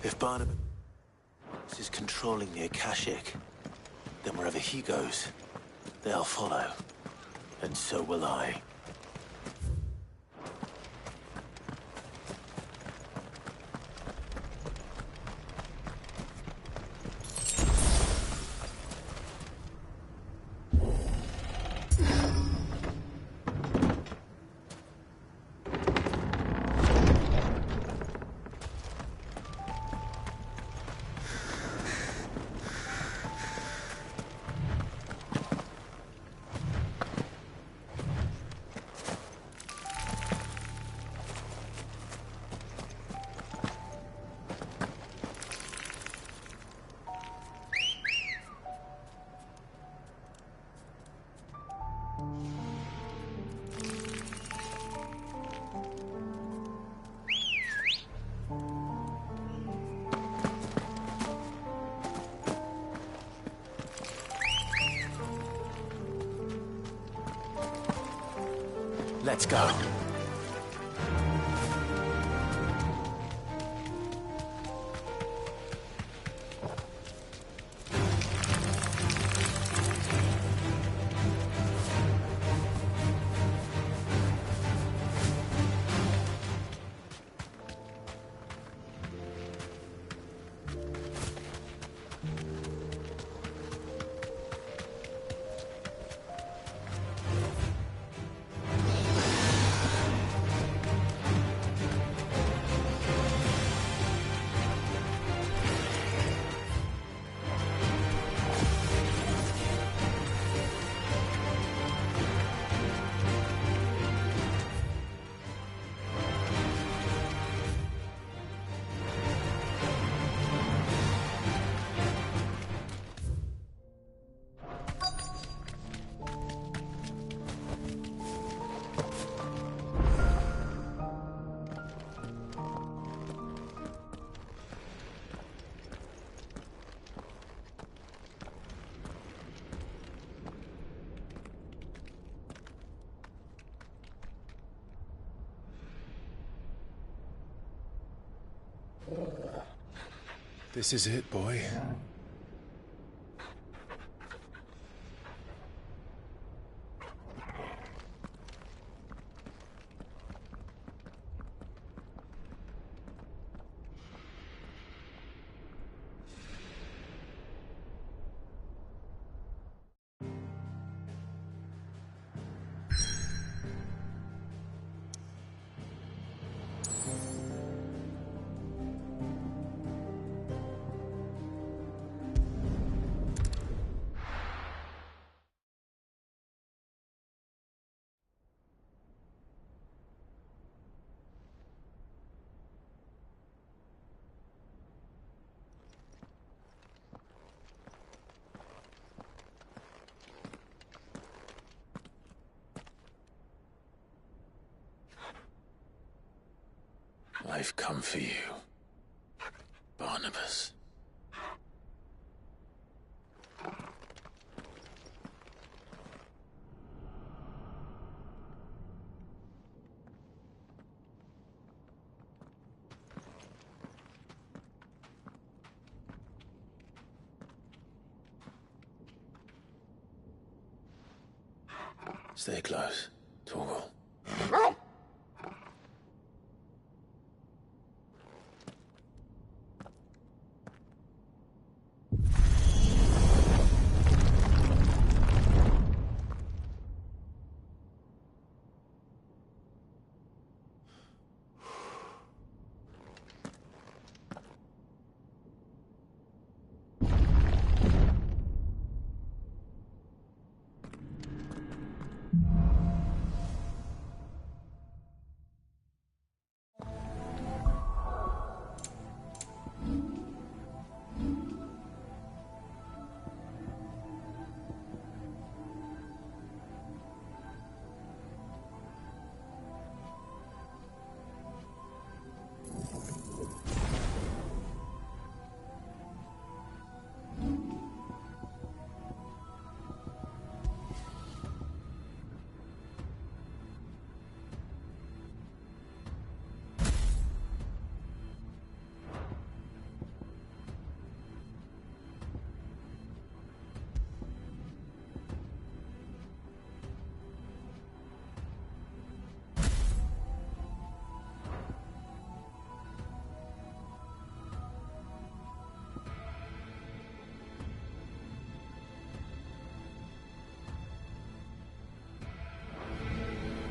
If Barnabas is controlling the Akashic, then wherever he goes, they'll follow. And so will I. Let's go. This is it, boy. I've come for you, Barnabas. Stay close, Torgal.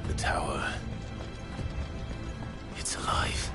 The tower. It's alive.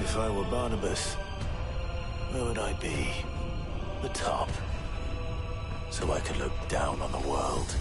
If I were Barnabas, where would I be? The top. So I could look down on the world.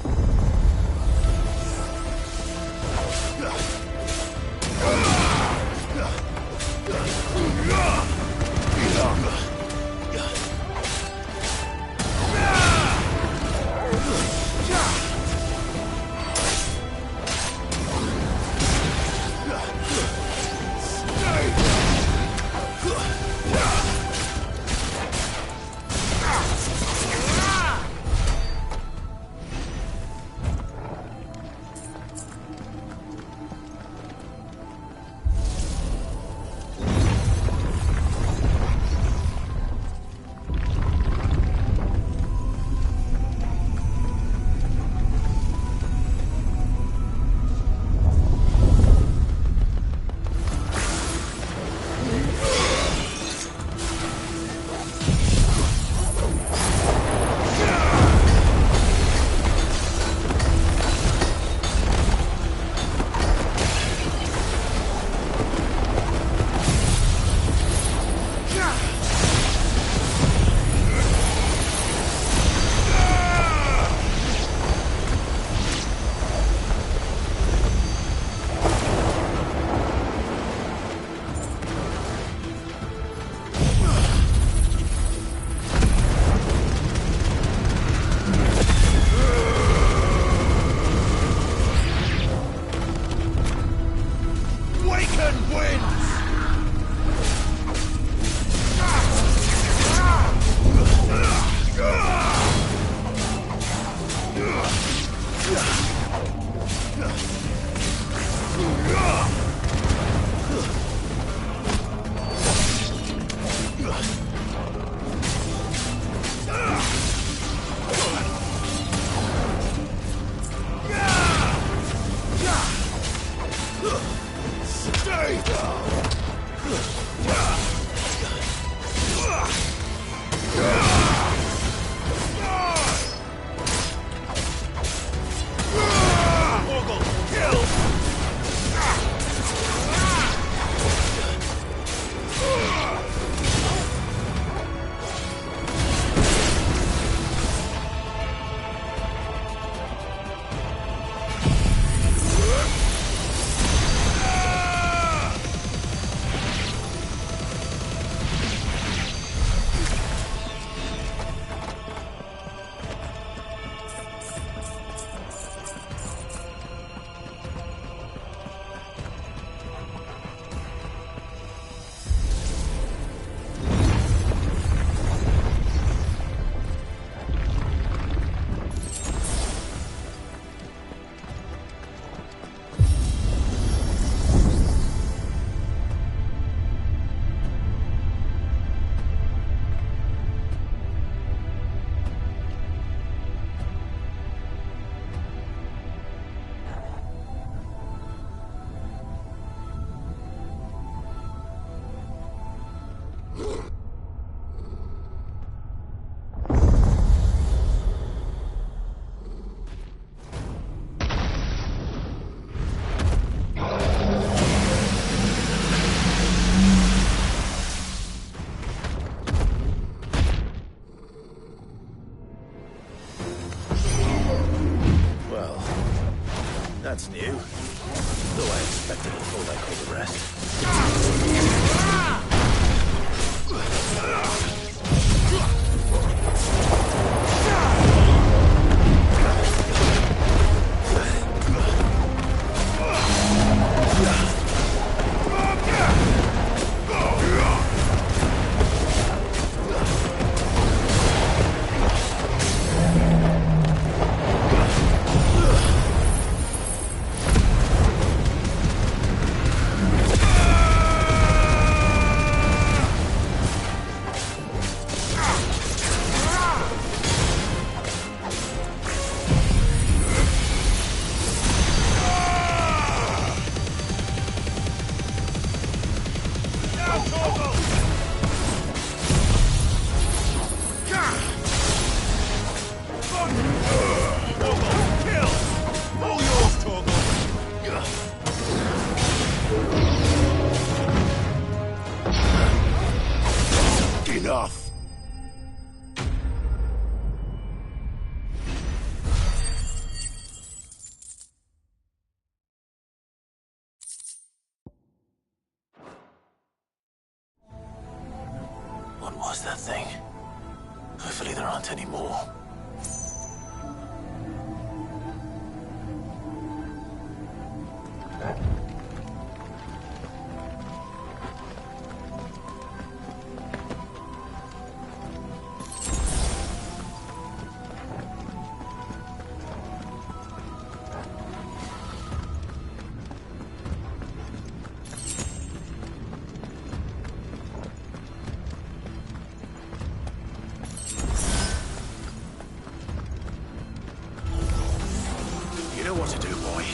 That's new. Though I expected a pull like all the rest. Enough! What was that thing? Hopefully there aren't any more. You know what to do, boy.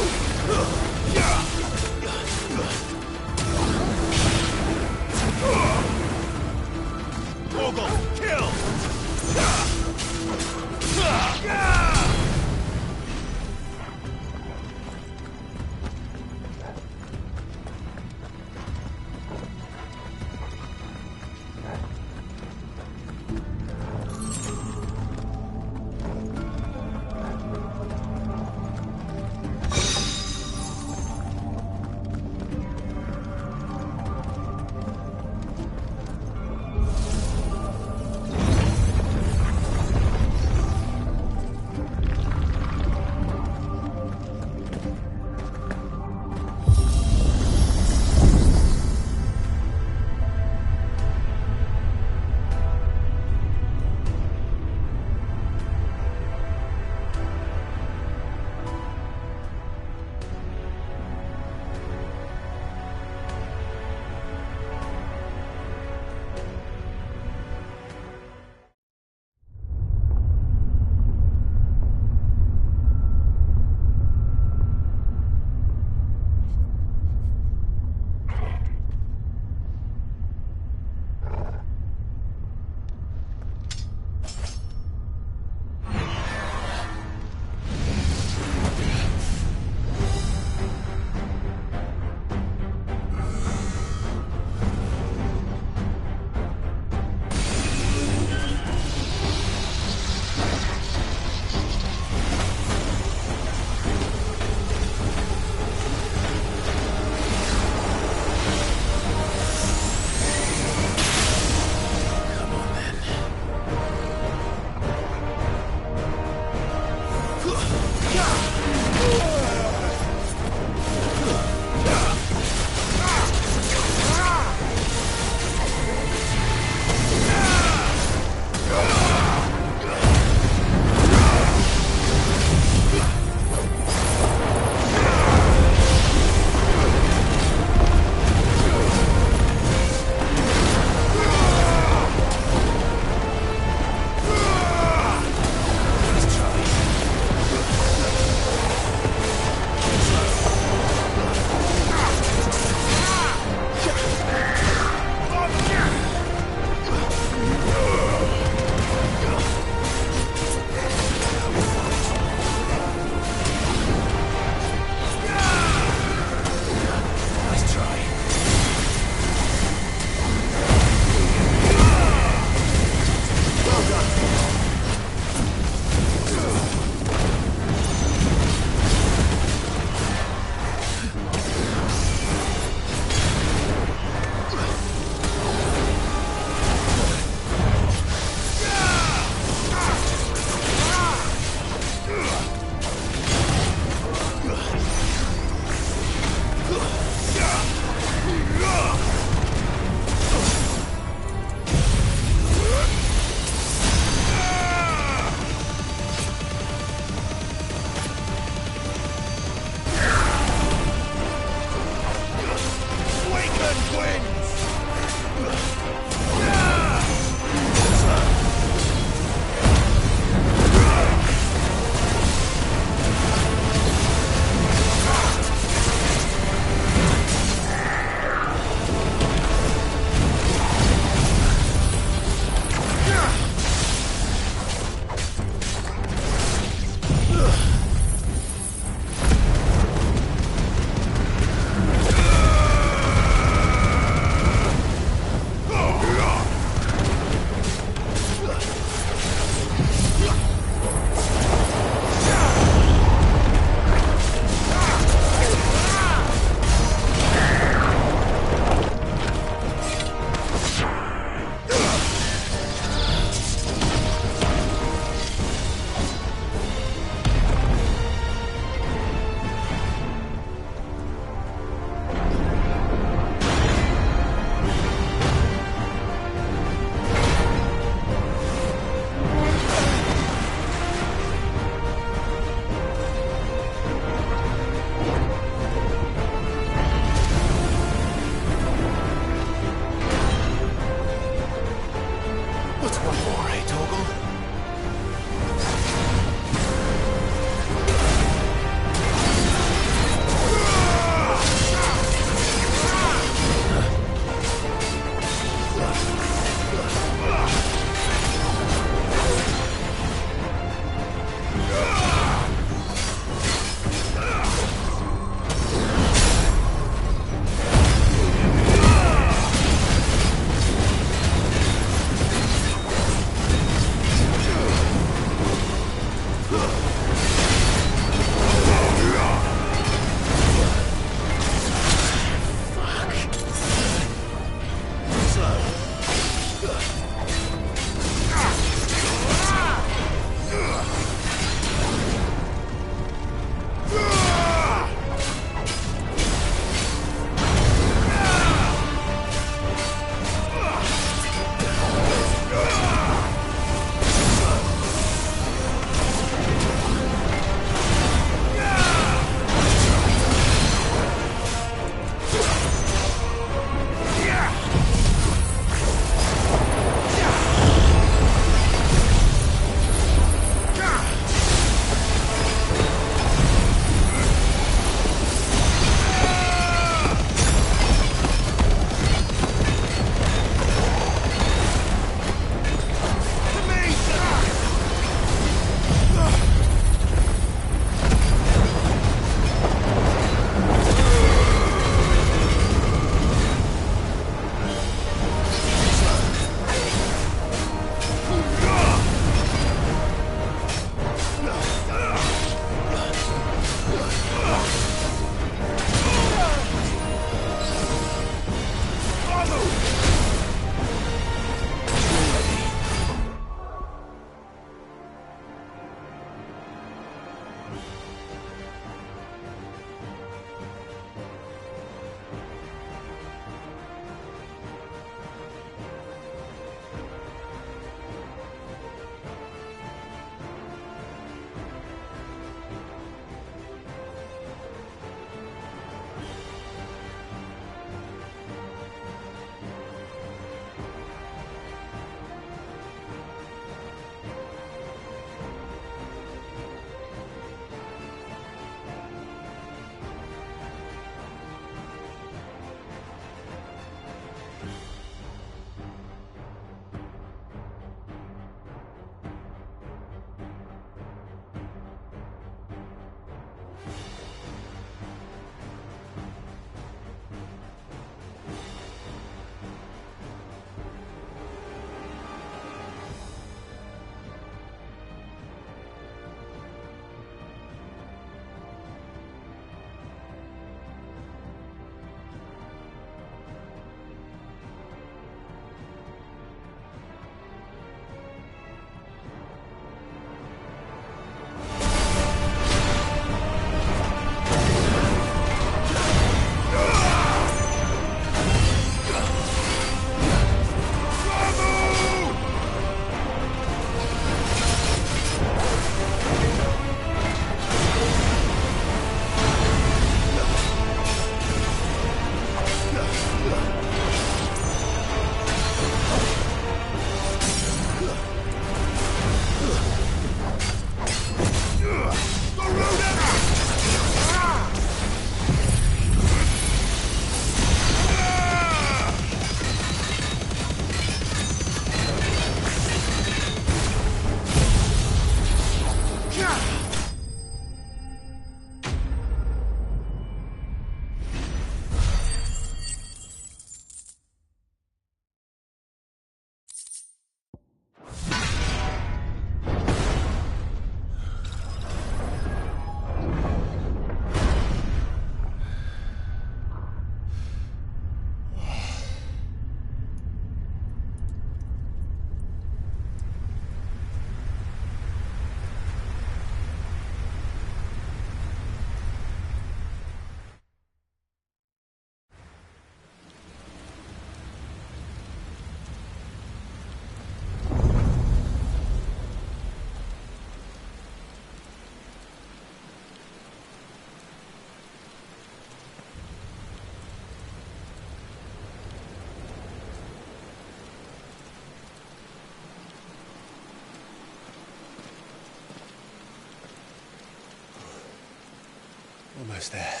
Almost there.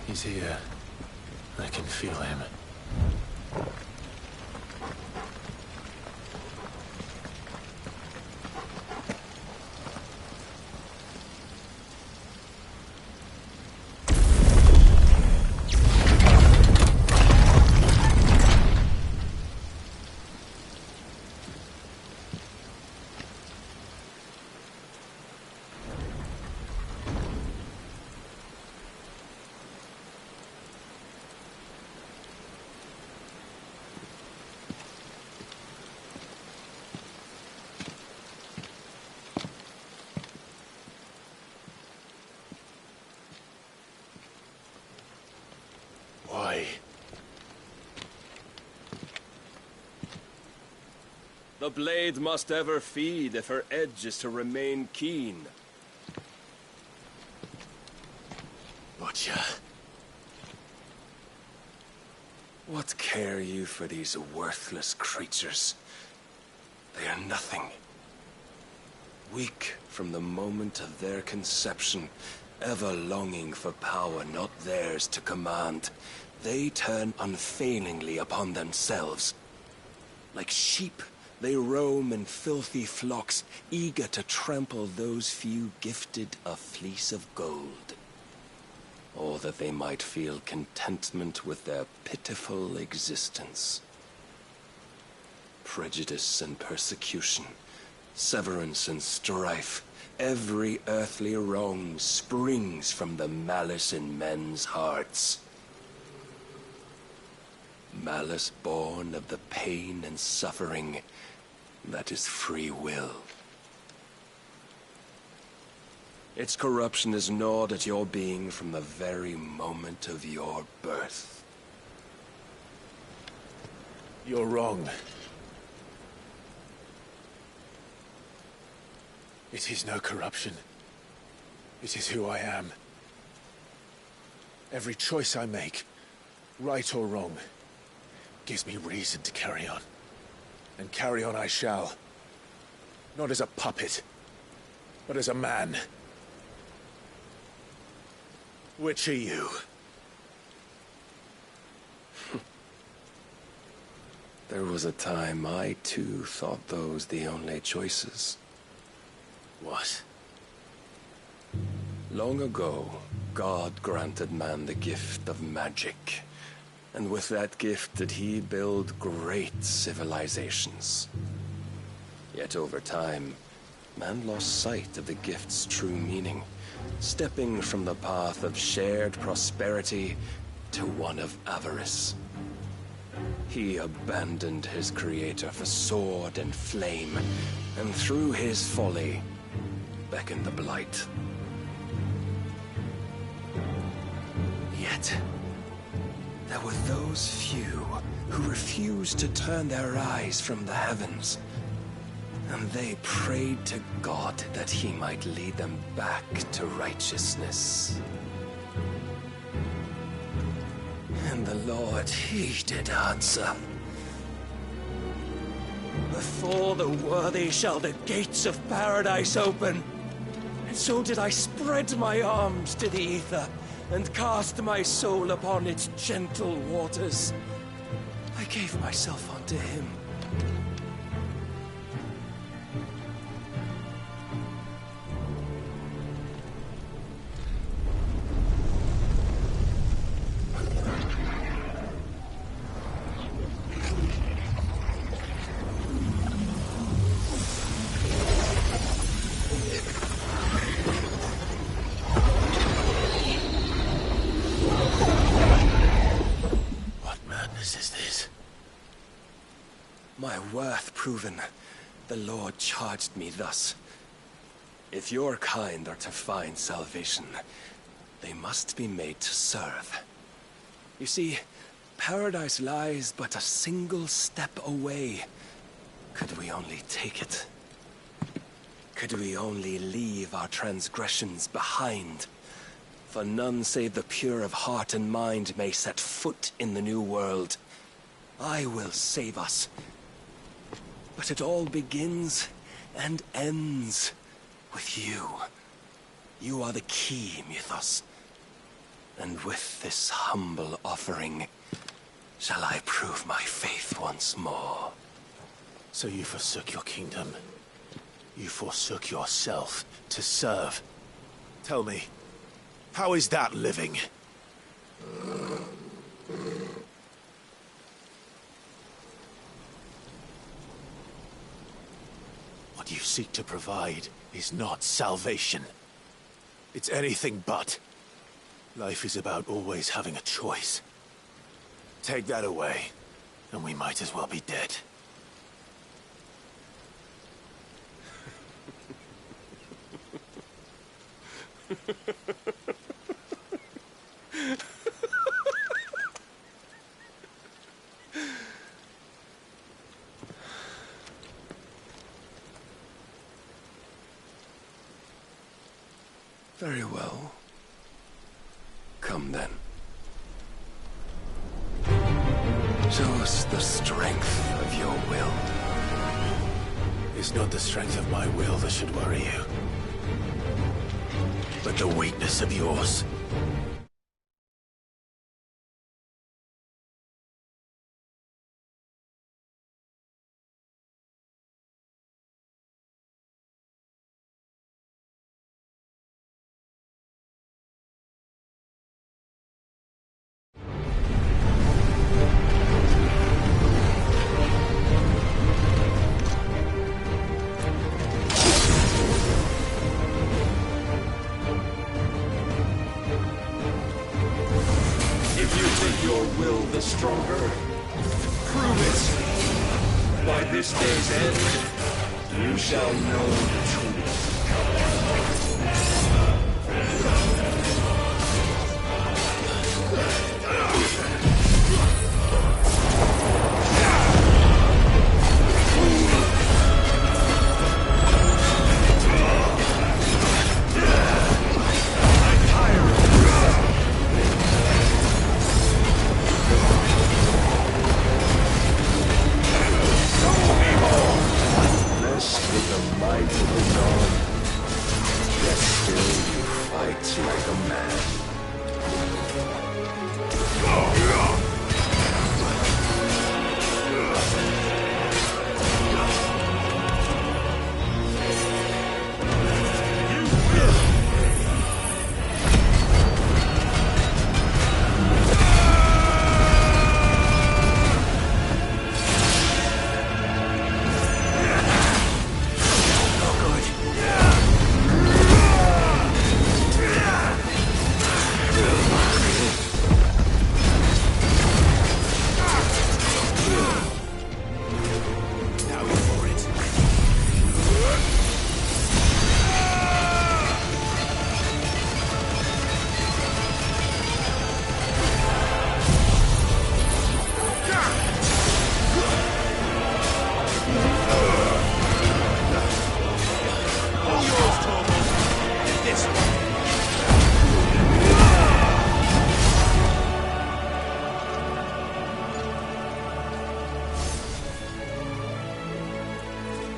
He's here. I can feel him. Why? The blade must ever feed if her edge is to remain keen. Butcher. What care you for these worthless creatures? They are nothing. Weak from the moment of their conception, ever longing for power not theirs to command, they turn unfailingly upon themselves. Like sheep, they roam in filthy flocks, eager to trample those few gifted a fleece of gold. Or that they might feel contentment with their pitiful existence. Prejudice and persecution, severance and strife, every earthly wrong springs from the malice in men's hearts. Malice born of the pain and suffering that is free will. Its corruption is gnawed at your being from the very moment of your birth. You're wrong. It is no corruption. It is who I am. Every choice I make, right or wrong, gives me reason to carry on. And carry on I shall. Not as a puppet, but as a man. Which are you? There was a time I too thought those the only choices. What? Long ago, God granted man the gift of magic. And with that gift did he build great civilizations. Yet over time, man lost sight of the gift's true meaning, stepping from the path of shared prosperity to one of avarice. He abandoned his creator for sword and flame, and through his folly, beckoned the blight. Yet, there were those few who refused to turn their eyes from the heavens, and they prayed to God that he might lead them back to righteousness. And the Lord, he did answer. Before the worthy shall the gates of paradise open. And so did I spread my arms to the ether, and cast my soul upon its gentle waters. I gave myself unto him. My worth proven, the Lord charged me thus. If your kind are to find salvation, they must be made to serve. You see, paradise lies but a single step away, Could we only take it? Could we only leave our transgressions behind? For none save the pure of heart and mind may set foot in the new world. I will save us. But it all begins and ends with you. You are the key, Mythos. And with this humble offering, shall I prove my faith once more. So you forsook your kingdom. You forsook yourself to serve. Tell me, how is that living? What you seek to provide is not salvation. It's anything but. Life is about always having a choice. Take that away, and we might as well be dead. Very well. Come then. Show us the strength of your will. It's not the strength of my will that should worry you, but the weakness of yours.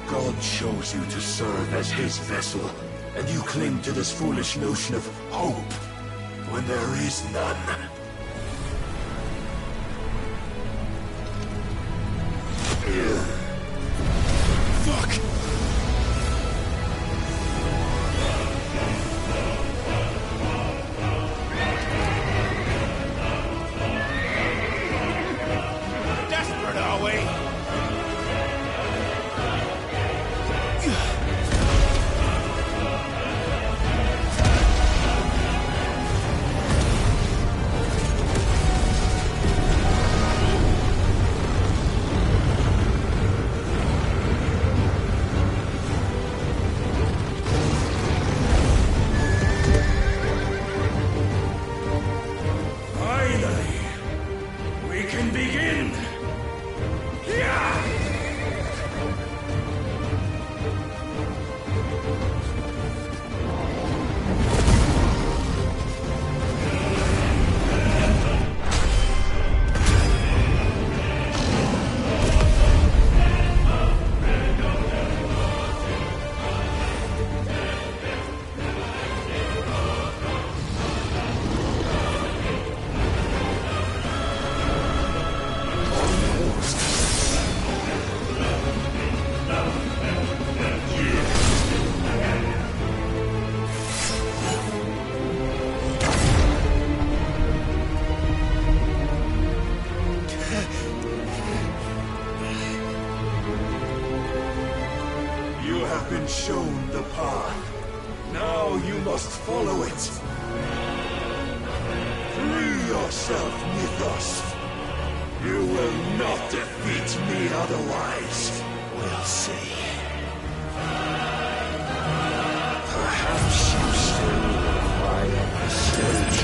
God chose you to serve as his vessel, and you cling to this foolish notion of hope when there is none. Fuck! Desperate, are we? have been shown the path. Now you must follow it. Free yourself, Mythos. You will not defeat me otherwise. We'll see. Perhaps you still require the stage.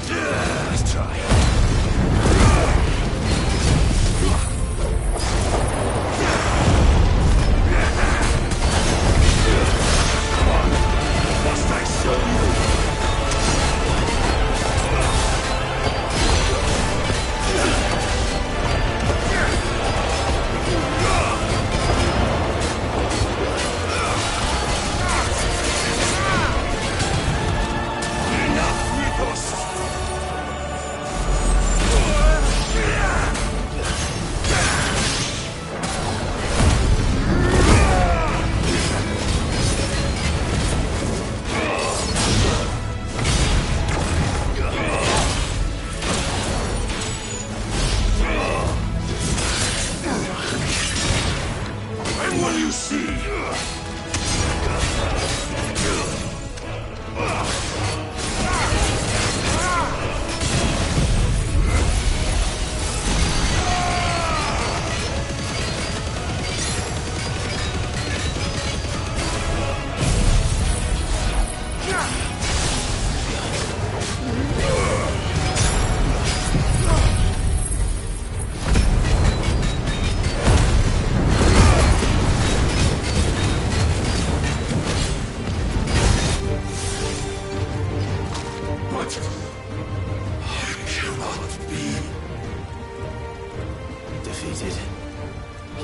Let's try. Must I show you?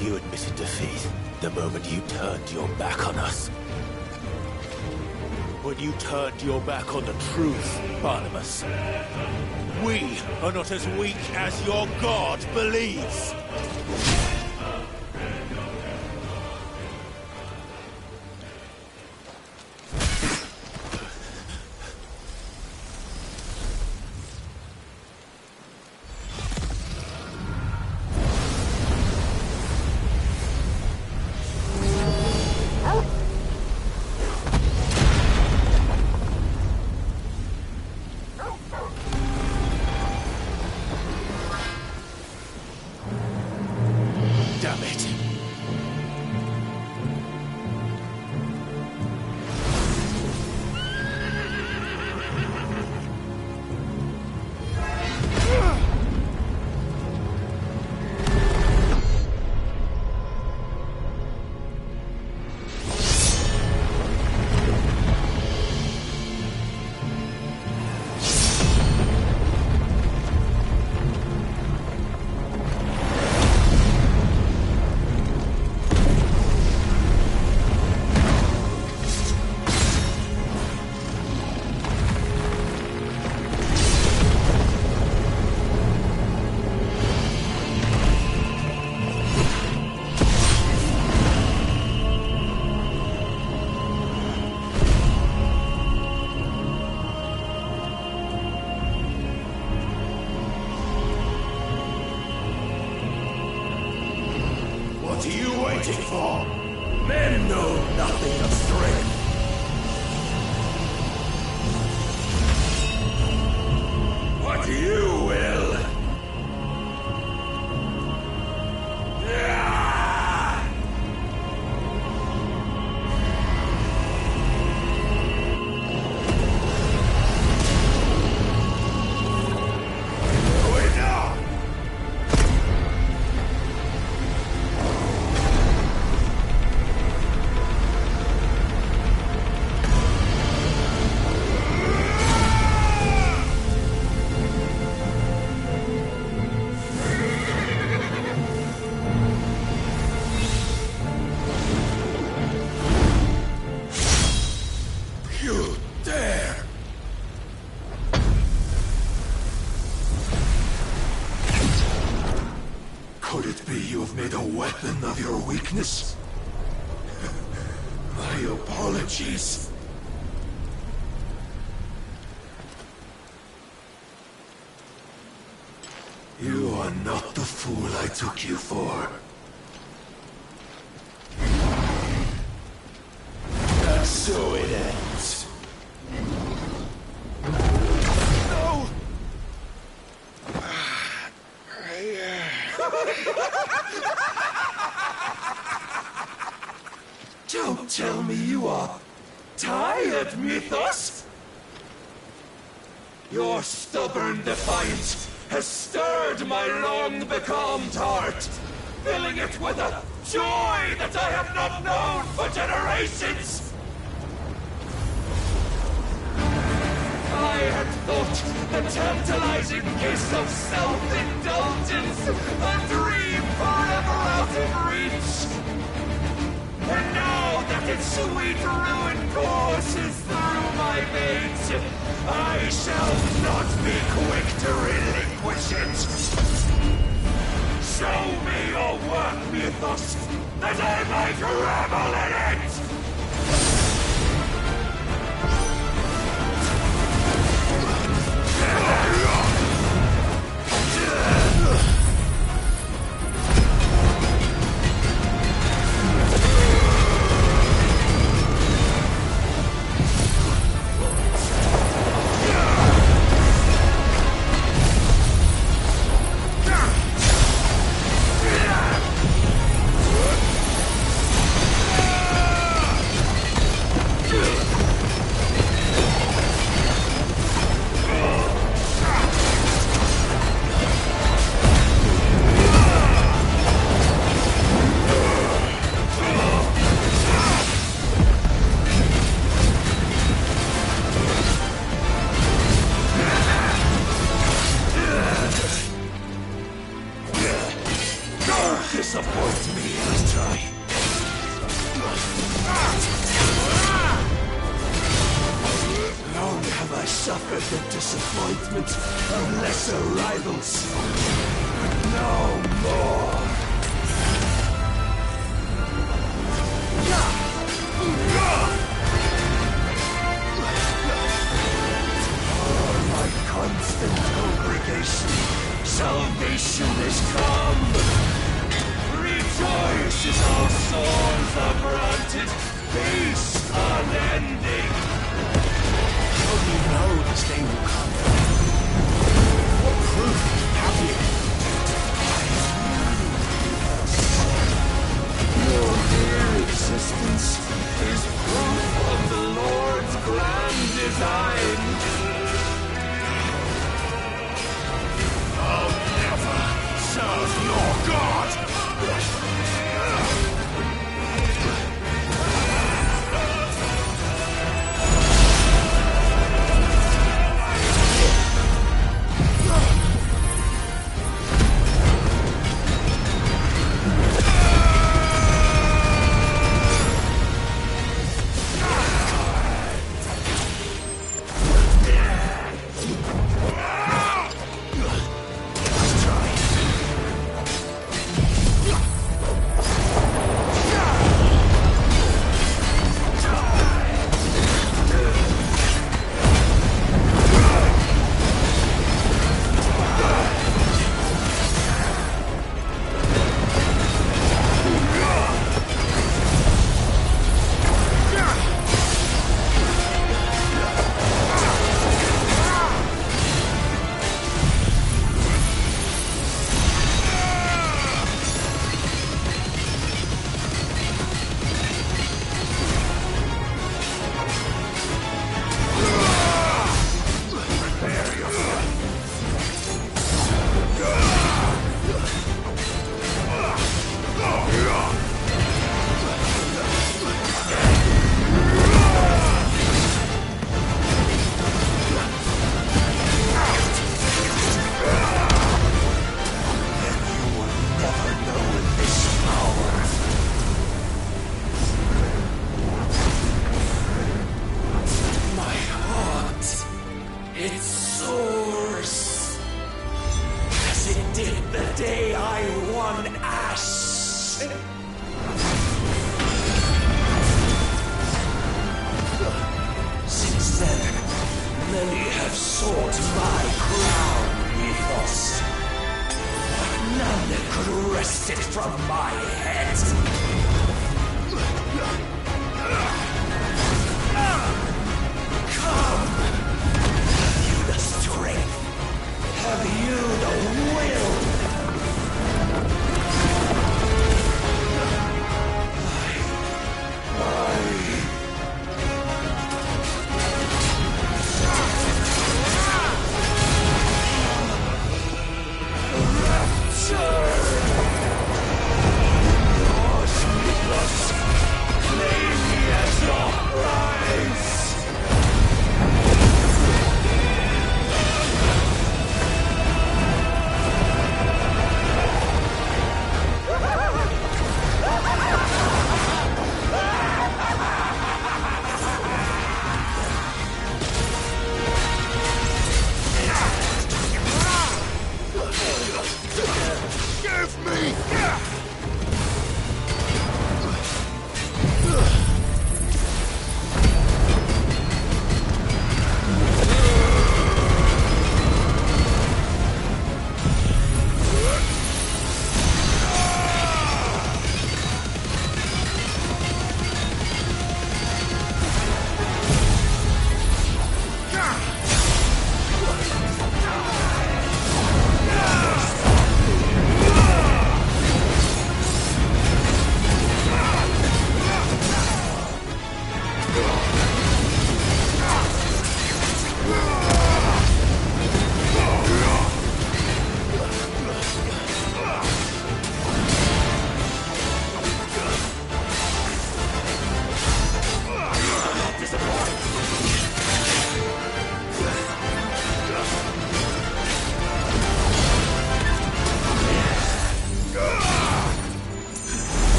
You admitted defeat the moment you turned your back on us. When you turned your back on the truth, Barnabas. We are not as weak as your god believes. What are you waiting for? Men know nothing of strength. What you will. Could it be you have made a weapon of your weakness? My apologies. are not the fool I took you for. And so it ends. No! Don't tell me you are tired, Mythos! Your stubborn defiance has stirred my long-becalmed heart, filling it with a joy that I have not known for generations! I had thought the tantalizing kiss of self-indulgence a dream forever out of reach. And now that its sweet ruin courses through my veins, I shall not be quick to relinquish it. Show me your work, Mythos, that I might revel in it! Disappoint me, let's try. Long have I suffered the disappointment of lesser rivals, but no more. For my constant congregation, salvation is come. Rejoice as our souls are granted peace unending. Oh, you know this day will come. What proof have you? Your mere existence is proof of the Lord's grand design. I'll never serve your God! Many have sought my crown, Mythos. None could wrest it from my head. Come! Have you the strength? Have you the will?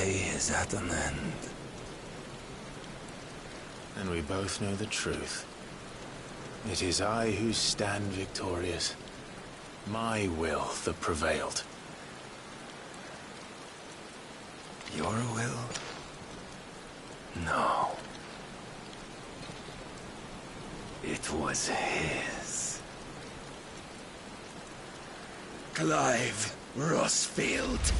Is at an end. And we both know the truth. It is I who stand victorious. My will that prevailed. Your will? No. It was his. Clive Rossfield.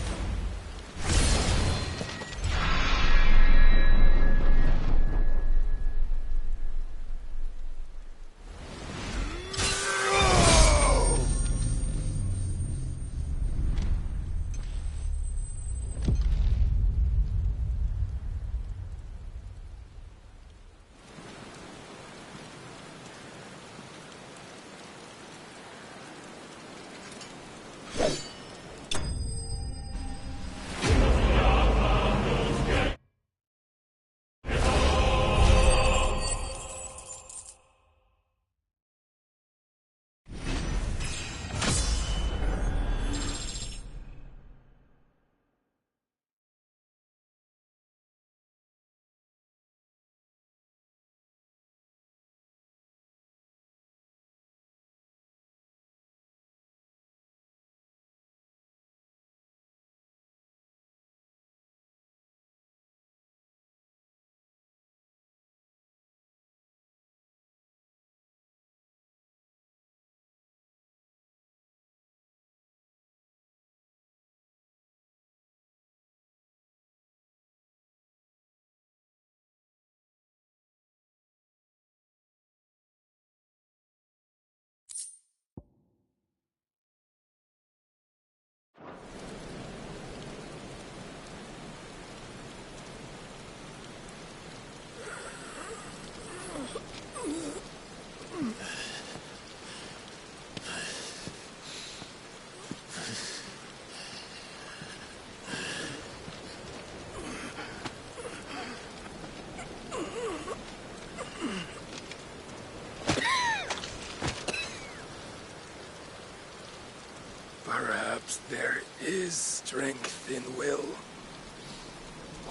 Perhaps there is strength in will.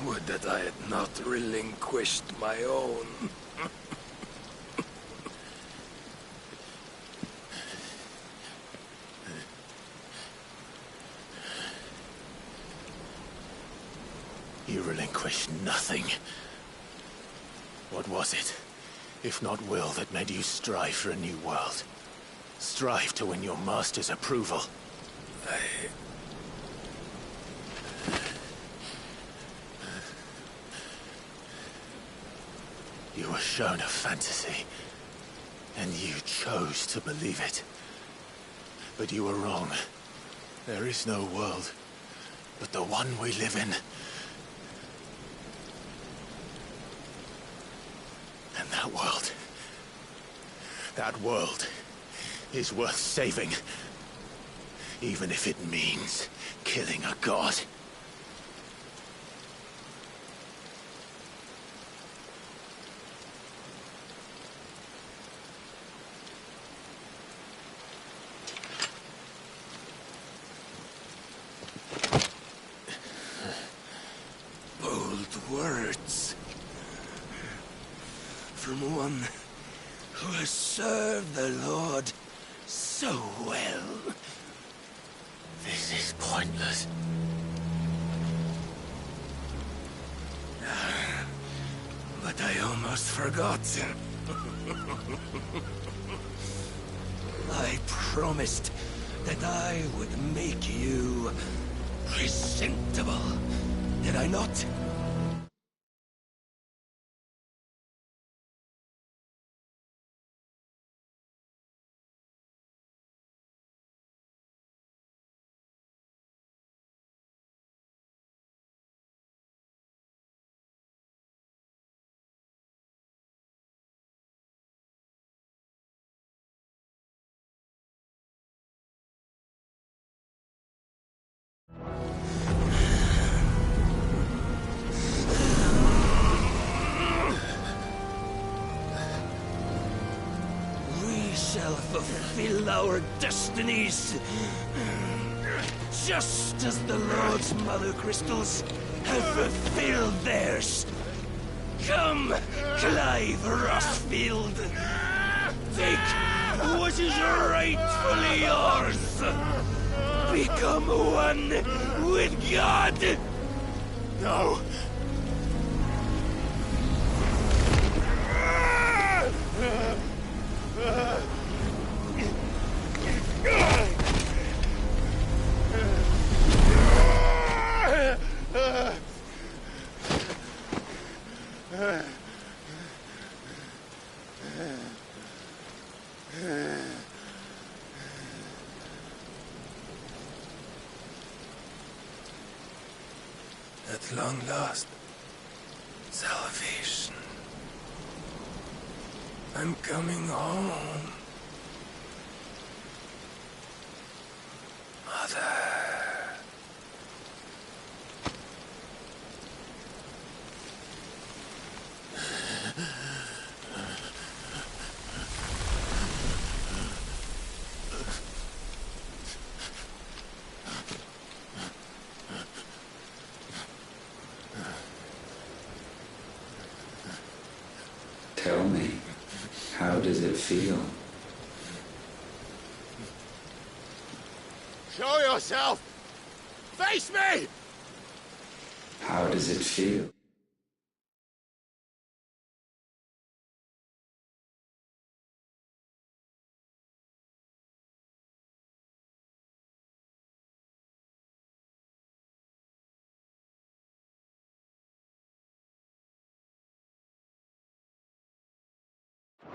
Would that I had not relinquished my own. vanquished nothing. What was it, if not will, that made you strive for a new world? Strive to win your master's approval? You were shown a fantasy, and you chose to believe it. But you were wrong. There is no world but the one we live in. And that world is worth saving. Even if it means killing a god. Words from one who has served the Lord so well. This is pointless. But I almost forgot. I promised that I would make you presentable. Did I not? Shall fulfill our destinies, just as the Lord's Mother Crystals have fulfilled theirs. Come, Clive Rossfield, take what is rightfully yours. Become one with God. No. At long last, salvation. I'm coming home. Mother. Tell me, how does it feel? Show yourself! Face me! How does it feel?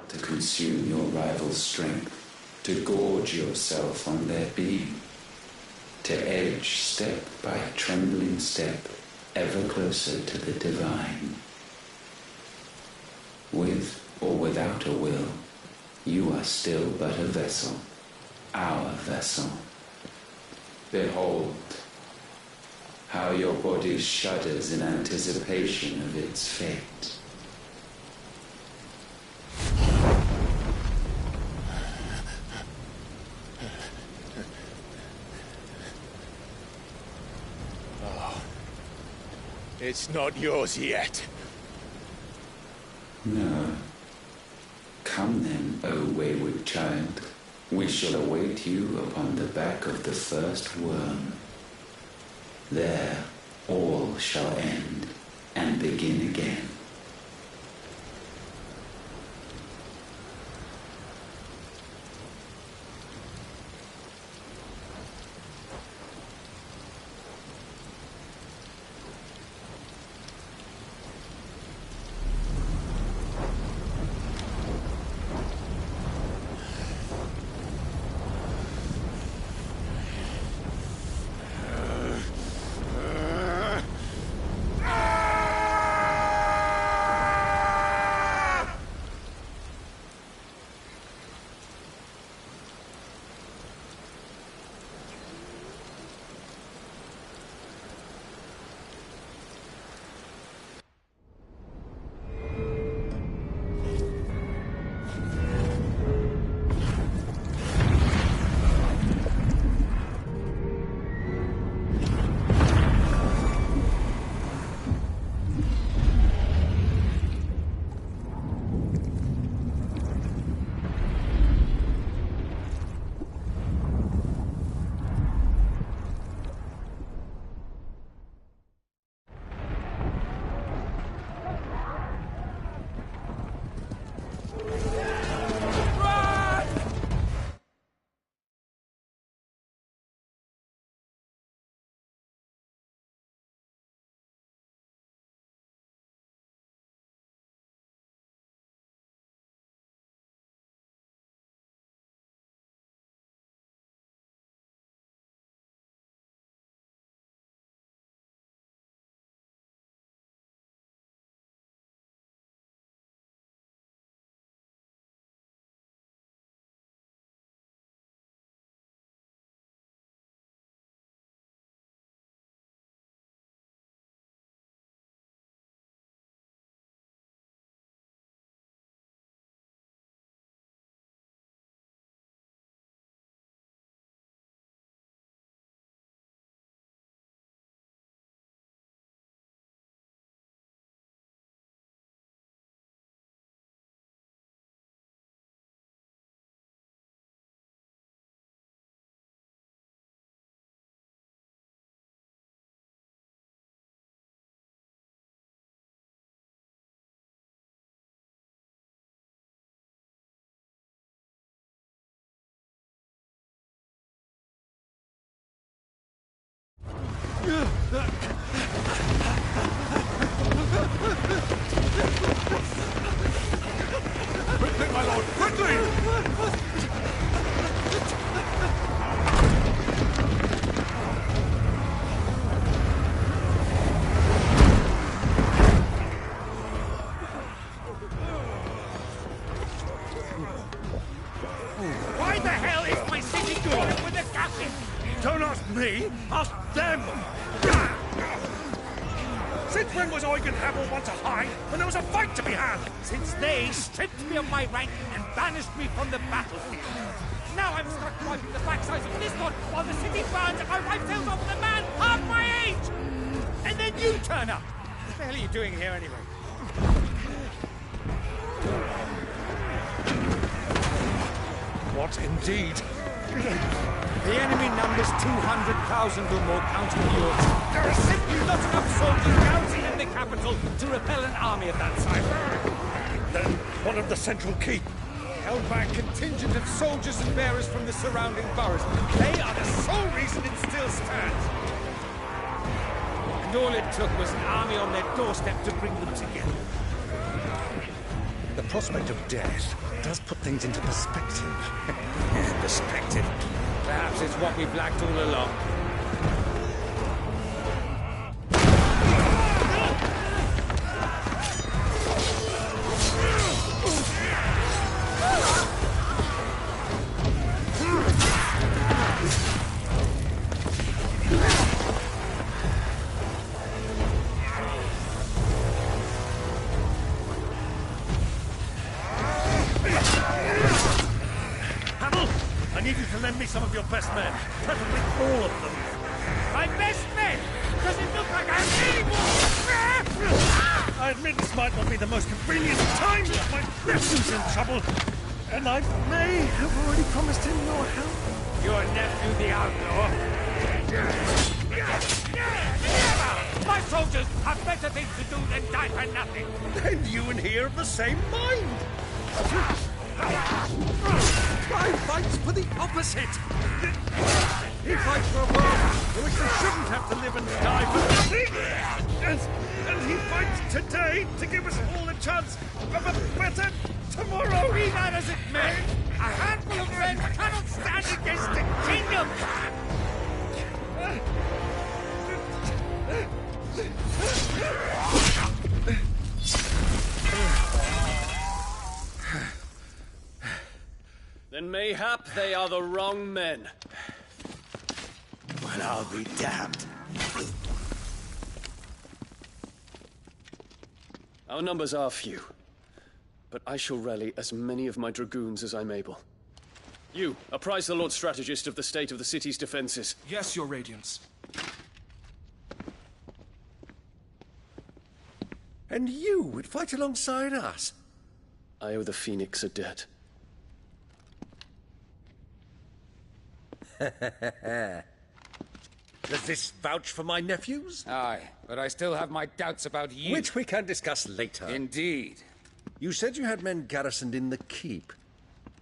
To consume your rival's strength, to gorge yourself on their beam, to edge step by trembling step ever closer to the divine. With or without a will, you are still but a vessel, our vessel. Behold, how your body shudders in anticipation of its fate. It's not yours yet. No. Come then, O wayward child. We shall await you upon the back of the first worm. There all shall end, and begin again. Quickly, my lord! Quickly! Why the hell is my city going with the captain? Don't ask me, ask them! Since when was Eugen Havel want to hide when there was a fight to be had? Since they stripped me of my rank and banished me from the battlefield. Now I'm stuck wiping the backsides of Lisbon while the city burns and my wife tells off the man half my age! And then you turn up! What the hell are you doing here anyway? What indeed? The enemy numbers 200,000 or more, counting yours. There are simply not enough soldiers garrisoned in the capital to repel an army of that size. Then what of the central keep? Held by a contingent of soldiers and bearers from the surrounding boroughs. They are the sole reason it still stands. And all it took was an army on their doorstep to bring them together. The prospect of death does put things into perspective. Perspective. Perhaps it's what we've lacked all along. I need you to lend me some of your best men, preferably all of them. My best men? Does it look like I have any more? I admit this might not be the most convenient time, but my nephew's in trouble, and I may have already promised him your help. Your nephew, the outlaw? My soldiers have better things to do than die for nothing. Then you and he are of the same mind. I fights for the opposite. He fights for a world in which they shouldn't have to live and die for nothing. And he fights today to give us all a chance of a better tomorrow. Be that as it may, a handful of men cannot stand against a kingdom. Then mayhap they are the wrong men. Well, I'll be damned. Our numbers are few, but I shall rally as many of my dragoons as I'm able. You, apprise the Lord Strategist of the state of the city's defenses. Yes, Your Radiance. And you would fight alongside us? I owe the Phoenix a debt. Does this vouch for my nephews? Aye, but I still have my doubts about you. Which we can discuss later. Indeed. You said you had men garrisoned in the keep.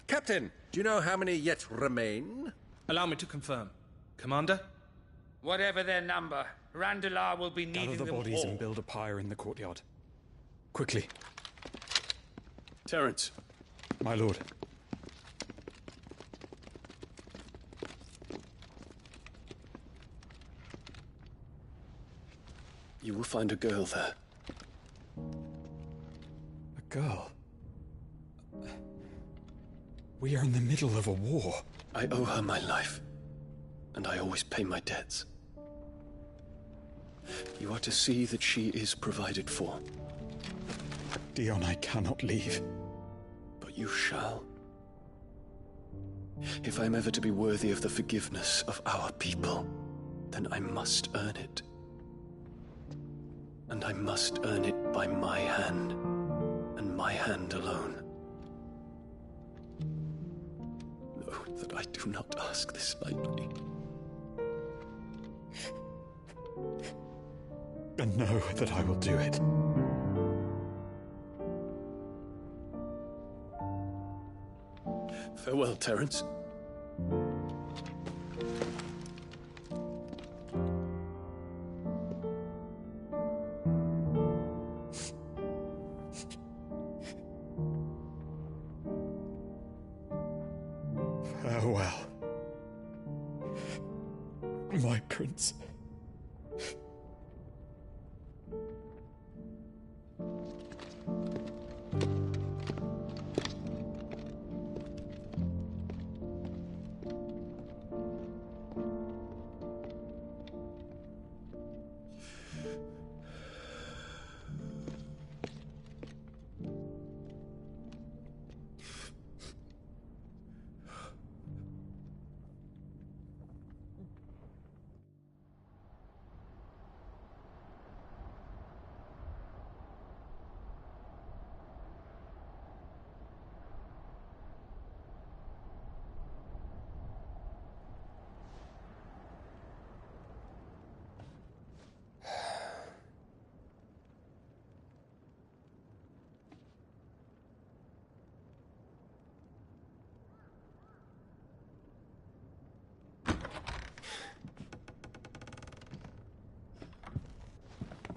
Captain, do you know how many yet remain? Allow me to confirm. Commander? Whatever their number, Randalar will be needing Gather the them bodies all. and build a pyre in the courtyard. Quickly. Terence. My lord. You will find a girl there. A girl? We are in the middle of a war. I owe her my life, and I always pay my debts. You are to see that she is provided for. Dion, I cannot leave. But you shall. If I'm ever to be worthy of the forgiveness of our people, then I must earn it. And I must earn it by my hand, and my hand alone. Know that I do not ask this lightly. And know that I will do it. Farewell, Terence. Farewell, my prince.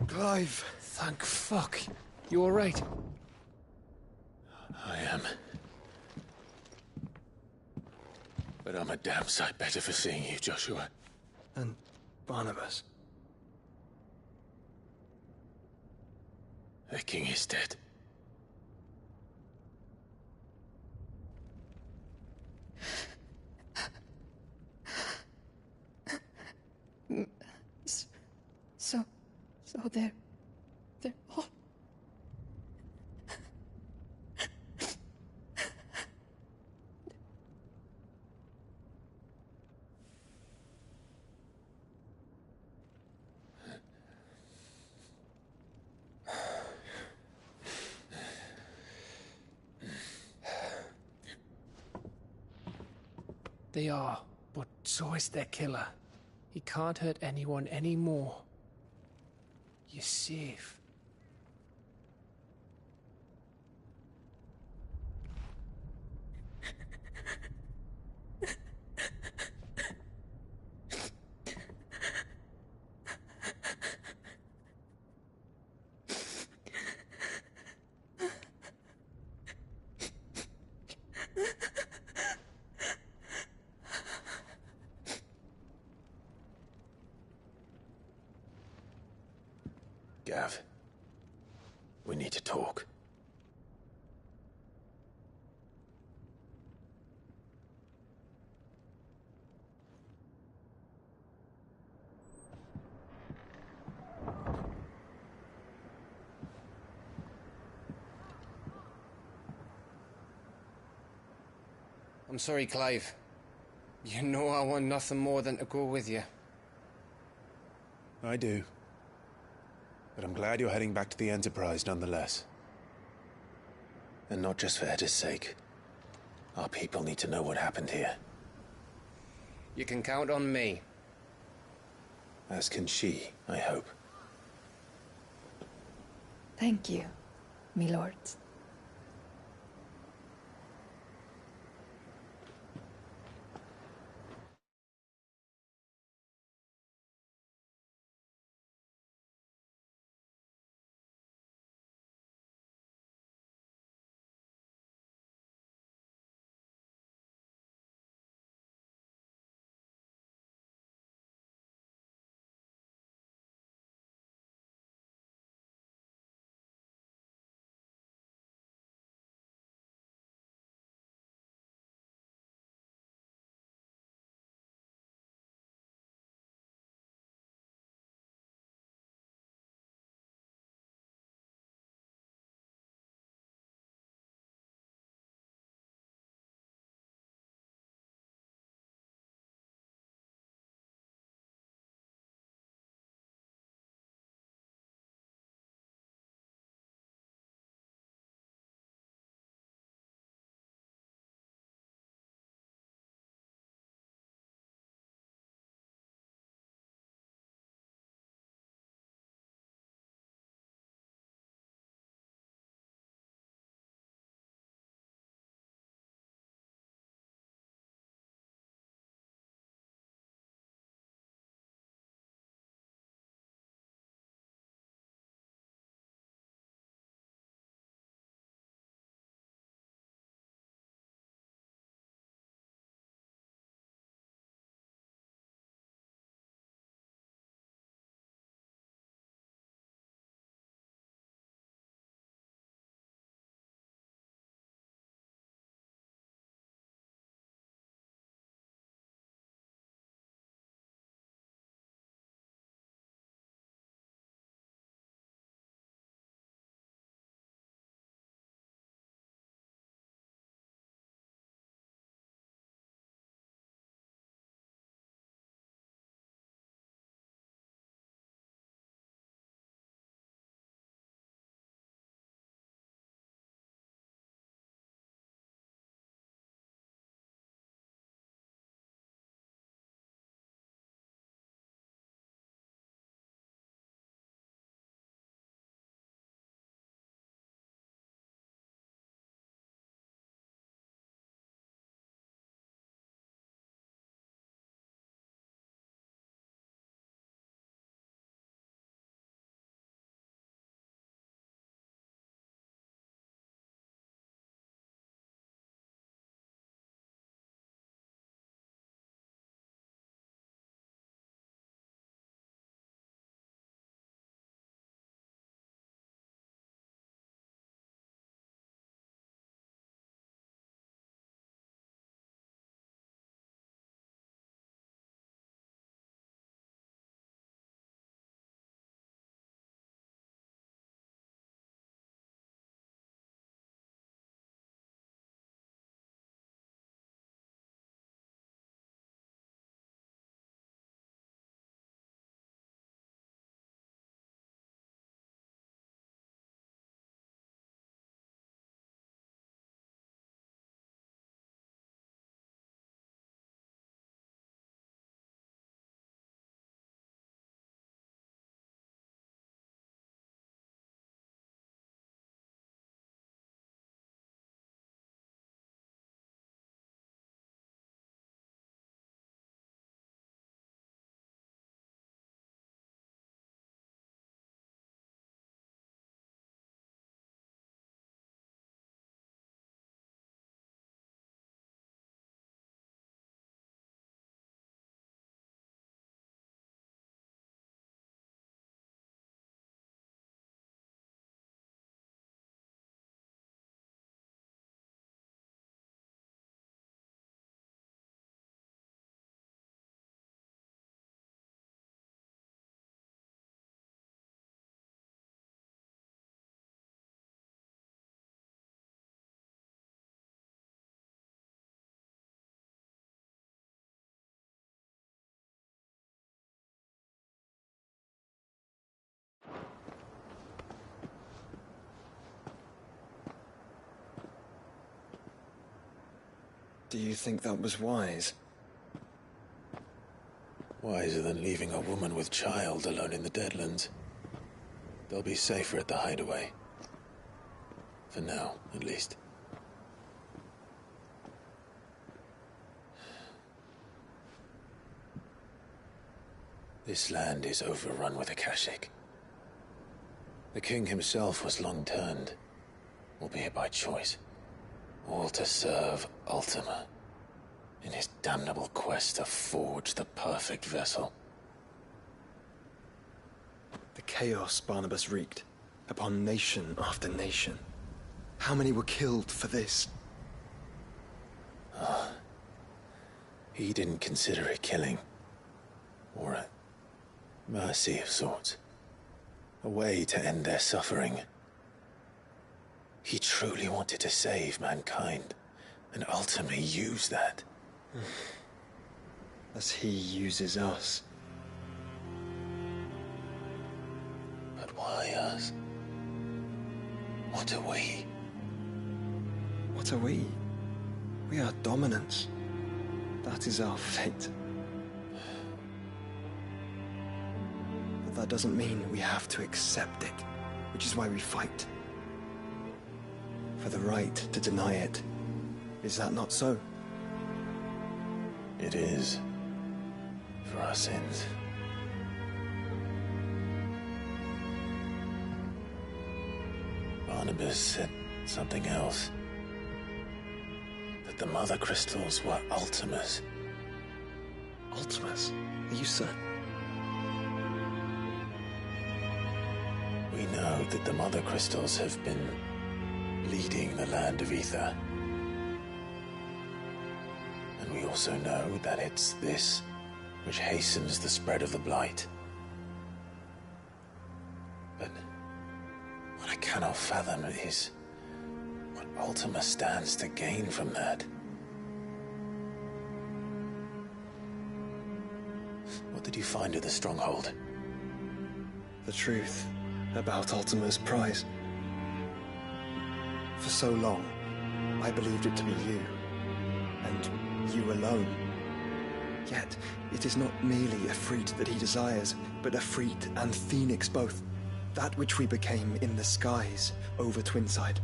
Clive! Thank fuck. You alright? I am. But I'm a damn sight better for seeing you, Joshua. And Barnabas. The king is dead. So they're all... They are, but so is their killer. He can't hurt anyone anymore. You're safe. Gav, we need to talk. I'm sorry, Clive. You know I want nothing more than to go with you. I do. But I'm glad you're heading back to the Enterprise nonetheless. And not just for Edda's sake. Our people need to know what happened here. You can count on me. As can she, I hope. Thank you, me lords. Do you think that was wise? Wiser than leaving a woman with child alone in the Deadlands. They'll be safer at the hideaway. For now, at least. This land is overrun with Akashic. The king himself was long turned, albeit by choice, all to serve Ultima, in his damnable quest to forge the perfect vessel. The chaos Barnabas wreaked upon nation after nation. How many were killed for this? He didn't consider it killing, or a mercy of sorts. A way to end their suffering. He truly wanted to save mankind, and ultimately used that. As he uses us. But why us? What are we? What are we? We are dominants. That is our fate. But that doesn't mean we have to accept it, which is why we fight. For the right to deny it. Is that not so? It is. For our sins. Barnabas said something else. That the Mother Crystals were Ultimas. Ultimas? Are you certain? We know that the Mother Crystals have been leading the land of Ether. And we also know that it's this which hastens the spread of the Blight. But what I cannot fathom is what Ultima stands to gain from that. What did you find at the Stronghold? The truth about Ultima's prize. For so long, I believed it to be you, and you alone. Yet, it is not merely a freed that he desires, but a freed and phoenix both. That which we became in the skies over Twinside.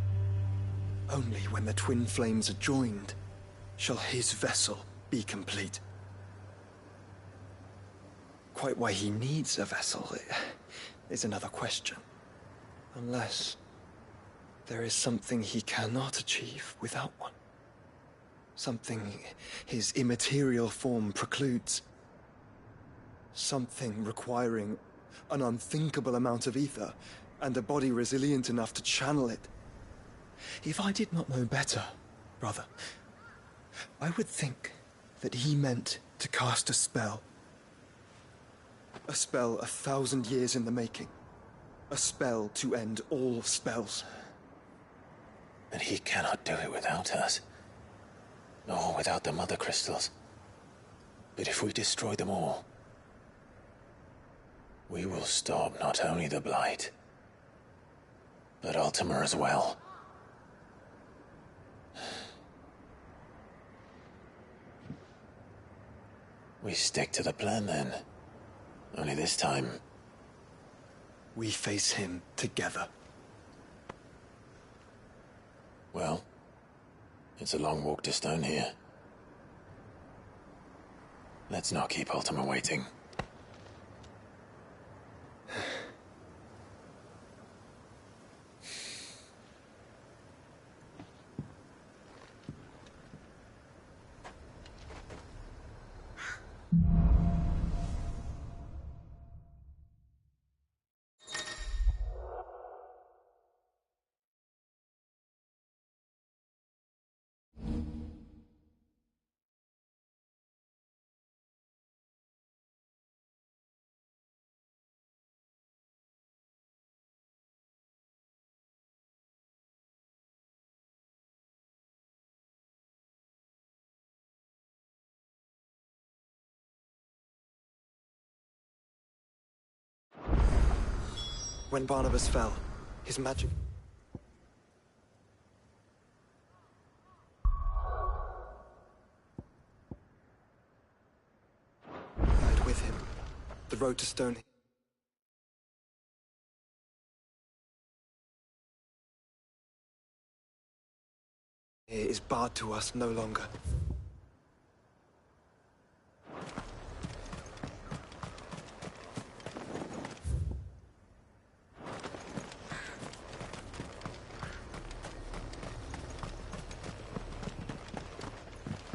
Only when the twin flames are joined shall his vessel be complete. Quite why he needs a vessel is another question. Unless there is something he cannot achieve without one. Something his immaterial form precludes. Something requiring an unthinkable amount of ether and a body resilient enough to channel it. If I did not know better, brother, I would think that he meant to cast a spell. A spell 1,000 years in the making. A spell to end all spells. And he cannot do it without us. Nor without the Mother Crystals. But if we destroy them all, we will stop not only the Blight, but Ultima as well. We stick to the plan then. Only this time, we face him together. Well, it's a long walk to Stone here. Let's not keep Ultima waiting. When Barnabas fell, his magic... The road to Stone here is barred to us no longer.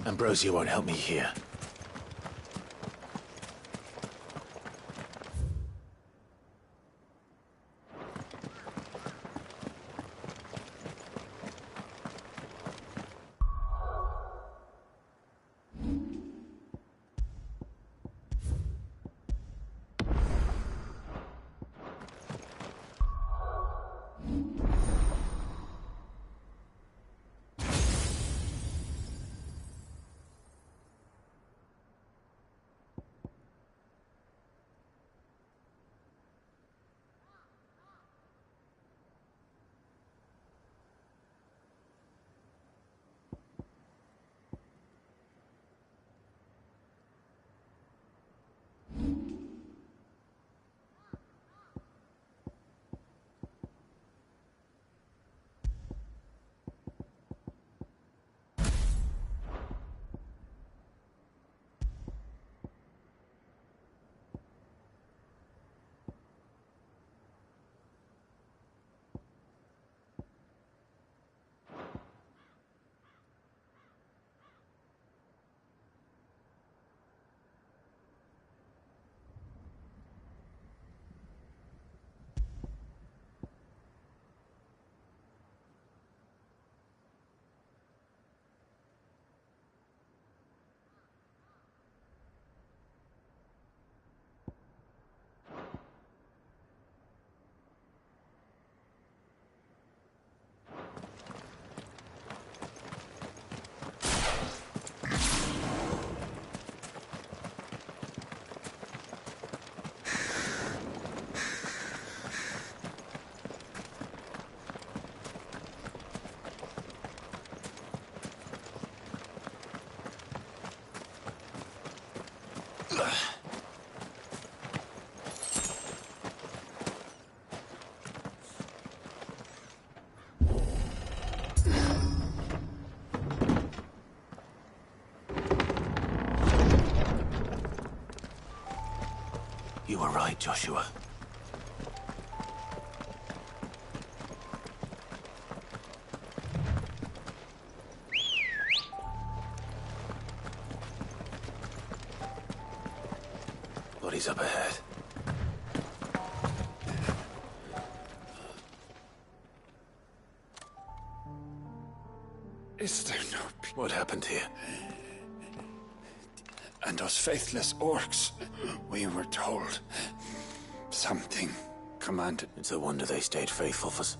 Ambrosia won't help me here. You were right, Joshua. Bodies up ahead. Is there no peace? What happened here? And those faithless orcs, we were told something commanded. It's a wonder they stayed faithful for...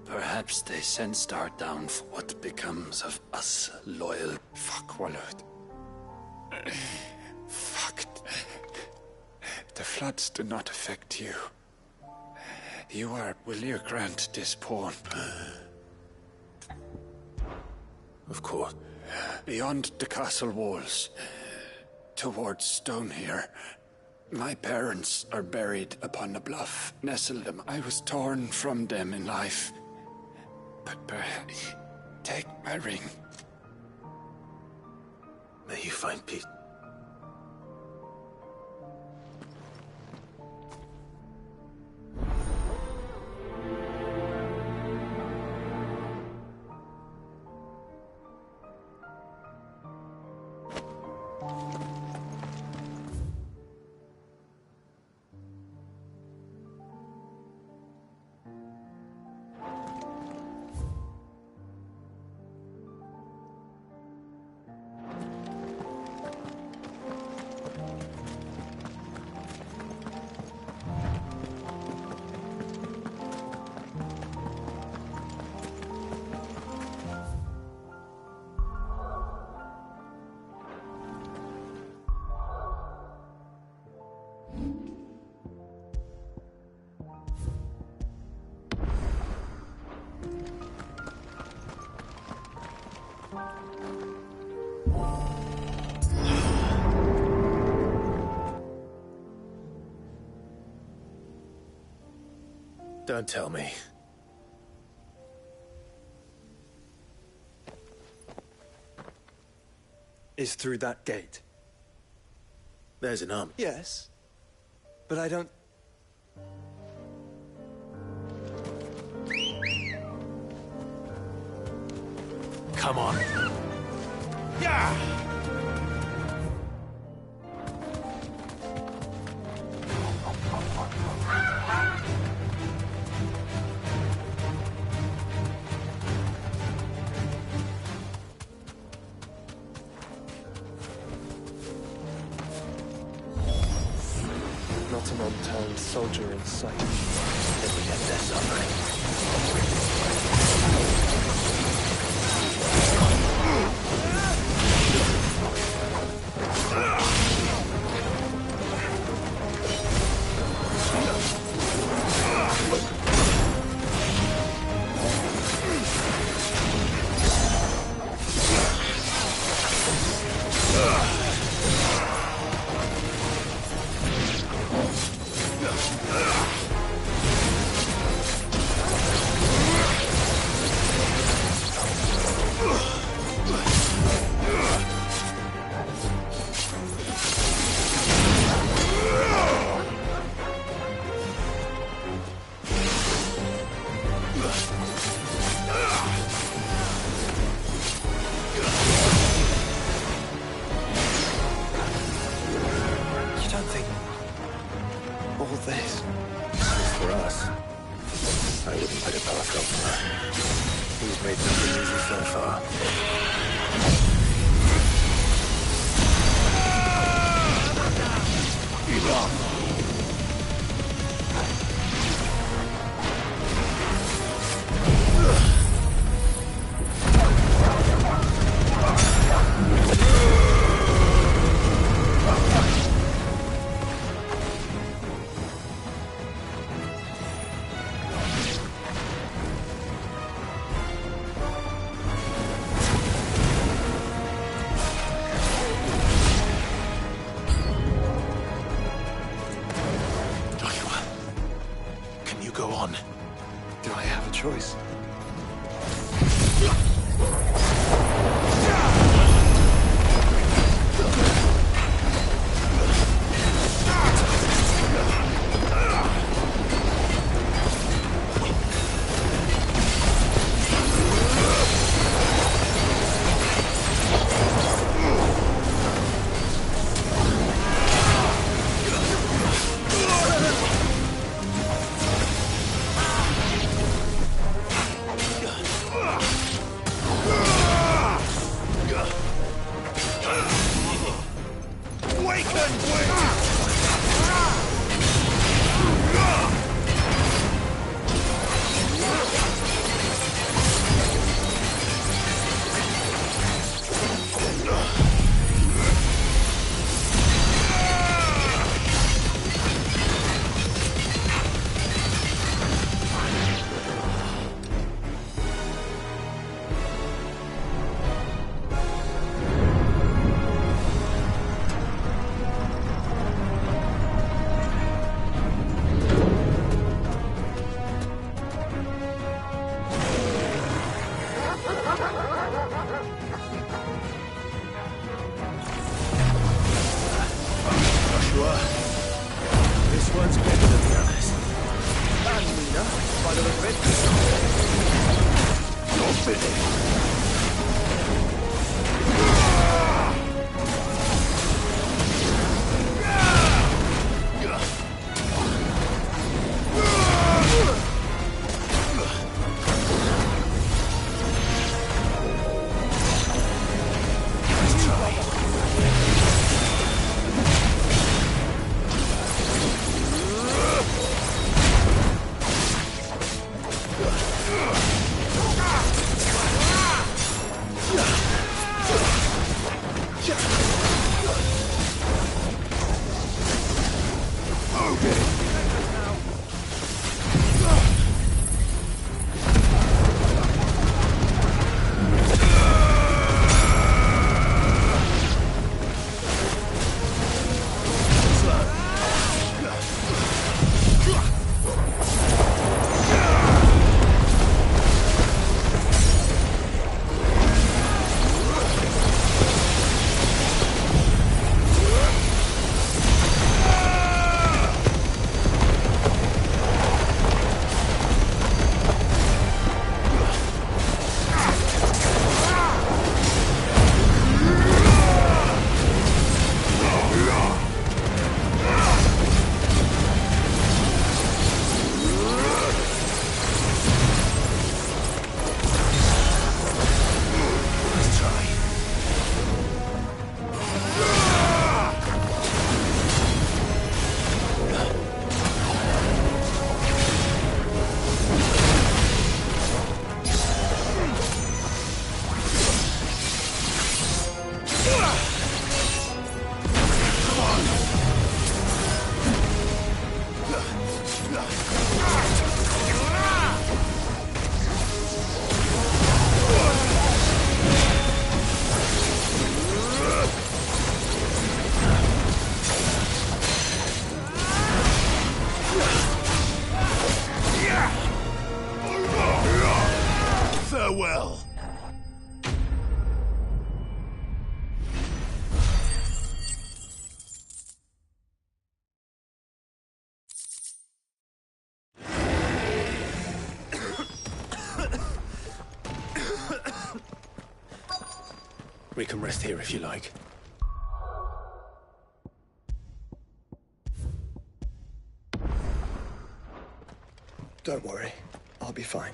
Perhaps they sensed our downfall. What becomes of us loyal? Fuck, Wallard. Fuck. The floods do not affect you. You are... Will you grant this pawn? Of course. Beyond the castle walls, towards Stone here, my parents are buried upon a bluff. Nestled them. I was torn from them in life. But perhaps take my ring. May you find peace. Don't tell me. Is through that gate. There's an army. Yes. But I don't... Come on. Yeah! Not an unturned soldier in sight. Then we get their suffering. choice. We can rest here if you like. Don't worry. I'll be fine.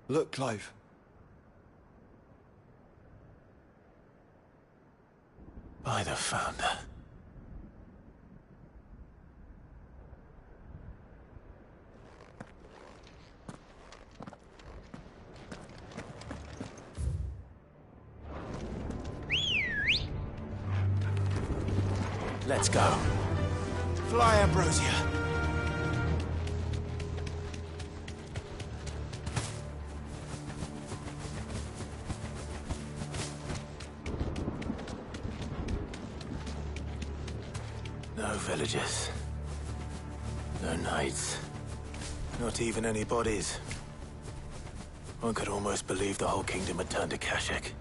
Look, Clive. By the Founder. Let's go. Fly, Ambrosia. No villagers. No knights. Not even any bodies. One could almost believe the whole kingdom had turned to Kashyyyk.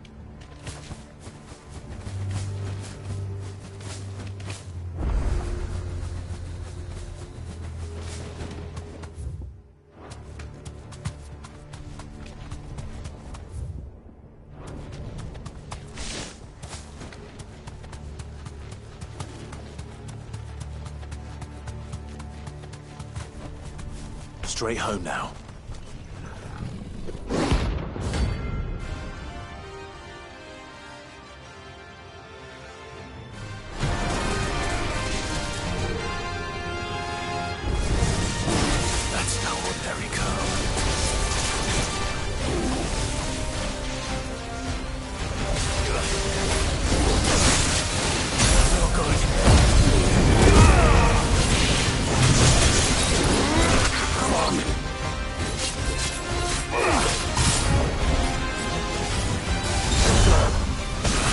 Straight home now. That's no ordinary girl. No good. Come on.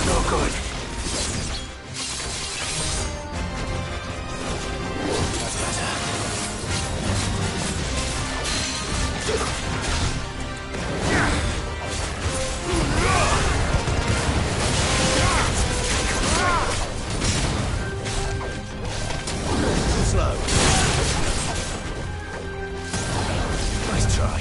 No good. That's better. Slow. Nice try.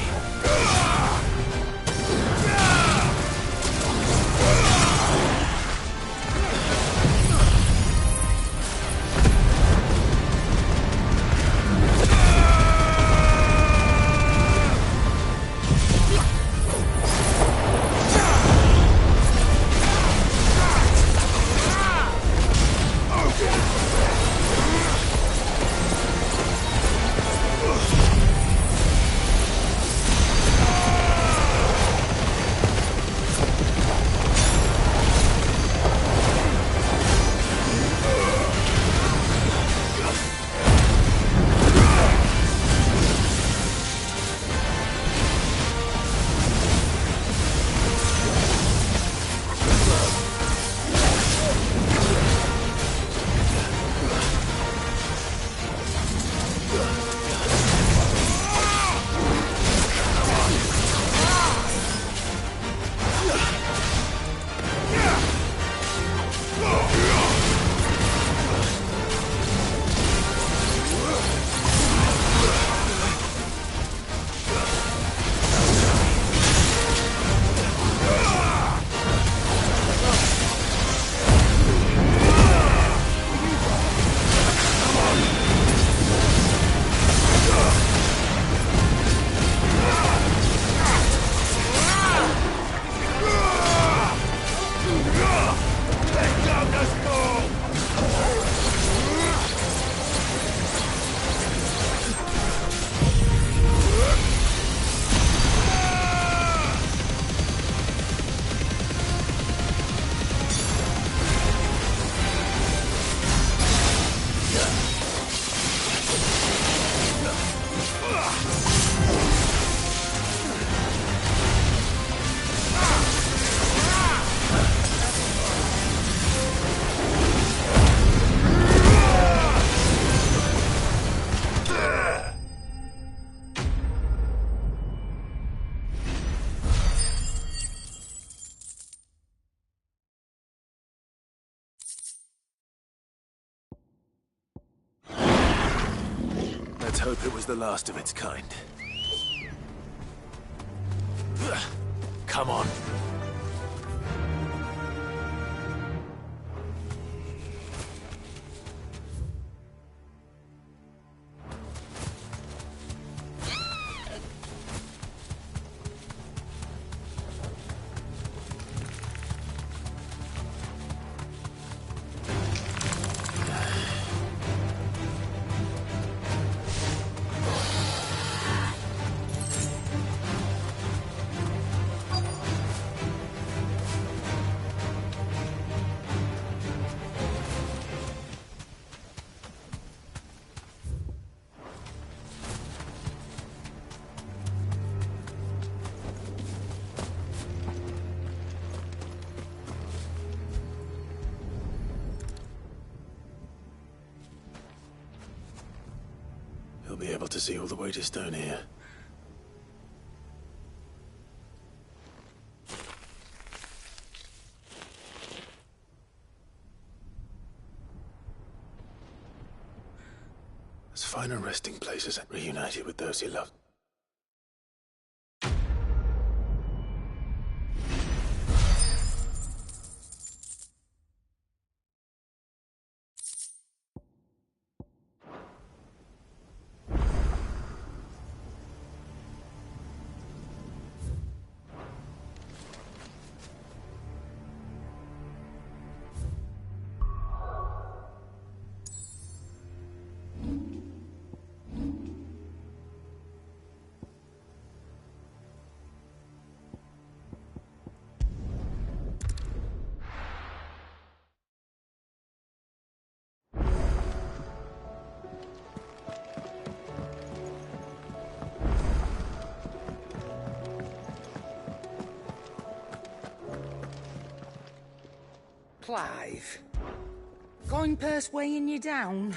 hope it was the last of its kind. Come on. He'll be able to see all the way to Stone here. Let's find a resting place and reunited with those he loved. Clive, coin purse weighing you down?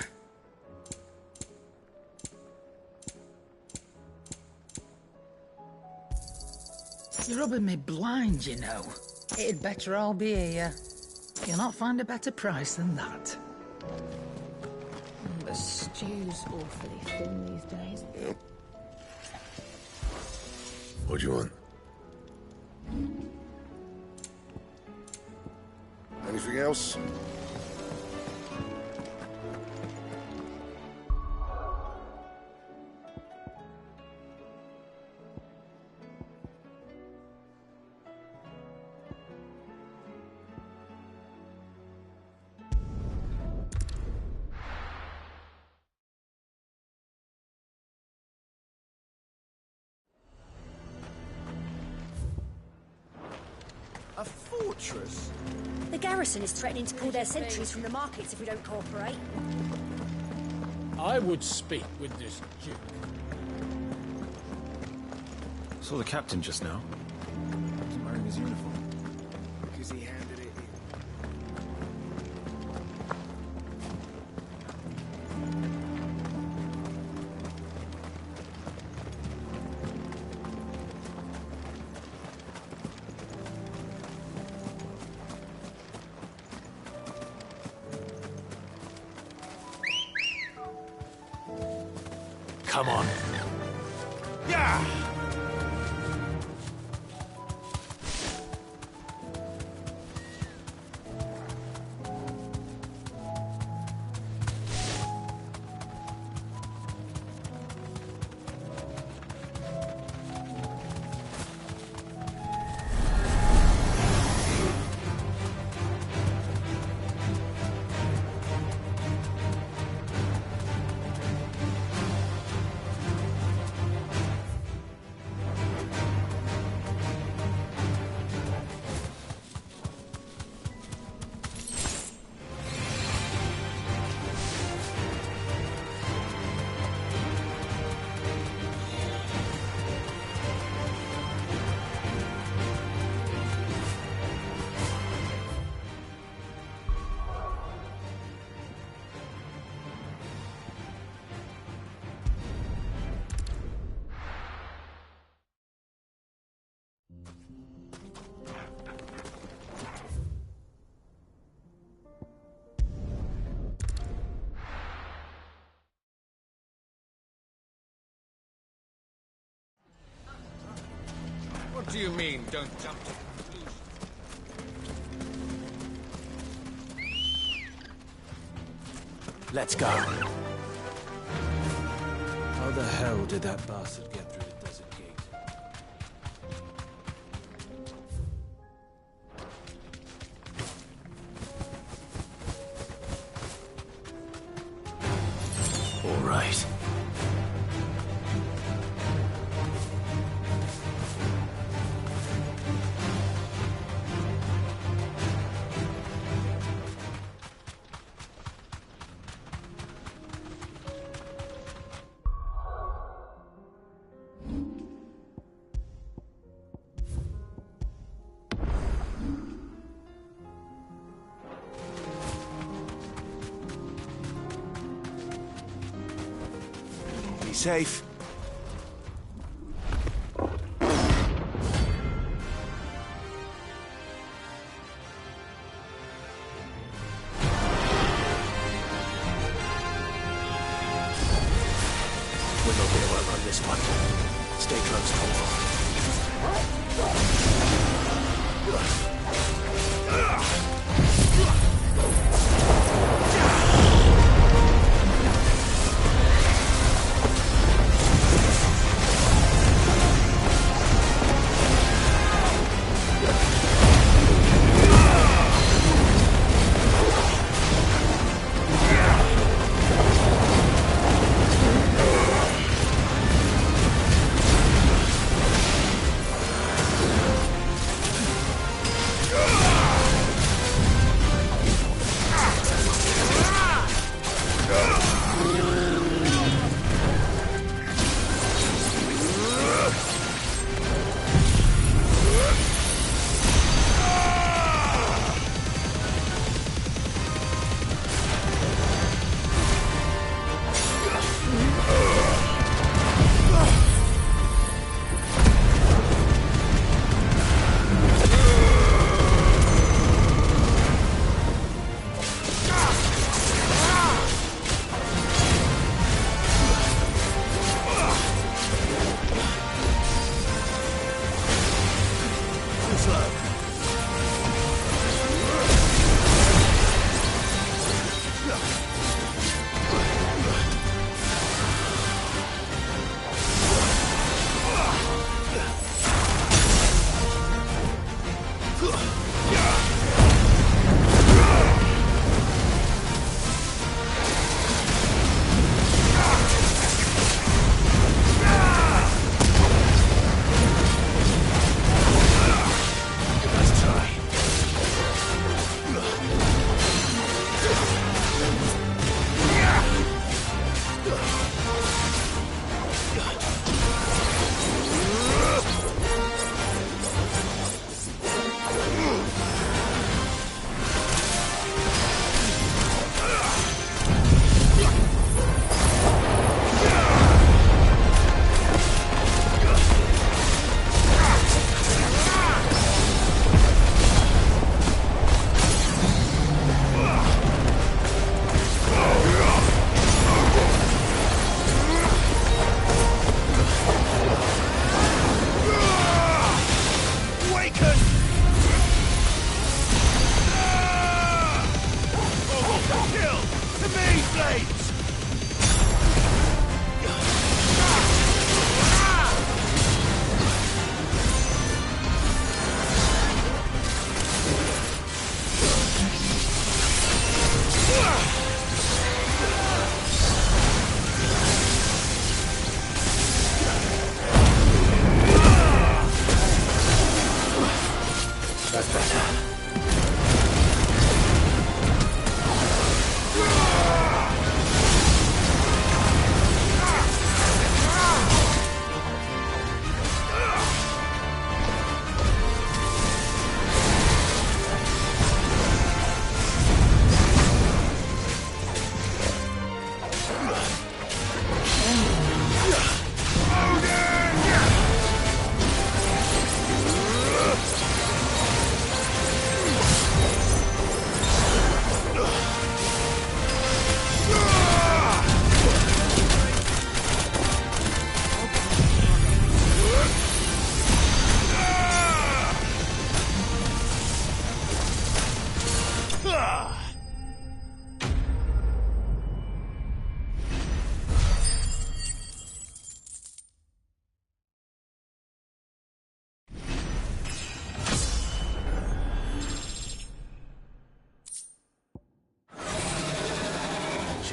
You're rubbing me blind, you know. It'd better all be here. You'll not find a better price than that. The stew's awfully thin these days. Yep. What do you want? Anything else? A fortress? The garrison is threatening to pull their sentries from the markets if we don't cooperate. I would speak with this Duke. Saw the captain just now. He's wearing his uniform. Because he handed it in. Come on. Yeah! What do you mean, don't jump to conclusions? Let's go. How the hell did that bastard get through the desert gate? All right. Be safe. We're not going to outrun this one. Stay close,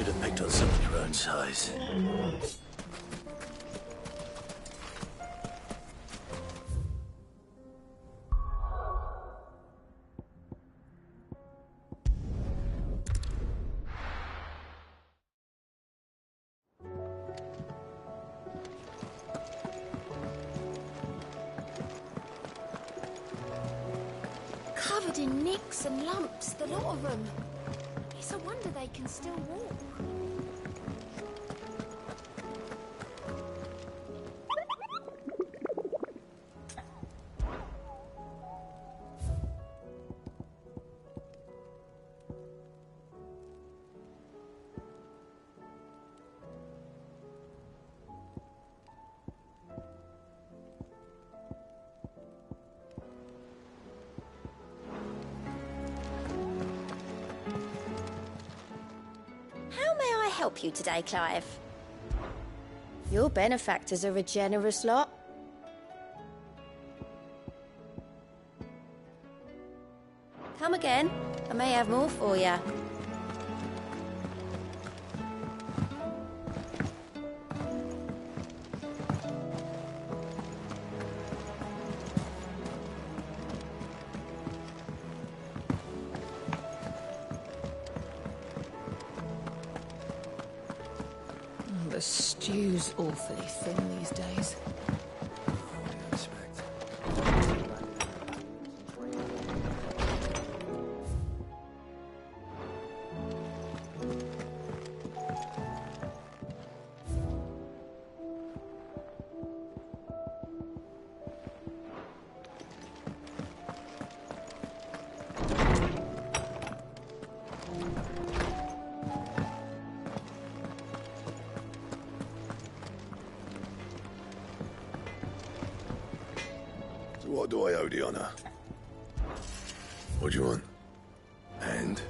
should have picked on someone your own size. Covered in nicks and lumps, the lot of them. It's a wonder they can still walk. Help you today, Clive? Your benefactors are a generous lot. Come again. I may have more for you. The stew's awfully thin these days. What do I owe the honor? What do you want? And?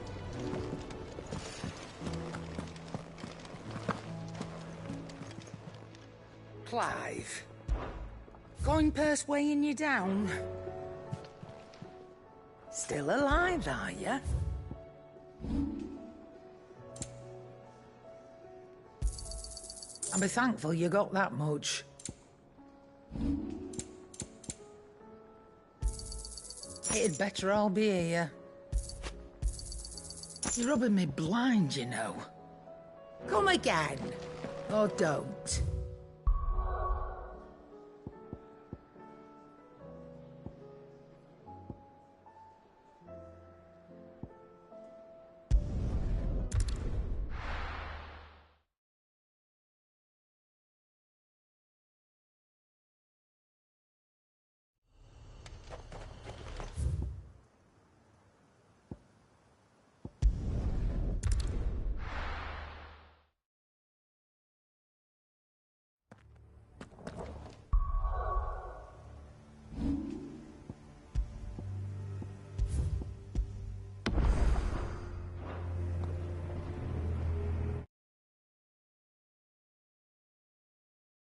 Clive. Coin purse weighing you down? Still alive, are you? I'll be thankful you got that much. It'd better all be here. You're rubbing me blind, you know. Come again. Or don't.